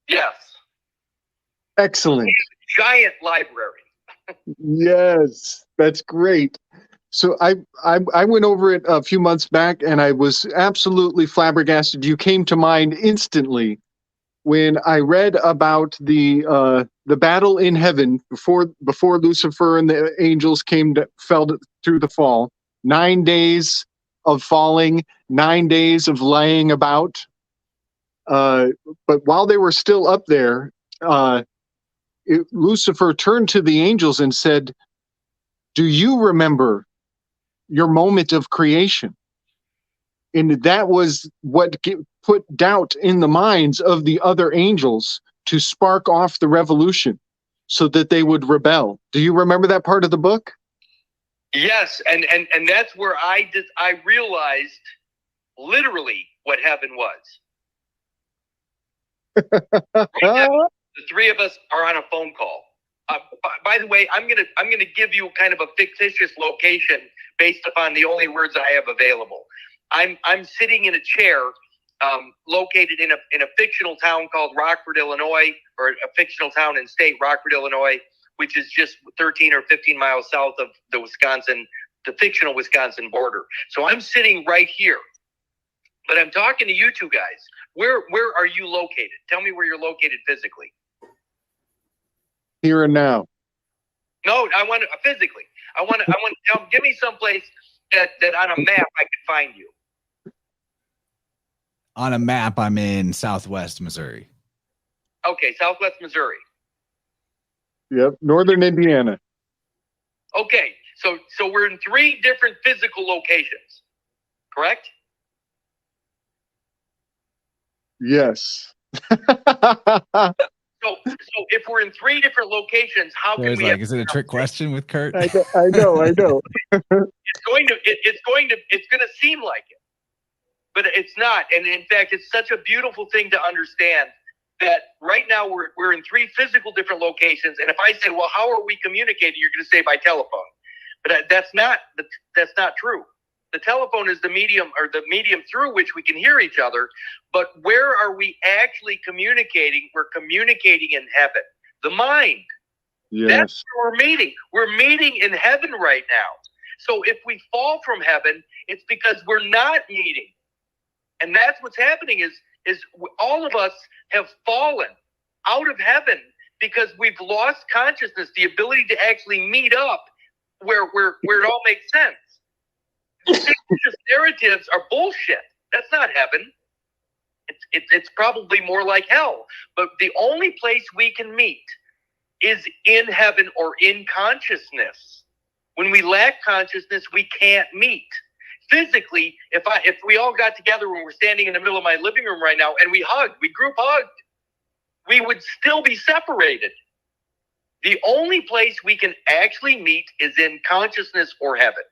Yes. Excellent. Giant library. Yes, that's great. So I went over it a few months back, and I was absolutely flabbergasted. You came to mind instantly when I read about the battle in heaven before Lucifer and the angels fell through the fall. 9 days of falling, 9 days of laying about. But while they were still up there, Lucifer turned to the angels and said, "Do you remember your moment of creation?" And that was what put doubt in the minds of the other angels to spark off the revolution so that they would rebel. Do you remember that part of the book? Yes, and that's where I realized literally what heaven was. Right now, the three of us are on a phone call. By the way, I'm gonna give you kind of a fictitious location based upon the only words I have available. I'm sitting in a chair, located in a fictional town called Rockford, Illinois, or a fictional town in state Rockford, Illinois, which is just 13 or 15 miles south of the fictional Wisconsin border. So I'm sitting right here, but I'm talking to you two guys. Where are you located? Tell me where you're located physically. Here and now. No, I want to physically. I want to give me someplace that on a map I can find you. On a map, I'm in Southwest Missouri. Okay, Southwest Missouri. Yep, Northern Indiana. Okay, so we're in 3 different physical locations, correct? Yes. So if we're in 3 different locations, how So can he's we? like, is it a trick question with Kurt? I know. It's going to seem like it, but it's not. And in fact, it's such a beautiful thing to understand that right now we're in 3 physical different locations. And if I say, well, how are we communicating? You're going to say by telephone, but that's not true. The telephone is the medium through which we can hear each other. But where are we actually communicating? We're communicating in heaven, the mind. Yes. That's where we're meeting. We're meeting in heaven right now. So if we fall from heaven, it's because we're not meeting. And that's what's happening is all of us have fallen out of heaven because we've lost consciousness, the ability to actually meet up where it all makes sense. Fictitious narratives are bullshit. That's not heaven. It's probably more like hell. But the only place we can meet is in heaven or in consciousness. When we lack consciousness, we can't meet. Physically, if we all got together when we're standing in the middle of my living room right now and we group hugged, we would still be separated. The only place we can actually meet is in consciousness or heaven.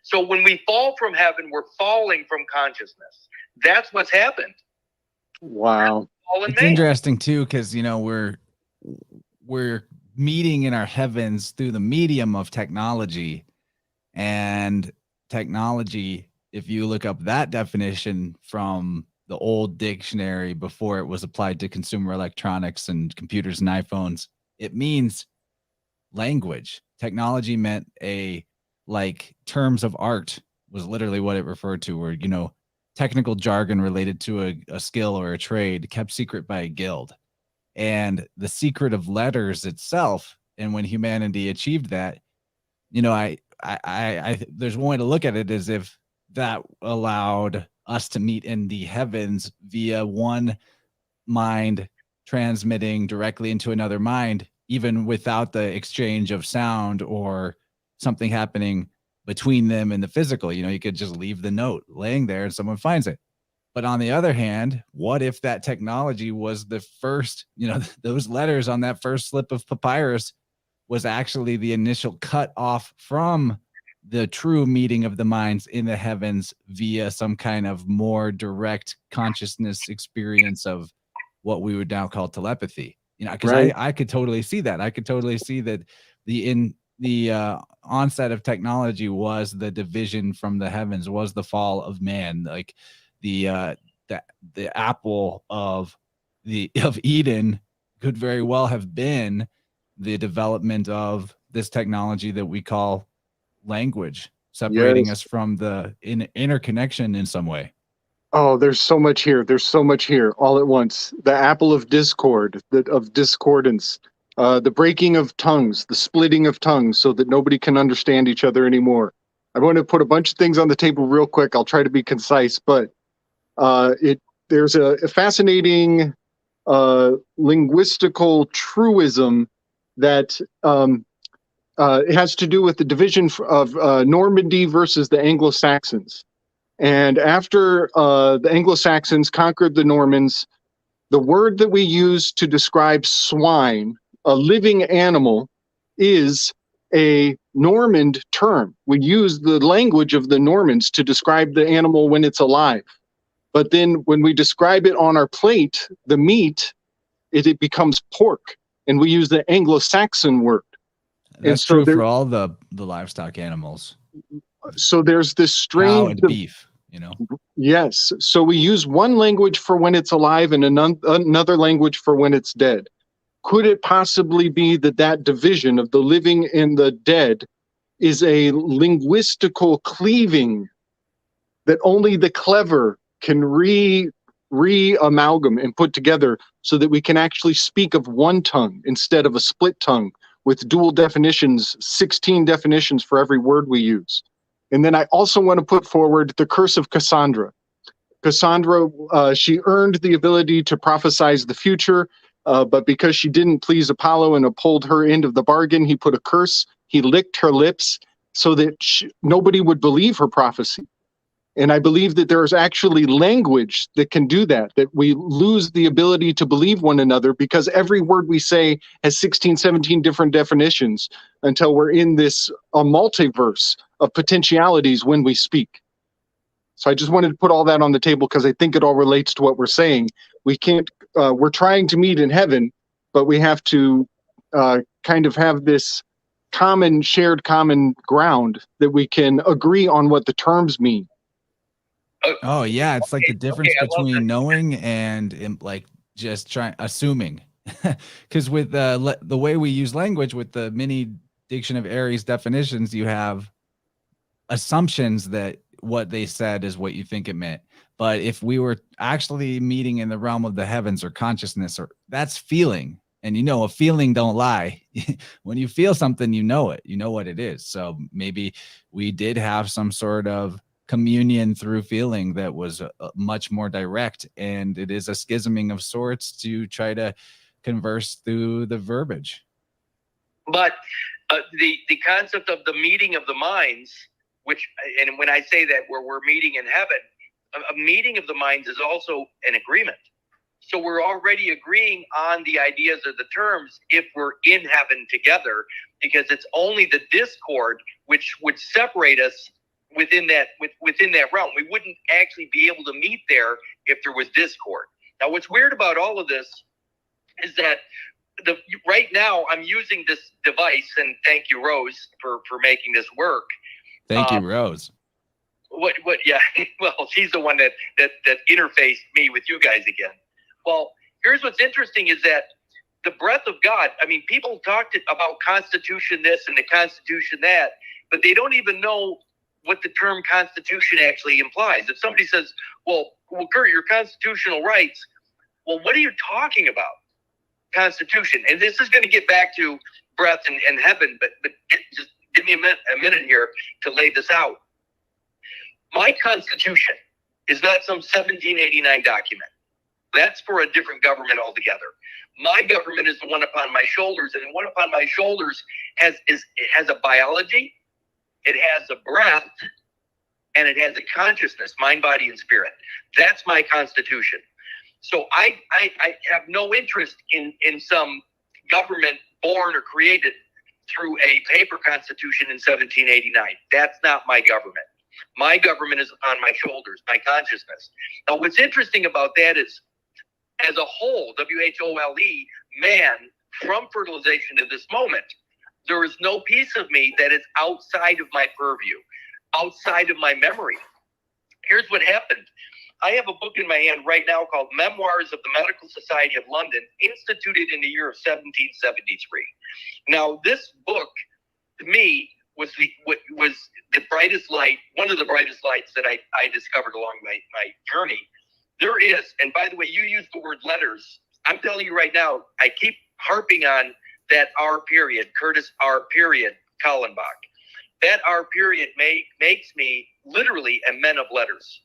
So when we fall from heaven, we're falling from consciousness. That's what's happened. Wow. It's interesting too, because we're meeting in our heavens through the medium of technology. And technology, if you look up that definition from the old dictionary before it was applied to consumer electronics and computers and iPhones, it means language. Technology meant like terms of art was literally what it referred to, or technical jargon related to a skill or a trade kept secret by a guild. And the secret of letters itself, and when humanity achieved that, I there's one way to look at it as if that allowed us to meet in the heavens via one mind transmitting directly into another mind, even without the exchange of sound or something happening between them in the physical. You could just leave the note laying there and someone finds it. But on the other hand, what if that technology was the first, those letters on that first slip of papyrus was actually the initial cut off from the true meeting of the minds in the heavens via some kind of more direct consciousness experience of what we would now call telepathy? Because right. I could totally see that. I could totally see that the onset of technology was the division from the heavens, was the fall of man. Like the apple of Eden could very well have been the development of this technology that we call language, separating us from the interconnection in some way. Oh, there's so much here. There's so much here all at once. The apple of discord, of discordance, the breaking of tongues, the splitting of tongues so that nobody can understand each other anymore. I want to put a bunch of things on the table real quick. I'll try to be concise, but there's a fascinating linguistical truism that it has to do with the division of Normandy versus the Anglo-Saxons. And after the Anglo-Saxons conquered the Normans, the word that we use to describe swine, a living animal, is a Normand term. We use the language of the Normans to describe the animal when it's alive. But then when we describe it on our plate, the meat, it becomes pork. And we use the Anglo-Saxon word. That's true for all the livestock animals. So there's this strange cow and beef, Yes. So we use one language for when it's alive and another language for when it's dead. Could it possibly be that division of the living and the dead is a linguistical cleaving that only the clever can re-amalgam and put together so that we can actually speak of one tongue instead of a split tongue with dual definitions, 16 definitions for every word we use? And then I also want to put forward the curse of Cassandra. Cassandra, she earned the ability to prophesize the future, but because she didn't please Apollo and uphold her end of the bargain, he put a curse. He licked her lips so that nobody would believe her prophecy. And I believe that there's actually language that can do that we lose the ability to believe one another because every word we say has 16, 17 different definitions until we're in this multiverse of potentialities when we speak. So I just wanted to put all that on the table because I think it all relates to what we're saying. We can't, we're trying to meet in heaven, but we have to kind of have this shared common ground that we can agree on what the terms mean. Oh yeah, it's like the difference I love that. between knowing and like just assuming. Because with the way we use language with the mini dictionary's definitions, you have assumptions that what they said is what you think it meant. But if we were actually meeting in the realm of the heavens or consciousness, or that's feeling, and a feeling don't lie. When you feel something, you know it, you know what it is. So maybe we did have some sort of communion through feeling that was much more direct, and it is a schisming of sorts to try to converse through the verbiage. But the concept of the meeting of the minds, and when I say that we're meeting in heaven, a meeting of the minds is also an agreement. So we're already agreeing on the ideas or the terms if we're in heaven together, because it's only the discord which would separate us within that realm. We wouldn't actually be able to meet there if there was discord. Now, what's weird about all of this is that right now I'm using this device, and thank you, Rose, for making this work. Thank you, Rose. What? Yeah. Well, she's the one that interfaced me with you guys again. Well, here's what's interesting is that the breath of God. I mean, people talked about Constitution this and the Constitution that, but they don't even know what the term Constitution actually implies. If somebody says, well, Kurt, your constitutional rights, well, what are you talking about? Constitution. And this is going to get back to breath and heaven, but just give me a minute here to lay this out. My Constitution is not some 1789 document. That's for a different government altogether. My government is the one upon my shoulders, and the one upon my shoulders has a biology, it has a breath, and it has a consciousness, mind, body, and spirit. That's my Constitution. So I have no interest in some government born or created through a paper constitution in 1789. That's not my government. My government is upon my shoulders, my consciousness. Now, what's interesting about that is, as a whole, W-H-O-L-E, man, from fertilization to this moment, there is no piece of me that is outside of my purview, outside of my memory. Here's what happened. I have a book in my hand right now called Memoirs of the Medical Society of London, instituted in the year of 1773. Now, this book, to me, was the brightest light, one of the brightest lights that I discovered along my journey. There is, and by the way, you use the word letters. I'm telling you right now, I keep harping on that R period, Kurtis R period, Kallenbach. That R period makes me literally a man of letters.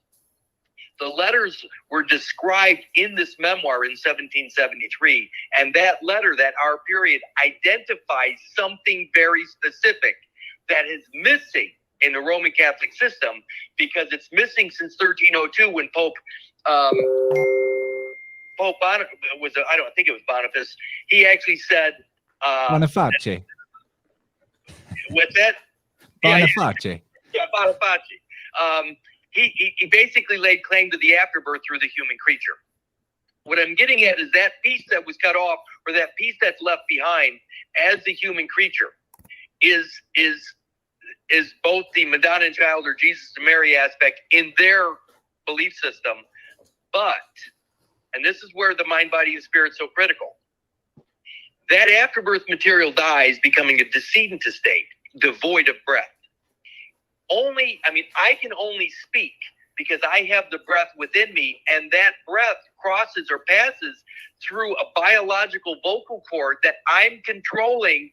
The letters were described in this memoir in 1773, and that letter, that R period, identifies something very specific that is missing in the Roman Catholic system, because it's missing since 1302 when Pope Boniface was, I don't think it was Boniface. He actually said, Boniface. What's that? Boniface. Yeah, Boniface. He basically laid claim to the afterbirth through the human creature. What I'm getting at is that piece that was cut off, or that piece that's left behind as the human creature, is both the Madonna and Child or Jesus and Mary aspect in their belief system, but, and this is where the mind, body, and spirit is so critical, that afterbirth material dies, becoming a decedent state, devoid of breath. I can only speak because I have the breath within me, and that breath crosses or passes through a biological vocal cord that I'm controlling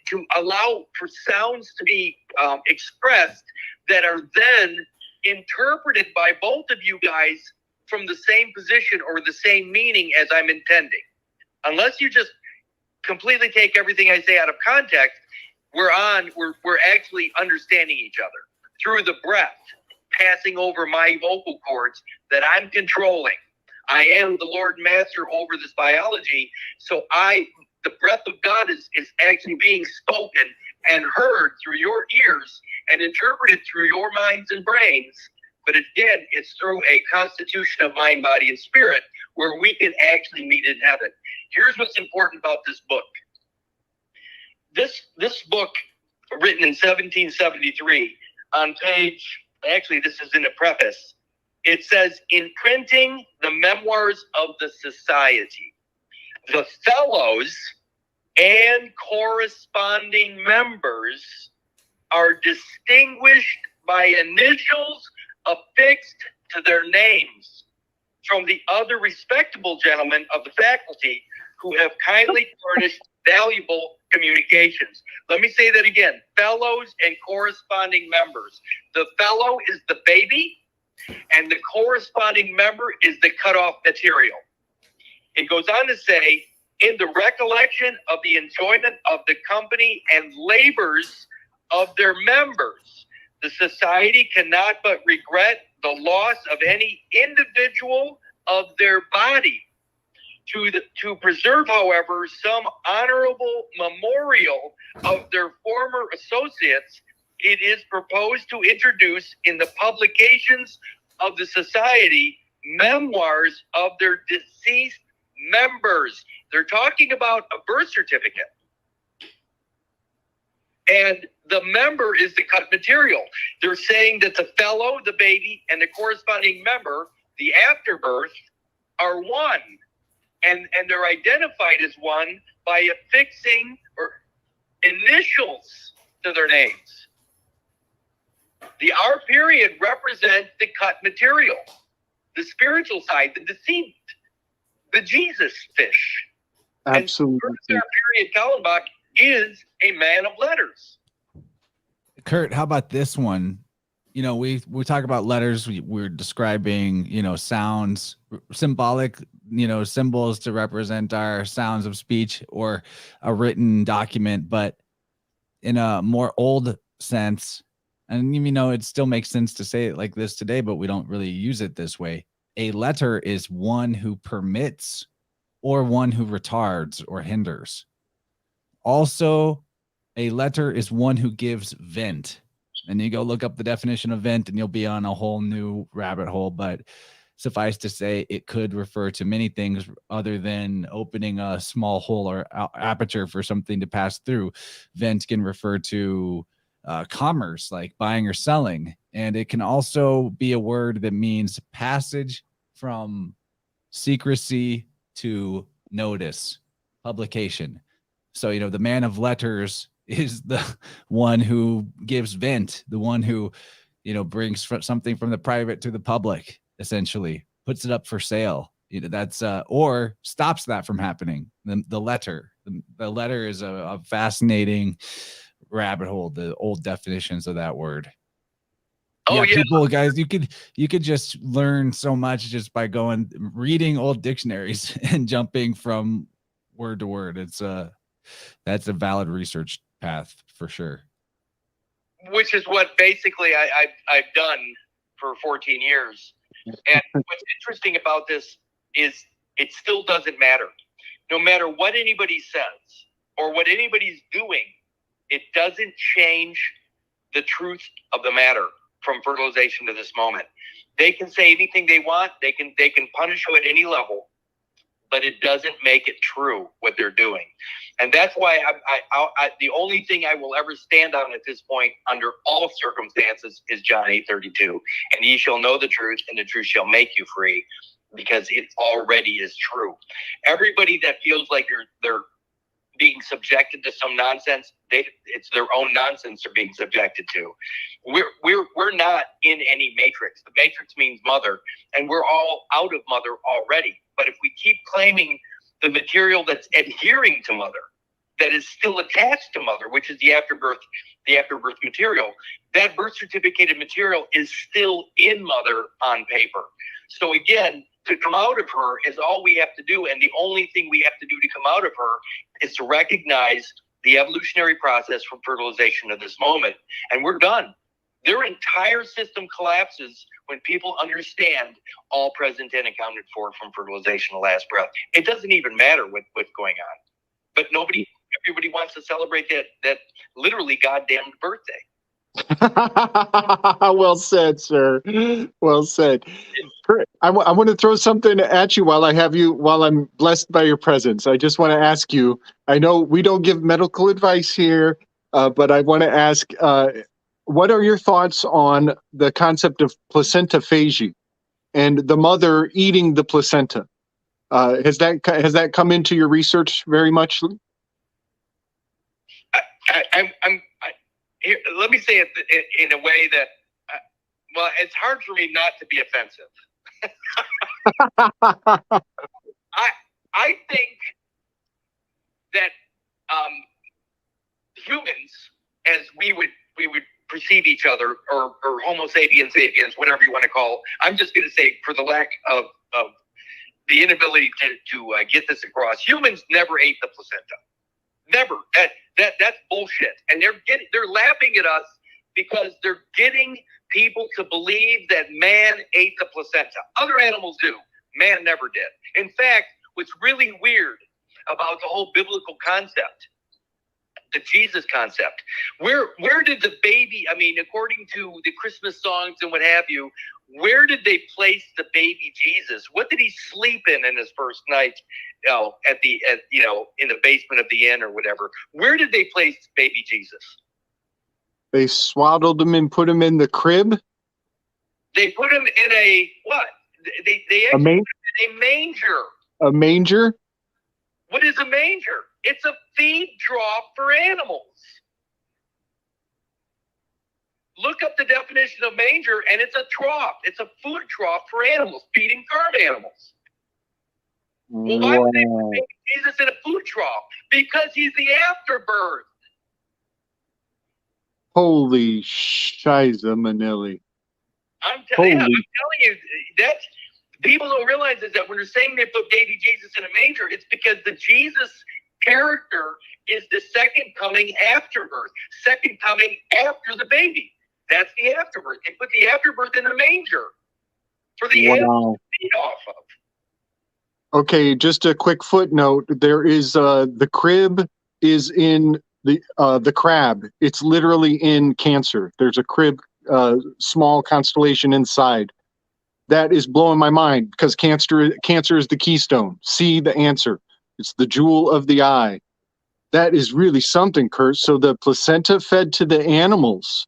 to allow for sounds to be expressed that are then interpreted by both of you guys from the same position or the same meaning as I'm intending. Unless you just completely take everything I say out of context, we're actually understanding each other through the breath. passing over my vocal cords that I'm controlling. I am the Lord Master over this biology. So the breath of God is actually being spoken and heard through your ears and interpreted through your minds and brains. But again, it's through a constitution of mind, body, and spirit where we can actually meet in heaven. Here's what's important about this book. This book, written in 1773, on page, actually this is in the preface, it says, imprinting the memoirs of the society. The fellows and corresponding members are distinguished by initials affixed to their names from the other respectable gentlemen of the faculty who have kindly furnished valuable communications. Let me say that again. Fellows and corresponding members. The fellow is the baby, and the corresponding member is the cutoff material. It goes on to say, in the recollection of the enjoyment of the company and labors of their members, the society cannot but regret the loss of any individual of their body. To preserve, however, some honorable memorial of their former associates, it is proposed to introduce in the publications of the society memoirs of their deceased members. They're talking about a birth certificate. And the member is the cut material. They're saying that the fellow, the baby, and the corresponding member, the afterbirth, are one. And they're identified as one by affixing or initials to their names. The R period represents the cut material, the spiritual side, the deceit, the Jesus fish. Absolutely. And Kurtis R period Kallenbach is a man of letters. Kurt, how about this one? You know, we talk about letters. We're describing, you know, sounds, symbolic, you know, symbols to represent our sounds of speech or a written document. But in a more old sense, and you know, it still makes sense to say it like this today, but we don't really use it this way. A letter is one who permits or one who retards or hinders. Also, a letter is one who gives vent. And you go look up the definition of vent and you'll be on a whole new rabbit hole. But suffice to say, it could refer to many things other than opening a small hole or aperture for something to pass through. Vent can refer to commerce, like buying or selling. And it can also be a word that means passage from secrecy to notice, publication. So, you know, the man of letters is the one who gives vent, the one who, you know, brings something from the private to the public, essentially puts it up for sale. You know, that's or stops that from happening. The letter is a fascinating rabbit hole, the old definitions of that word. Oh, yeah. People, guys, you could just learn so much just by reading old dictionaries and jumping from word to word. That's a valid research path for sure. Which is what basically I've done for 14 years. And what's interesting about this is it still doesn't matter. No matter what anybody says or what anybody's doing, it doesn't change the truth of the matter from fertilization to this moment. They can say anything they want. They can punish you at any level, but it doesn't make it true what they're doing. And that's why the only thing I will ever stand on at this point under all circumstances is John 8:32. And ye shall know the truth, and the truth shall make you free, because it already is true. Everybody that feels like they're being subjected to some nonsense, it's their own nonsense they're being subjected to. We're not in any matrix. The matrix means mother, and we're all out of mother already. But if we keep claiming the material that's adhering to mother, that is still attached to mother, which is the afterbirth material, that birth certificated material is still in mother on paper. So again, to come out of her is all we have to do. And the only thing we have to do to come out of her is to recognize the evolutionary process from fertilization to this moment. And we're done. Their entire system collapses when people understand all present and accounted for from fertilization to last breath. It doesn't even matter what's going on. But everybody wants to celebrate that literally goddamn birthday. Well said, sir. Well said. Kurt, I want to throw something at you while I'm blessed by your presence. I just want to ask you, I know we don't give medical advice here, but I want to ask, what are your thoughts on the concept of placentaphagy and the mother eating the placenta? Has that come into your research very much? Here, let me say it in a way that, well, it's hard for me not to be offensive. I think that humans, as we would perceive each other, or Homo sapiens, whatever you want to call. I'm just going to say, for the lack of the inability to get this across, humans never ate the placenta. Never. That's bullshit. And they're laughing at us because they're getting people to believe that man ate the placenta. Other animals do. Man never did. In fact, what's really weird about the whole biblical concept, the Jesus concept, where did the baby, I mean, according to the Christmas songs and what have you, where did they place the baby Jesus? What did he sleep in his first night? In the basement of the inn or whatever. Where did they place baby Jesus? They swaddled him and put him in the crib. They put him in a what? They a put him in a manger. A manger? What is a manger? It's a feed trough for animals. Look up the definition of manger, and it's a trough. It's a food trough for animals, feeding farm animals. Well, why would they put baby Jesus in a food trough? Because he's the afterbirth. Holy shiza Manelli. I'm telling you, that people don't realize is that when they're saying they put baby Jesus in a manger, it's because the Jesus character is the second coming afterbirth, second coming after the baby. That's the afterbirth. They put the afterbirth in a manger for the animal to feed off of. Okay, just a quick footnote. There is the crib is in the crab. It's literally in Cancer. There's a crib, small constellation inside. That is blowing my mind because Cancer is the keystone. See the answer. It's the jewel of the eye. That is really something, Kurt. So the placenta fed to the animals.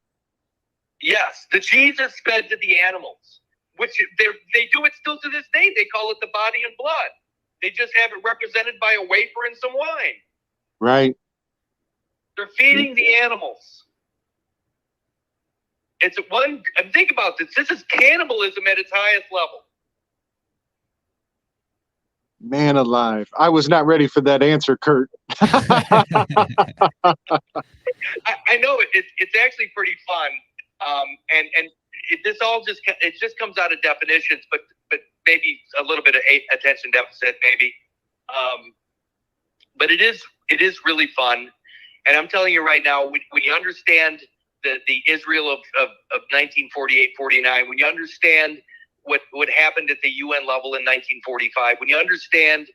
Yes, the Jesus fed to the animals, which they do it still to this day. They call it the body and blood. They just have it represented by a wafer and some wine. Right. They're feeding the animals. It's think about this. This is cannibalism at its highest level. Man alive. I was not ready for that answer, Kurt. I know it's actually pretty fun. This all just comes out of definitions, but maybe a little bit of attention deficit, maybe. But it is really fun, and I'm telling you right now, when you understand the Israel of 1948-49, when you understand what happened at the UN level in 1945, when you understand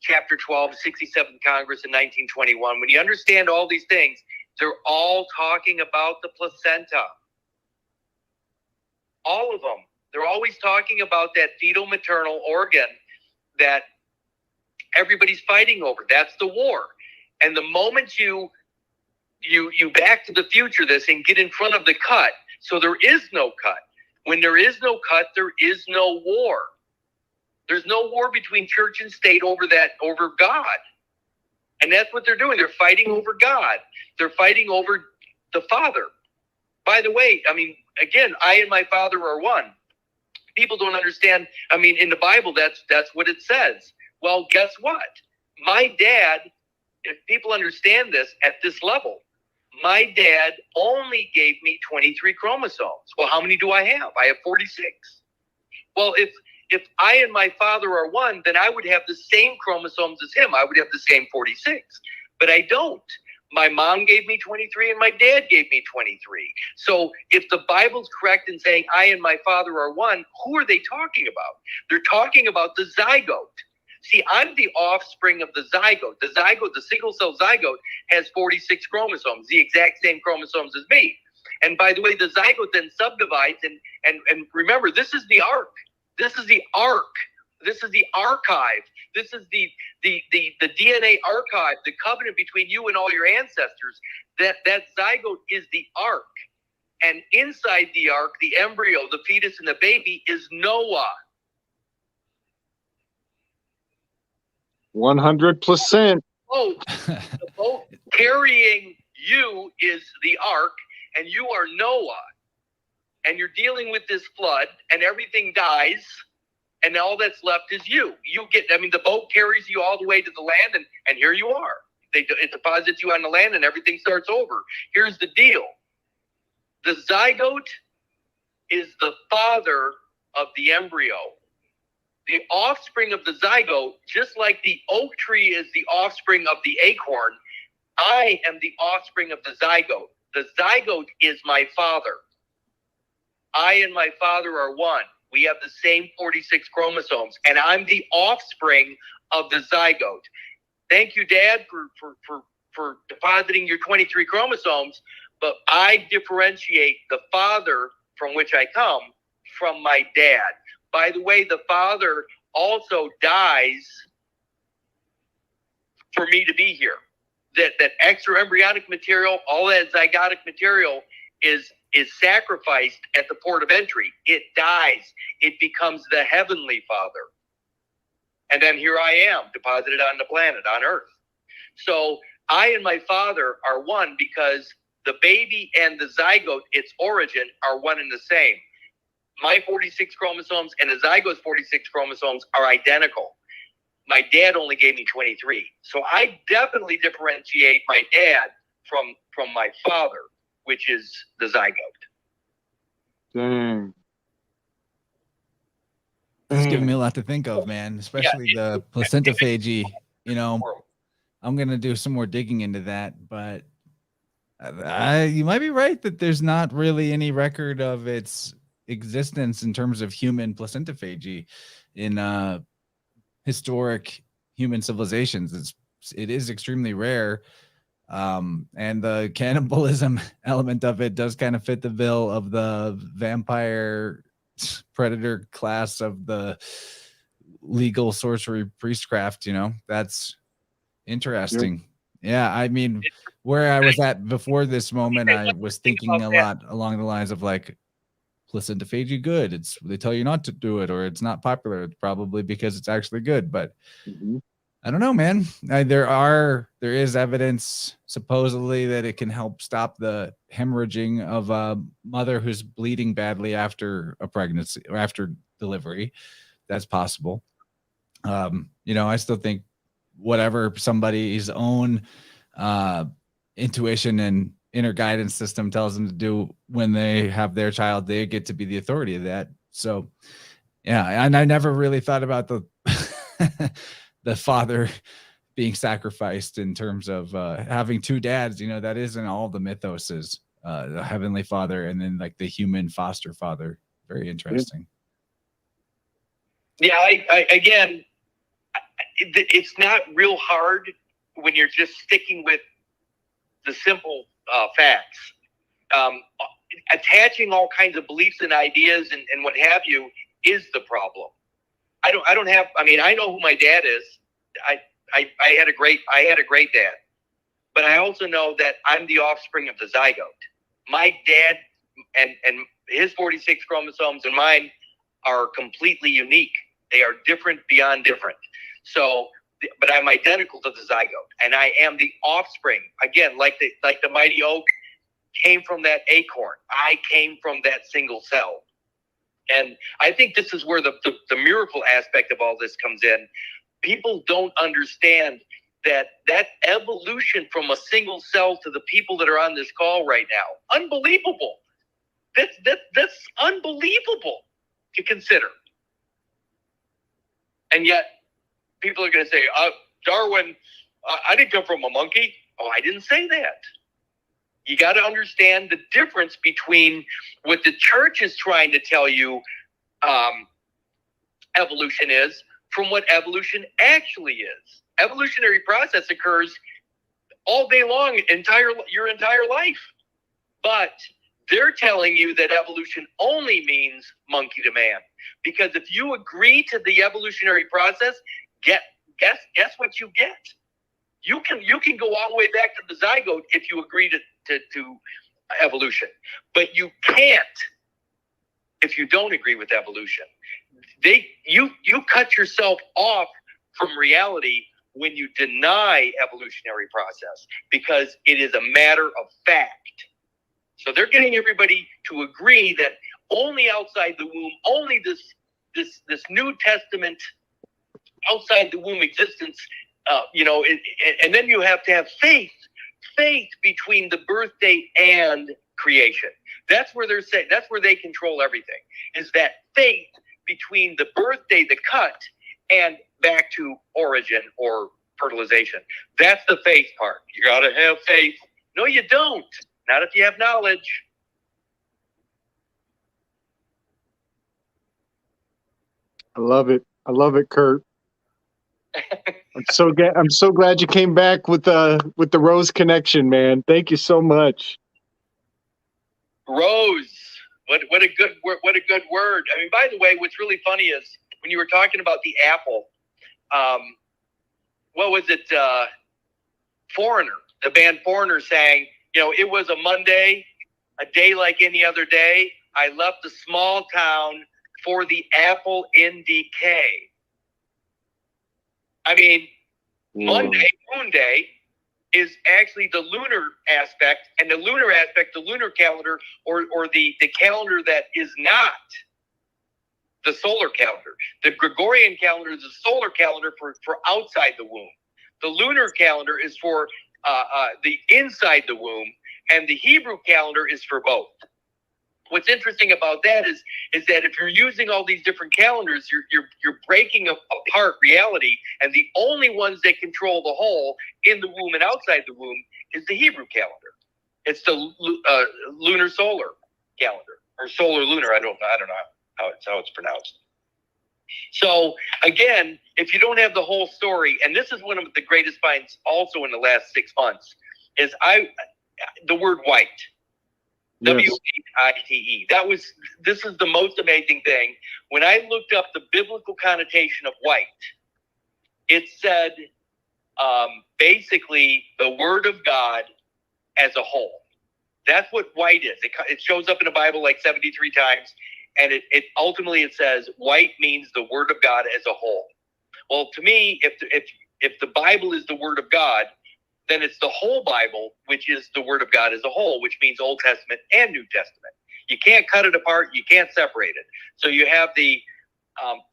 Chapter 12, 67th Congress in 1921, when you understand all these things, they're all talking about the placenta. All of them. They're always talking about that fetal maternal organ that everybody's fighting over. That's the war. And the moment you back to the future this and get in front of the cut, so there is no cut. When there is no cut, there is no war. There's no war between church and state over God. And that's what they're doing. They're fighting over God. They're fighting over the Father. By the way, I mean, again, I and my Father are one. People don't understand. I mean, in the Bible, that's what it says. Well, guess what? My dad, if people understand this at this level, my dad only gave me 23 chromosomes. Well, how many do I have? I have 46. Well, if I and my Father are one, then I would have the same chromosomes as him. I would have the same 46. But I don't. My mom gave me 23 and my dad gave me 23. So if the Bible's correct in saying I and my father are one, who are they talking about? They're talking about the zygote. See, I'm the offspring of the zygote. The zygote, the single cell zygote, has 46 chromosomes, the exact same chromosomes as me. And by the way, the zygote then subdivides, and remember, this is the ark. This is the ark. This is the archive. This is the DNA archive, the covenant between you and all your ancestors. That zygote is the ark. And inside the ark, the embryo, the fetus, and the baby is Noah. 100%. The boat carrying you is the ark, and you are Noah. And you're dealing with this flood, and everything dies. And all that's left is you. The boat carries you all the way to the land, and here you are. It deposits you on the land, and everything starts over. Here's the deal. The zygote is the father of the embryo. The offspring of the zygote, just like the oak tree is the offspring of the acorn, I am the offspring of the zygote. The zygote is my father. I and my father are one. We have the same 46 chromosomes, and I'm the offspring of the zygote. Thank you, Dad, for depositing your 23 chromosomes, but I differentiate the father from which I come from my dad. By the way, the father also dies for me to be here. That extra embryonic material, all that zygotic material is sacrificed at the port of entry. It dies. It becomes the heavenly Father. And then here I am, deposited on the planet, on Earth. So I and my Father are one because the baby and the zygote, its origin, are one and the same. My 46 chromosomes and the zygote's 46 chromosomes are identical. My dad only gave me 23. So I definitely differentiate my dad from my father, which is the zygote. Dang. It's giving me a lot to think of, man, especially the placentophagy. I'm going to do some more digging into that, but you might be right that there's not really any record of its existence in terms of human placentophagy in historic human civilizations. It is extremely rare. And the cannibalism element of it does kind of fit the bill of the vampire predator class of the legal sorcery priestcraft. That's interesting. Yeah, I mean, where I was at before this moment, I was thinking a lot along the lines of like, placentophagy good. They tell you not to do it, or it's not popular. It's probably because it's actually good, but I don't know, man. There is evidence supposedly that it can help stop the hemorrhaging of a mother who's bleeding badly after a pregnancy or after delivery. That's possible. I still think whatever somebody's own intuition and inner guidance system tells them to do when they have their child, they get to be the authority of that. So, yeah, and I never really thought about the the father being sacrificed in terms of having two dads. That is in all the mythoses, the heavenly father and then like the human foster father. Very interesting. Yeah, again, it's not real hard when you're just sticking with the simple facts. Attaching all kinds of beliefs and ideas and what have you is the problem. I know who my dad is. I had a great dad, but I also know that I'm the offspring of the zygote. My dad and his 46 chromosomes and mine are completely unique. They are different beyond different. So, but I'm identical to the zygote, and I am the offspring. Again, like the mighty oak came from that acorn. I came from that single cell. And I think this is where the miracle aspect of all this comes in. People don't understand that evolution from a single cell to the people that are on this call right now, unbelievable. That's unbelievable to consider. And yet people are going to say, Darwin, I didn't come from a monkey. Oh, I didn't say that. You got to understand the difference between what the church is trying to tell you evolution is from what evolution actually is. Evolutionary process occurs all day long, your entire life. But they're telling you that evolution only means monkey to man. Because if you agree to the evolutionary process, guess what you get? You can go all the way back to the zygote if you agree to evolution. But you can't if you don't agree with evolution. You cut yourself off from reality when you deny evolutionary process, because it is a matter of fact. So they're getting everybody to agree that only outside the womb, only this New Testament outside the womb existence, and then you have to have faith between the birth date and creation. That's where they're saying, that's where they control everything, is that faith between the birth date, the cut, and back to origin or fertilization. That's the faith part. You got to have faith. No, you don't. Not if you have knowledge. I love it. I love it, Kurt. I'm so glad you came back with the Rose connection, man. Thank you so much. Rose. What a good word. I mean, by the way, what's really funny is when you were talking about the apple, what was it? Foreigner. The band Foreigner sang, it was a Monday, a day like any other day. I left the small town for the apple in decay. I mean, Monday, Moon Day, is actually the lunar aspect, and the lunar aspect, the lunar calendar, or the calendar that is not the solar calendar. The Gregorian calendar is the solar calendar for outside the womb. The lunar calendar is for the inside the womb, and the Hebrew calendar is for both. What's interesting about that is that if you're using all these different calendars, you're breaking apart reality, and the only ones that control the whole in the womb and outside the womb is the Hebrew calendar. It's the lunar solar calendar, or solar lunar. I don't know how it's pronounced. So again, if you don't have the whole story, and this is one of the greatest finds also in the last 6 months, is the word white. Yes. W-H-I-T-E. This is the most amazing thing. When I looked up the biblical connotation of white, it said basically the word of God as a whole. That's what white is. It shows up in the Bible like 73 times, and it ultimately it says white means the word of God as a whole. Well, to me, if the Bible is the word of God, then it's the whole Bible, which is the word of God as a whole, which means Old Testament and New Testament. You can't cut it apart. You can't separate it. So you have the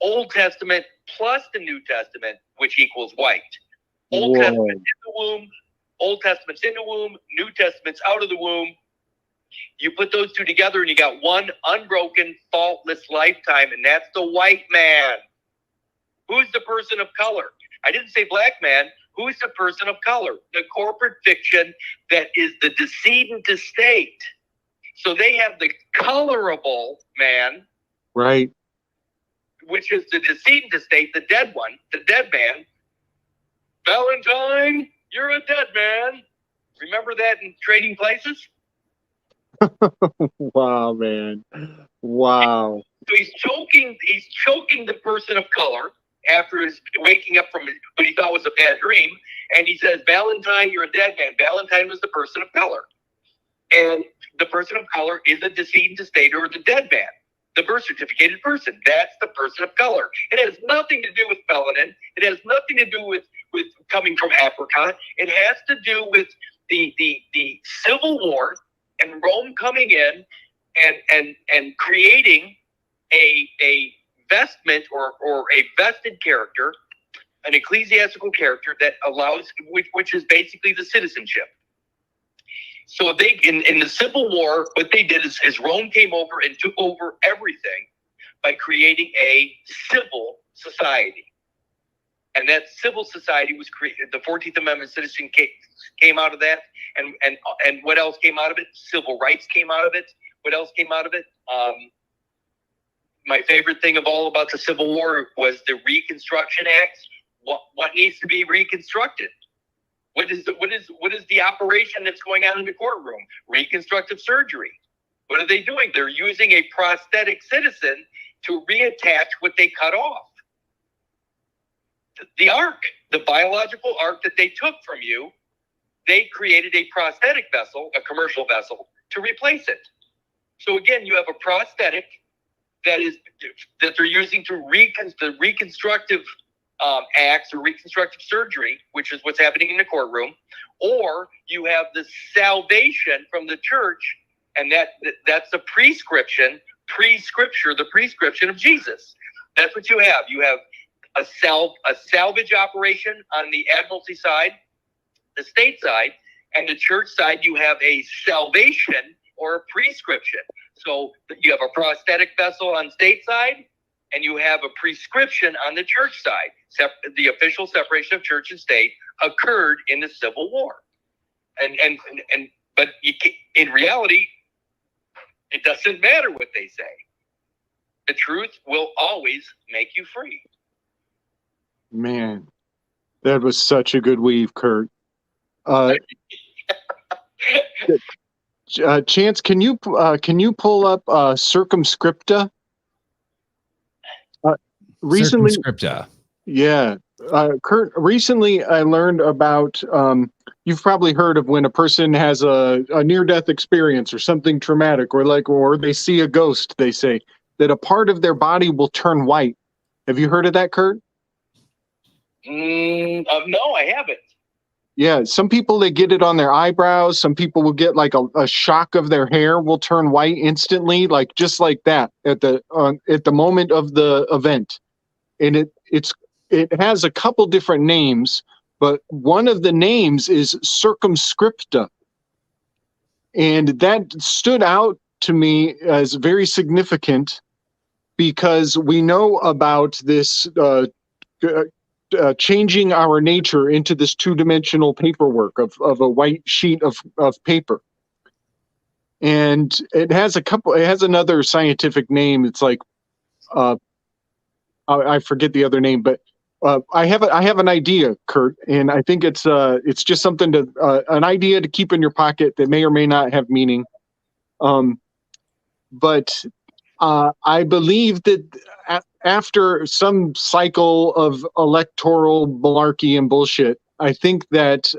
Old Testament plus the New Testament, which equals white. Old Testament in the womb, Old Testament's in the womb, New Testament's out of the womb. You put those two together and you got one unbroken, faultless lifetime, and that's the white man. Who's the person of color? I didn't say black man. Who is the person of color? The corporate fiction that is the decedent estate. So they have the colorable man. Right. Which is the decedent estate, the dead one, the dead man. Valentine, you're a dead man. Remember that in Trading Places? Wow, man. Wow. So he's choking the person of color after his waking up from what he thought was a bad dream. And he says, Valentine, you're a dead man. Valentine was the person of color. And the person of color is a decedent estate or the dead man, the birth certificated person. That's the person of color. It has nothing to do with melanin. It has nothing to do with coming from Africa. It has to do with the Civil War and Rome coming in and creating a vestment or a vested character, an ecclesiastical character that allows, which is basically the citizenship. So they in the Civil War, what they did is Rome came over and took over everything by creating a civil society. And that civil society was created. The 14th Amendment citizen came out of that. And what else came out of it? Civil rights came out of it. What else came out of it? My favorite thing of all about the Civil War was the Reconstruction Act. What needs to be reconstructed? What is the operation that's going on in the courtroom? Reconstructive surgery. What are they doing? They're using a prosthetic citizen to reattach what they cut off. The ark, the biological ark that they took from you, they created a prosthetic vessel, a commercial vessel, to replace it. So again, you have a prosthetic that they're using to the reconstructive acts or reconstructive surgery, which is what's happening in the courtroom, or you have the salvation from the church, and that's a prescription of Jesus. That's what you have. You have a salvage operation on the admiralty side, the state side, and the church side. You have a salvation or a prescription. So you have a prosthetic vessel on state side, and you have a prescription on the church side. The official separation of church and state occurred in the Civil War, but in reality, it doesn't matter what they say. The truth will always make you free. Man, that was such a good weave, Kurt. Chance, can you pull up circumscripta? Recently, Circumscripta. Yeah, Kurt. Recently, I learned about. You've probably heard of when a person has a near-death experience or something traumatic, or they see a ghost. They say that a part of their body will turn white. Have you heard of that, Kurt? No, I haven't. Yeah, some people, they get it on their eyebrows. Some people will get like a shock of their hair will turn white instantly, like just like that at the moment of the event. And it has a couple different names, but one of the names is circumscripta. And that stood out to me as very significant because we know about this changing our nature into this two-dimensional paperwork of a white sheet of paper. And it has another scientific name. It's like, I forget the other name, but I have an idea, Kurt, and I think it's just something an idea to keep in your pocket that may or may not have meaning. But I believe that after some cycle of electoral malarkey and bullshit, I think that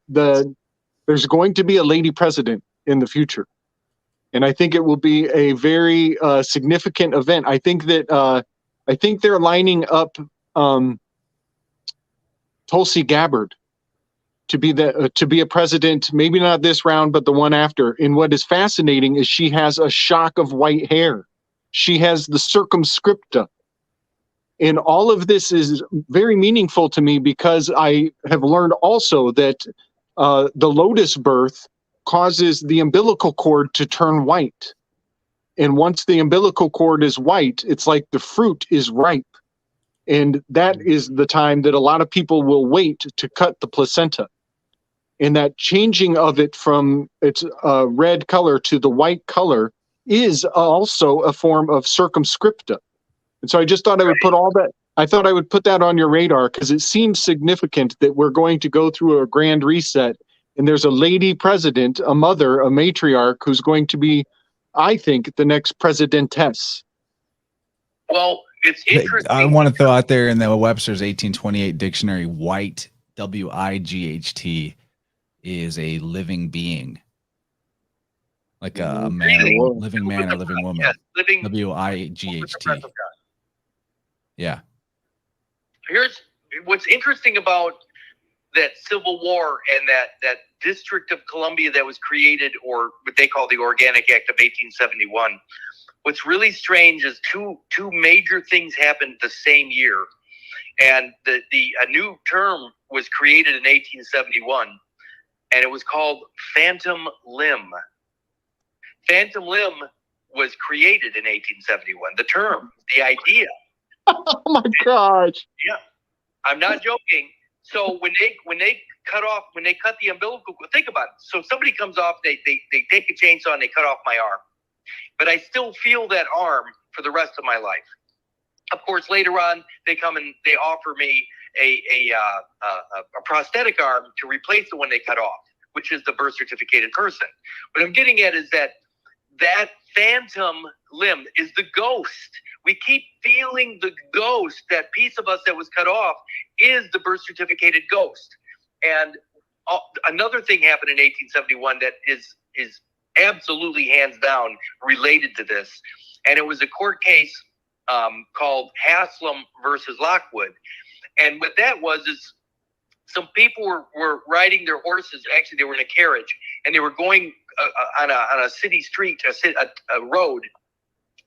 there's going to be a lady president in the future, and I think it will be a very significant event. I think they're lining up Tulsi Gabbard to be a president, maybe not this round, but the one after. And what is fascinating is she has a shock of white hair. She has the circumscripta. And all of this is very meaningful to me because I have learned also that the lotus birth causes the umbilical cord to turn white. And once the umbilical cord is white, it's like the fruit is ripe. And that is the time that a lot of people will wait to cut the placenta. And that changing of it from its red color to the white color is also a form of circumscripta. And so I just thought I would put that on your radar because it seems significant that we're going to go through a grand reset and there's a lady president, a mother, a matriarch who's going to be, I think, the next presidentess. Well, it's interesting. I want to throw out there in the Webster's 1828 dictionary, white, W-I-G-H-T, is a living being. Like a man, living man or living woman. Yes, living W-I-G-H-T. Yeah. Here's what's interesting about that Civil War and that District of Columbia that was created, or what they call the Organic Act of 1871. What's really strange is two major things happened the same year. And a new term was created in 1871, and it was called phantom limb. Phantom limb was created in 1871. The term, the idea. Oh my gosh. Yeah. I'm not joking. So when they cut the umbilical, think about it. So somebody comes off, they take a chainsaw and they cut off my arm, but I still feel that arm for the rest of my life. Of course, later on, they come and they offer me a prosthetic arm to replace the one they cut off, which is the birth certificated person. What I'm getting at is that phantom limb is the ghost. We keep feeling the ghost. That piece of us that was cut off is the birth certificated ghost. And another thing happened in 1871 that is absolutely hands down related to this. And it was a court case called Haslam versus Lockwood. And what that was is some people were riding their horses. Actually, they were in a carriage, and they were going on a city street, a road.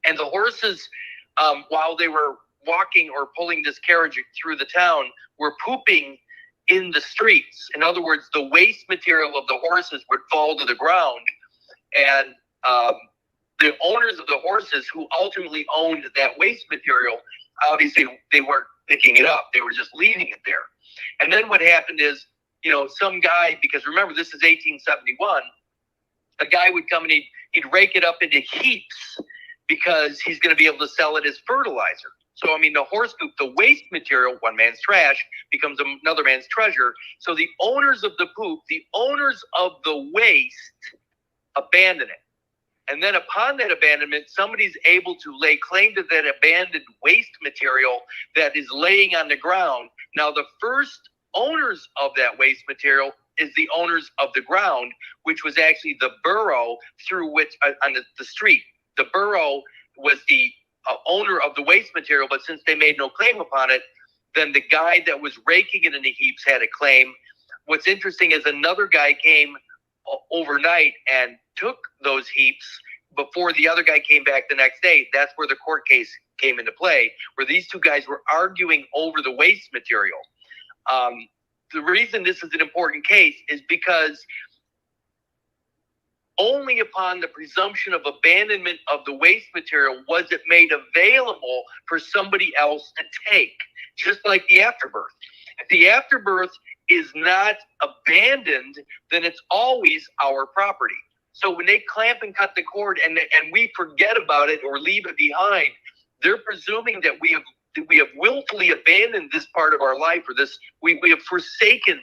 And the horses, while they were walking or pulling this carriage through the town, were pooping in the streets. In other words, the waste material of the horses would fall to the ground. And the owners of the horses, who ultimately owned that waste material, obviously they weren't picking it up. They were just leaving it there. And then what happened is, some guy, because remember, this is 1871, a guy would come and he'd rake it up into heaps because he's going to be able to sell it as fertilizer. So, the horse poop, the waste material, one man's trash, becomes another man's treasure. So the owners of the poop, the owners of the waste, abandon it. And then upon that abandonment, somebody's able to lay claim to that abandoned waste material that is laying on the ground. Now, the first owners of that waste material is the owners of the ground, which was actually the borough through which, on the street. The borough was the owner of the waste material, but since they made no claim upon it, then the guy that was raking it in the heaps had a claim. What's interesting is another guy came overnight and took those heaps before the other guy came back the next day. That's where the court case came into play, where these two guys were arguing over the waste material. The reason this is an important case is because only upon the presumption of abandonment of the waste material was it made available for somebody else to take, just like the afterbirth. If the afterbirth is not abandoned, then it's always our property. So when they clamp and cut the cord and we forget about it or leave it behind, they're presuming that we have willfully abandoned this part of our life, or we have forsaken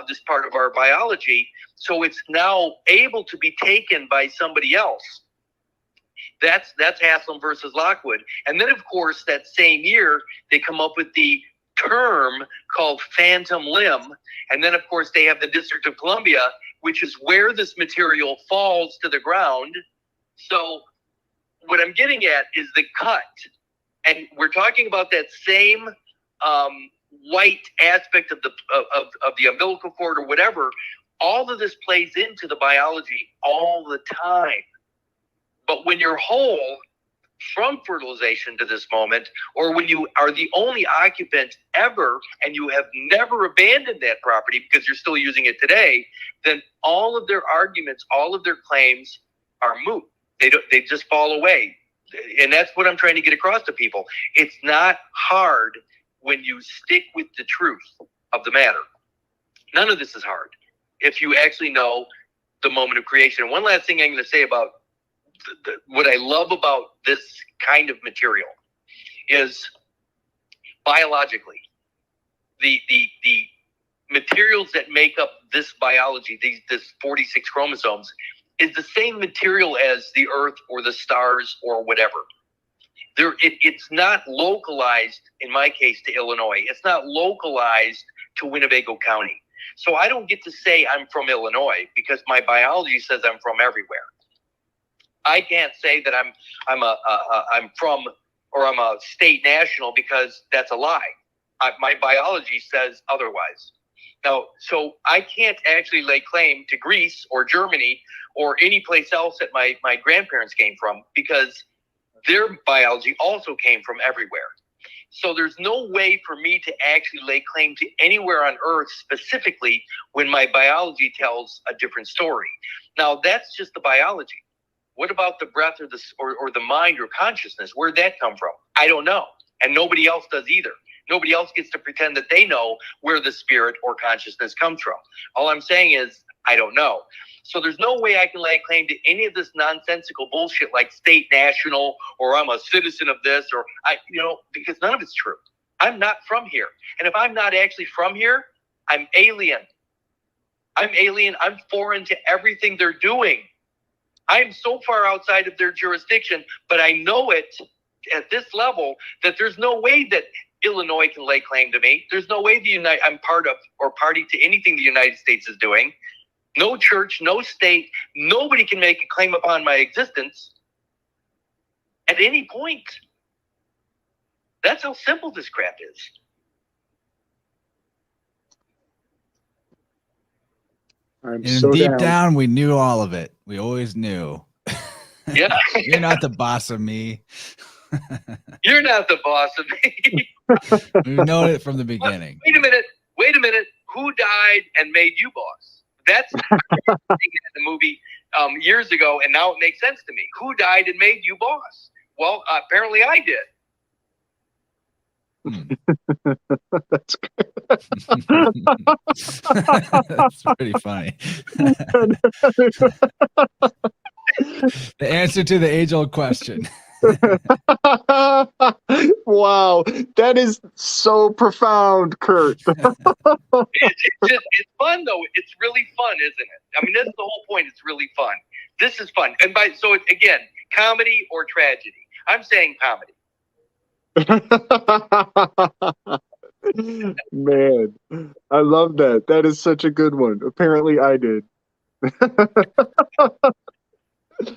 this part of our biology. So it's now able to be taken by somebody else. That's Haslam versus Lockwood. And then, of course, that same year, they come up with the term called phantom limb. And then, of course, they have the District of Columbia, which is where this material falls to the ground. So what I'm getting at is the cut. And we're talking about that same white aspect of the umbilical cord or whatever. All of this plays into the biology all the time. But when you're whole from fertilization to this moment, or when you are the only occupant ever and you have never abandoned that property because you're still using it today, then all of their arguments, all of their claims are moot. They just fall away. And that's what I'm trying to get across to people. It's not hard when you stick with the truth of the matter. None of this is hard if you actually know the moment of creation. And one last thing I'm going to say about what I love about this kind of material is biologically, the materials that make up this biology, this 46 chromosomes, is the same material as the Earth or the stars or whatever. It's not localized, in my case, to Illinois. It's not localized to Winnebago County. So I don't get to say I'm from Illinois because my biology says I'm from everywhere. I can't say that I'm from, or I'm a state national, because that's a lie. My biology says otherwise. Now, so I can't actually lay claim to Greece or Germany or any place else that my grandparents came from, because their biology also came from everywhere. So there's no way for me to actually lay claim to anywhere on Earth specifically when my biology tells a different story. Now, that's just the biology. What about the breath or the mind or consciousness? Where'd that come from? I don't know. And nobody else does either. Nobody else gets to pretend that they know where the spirit or consciousness comes from. All I'm saying is, I don't know. So there's no way I can lay claim to any of this nonsensical bullshit like state national, or I'm a citizen of this, or because none of it's true. I'm not from here. And if I'm not actually from here, I'm alien. I'm alien. I'm foreign to everything they're doing. I'm so far outside of their jurisdiction, but I know it at this level that there's no way that Illinois can lay claim to me. There's no way I'm part of or party to anything the United States is doing. No church, no state, nobody can make a claim upon my existence at any point. That's how simple this crap is. And deep down, we knew all of it. We always knew. Yeah. You're not the boss of me. You're not the boss of me. We've known it from the beginning. Wait a minute. Who died and made you boss? That's in the movie years ago, and now it makes sense to me. Who died and made you boss? Well, apparently I did. That's That's pretty funny. The answer to the age-old question. Wow, that is so profound, Kurt. It's fun though. It's really fun, isn't it? I mean, that's the whole point. It's really fun. This is fun. And so it's, again, comedy or tragedy. I'm saying comedy. Man, I love that. That is such a good one. Apparently I did. You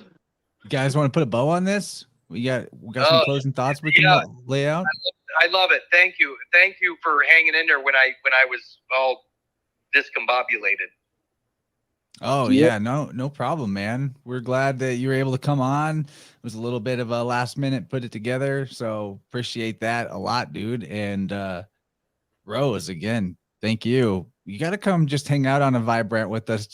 guys want to put a bow on this? We got some closing thoughts we can lay out. I love it. Thank you for hanging in there when I was all discombobulated. Oh yeah, no problem, man. We're glad that you were able to come on. It was a little bit of a last minute put it together, so appreciate that a lot, dude. And Rose, again, thank you. You got to come just hang out on a Vibrant with us,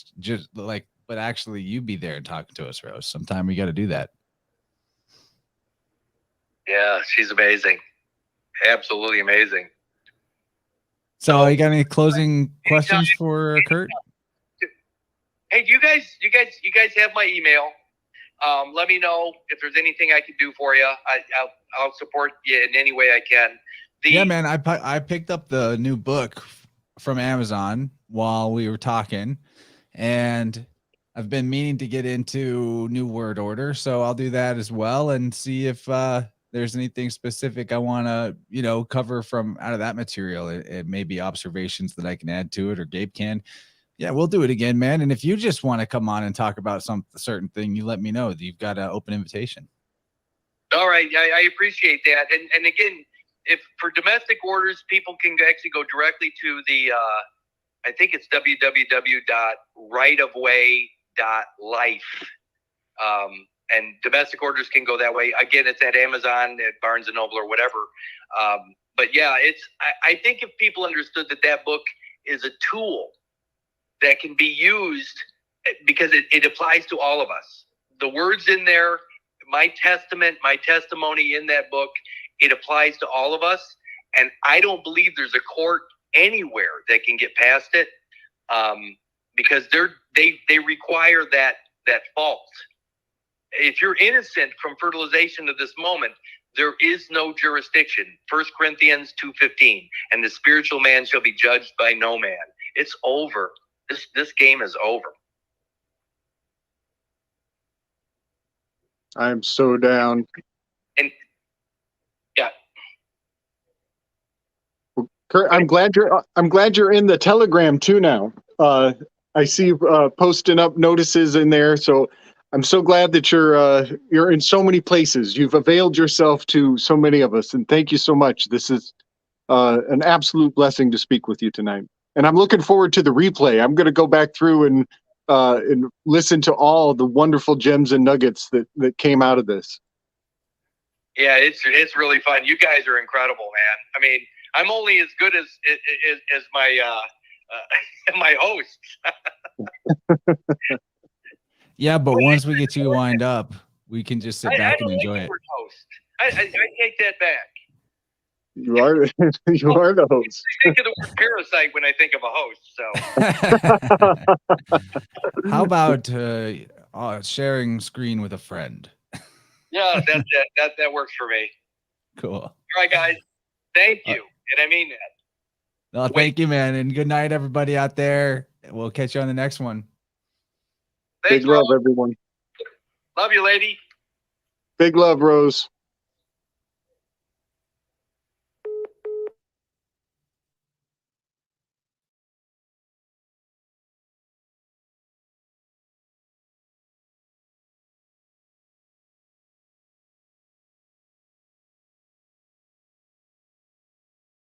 but actually you be there and talking to us, Rose. Sometime we got to do that. Yeah, she's amazing. Absolutely amazing. So you got any closing questions for Kurt? Hey, you guys have my email. Let me know if there's anything I can do for you. I'll support you in any way I can. Yeah, man, I picked up the new book from Amazon while we were talking, and I've been meaning to get into New Word Order, so I'll do that as well and see if there's anything specific I want to, cover from out of that material. It may be observations that I can add to it, or Gabe can. Yeah, we'll do it again, man. And if you just want to come on and talk about some certain thing, you let me know. You've got an open invitation. All right. I appreciate that. And again, if for domestic orders, people can actually go directly to the, I think it's www.rightofway.life. And domestic orders can go that way. Again, it's at Amazon, at Barnes & Noble or whatever. But yeah, I think if people understood that book is a tool that can be used, because it applies to all of us. The words in there, my testimony in that book, it applies to all of us. And I don't believe there's a court anywhere that can get past it, because they require that fault. If you're innocent from fertilization to this moment, there is no jurisdiction. 1 Corinthians 2:15, and the spiritual man shall be judged by no man. It's over. This game is over. I'm so down. And yeah, Kurt, I'm glad you're in the Telegram too now. I see you posting up notices in there, so I'm so glad that you're in so many places. You've availed yourself to so many of us, and thank you so much. This is an absolute blessing to speak with you tonight. And I'm looking forward to the replay. I'm going to go back through and listen to all the wonderful gems and nuggets that came out of this. Yeah, it's really fun. You guys are incredible, man. I mean, I'm only as good as my my hosts. Yeah, but once we get you lined up, we can just sit back and enjoy it. Host. I take that back. You are you are the host. I think of the word parasite when I think of a host. So How about sharing screen with a friend? yeah, that works for me. Cool. All right, guys. Thank you, and I mean that. Well, thank you, man, and good night, everybody out there. We'll catch you on the next one. Thanks, Big love, Rose. everyone. Love you, lady. Big love, Rose.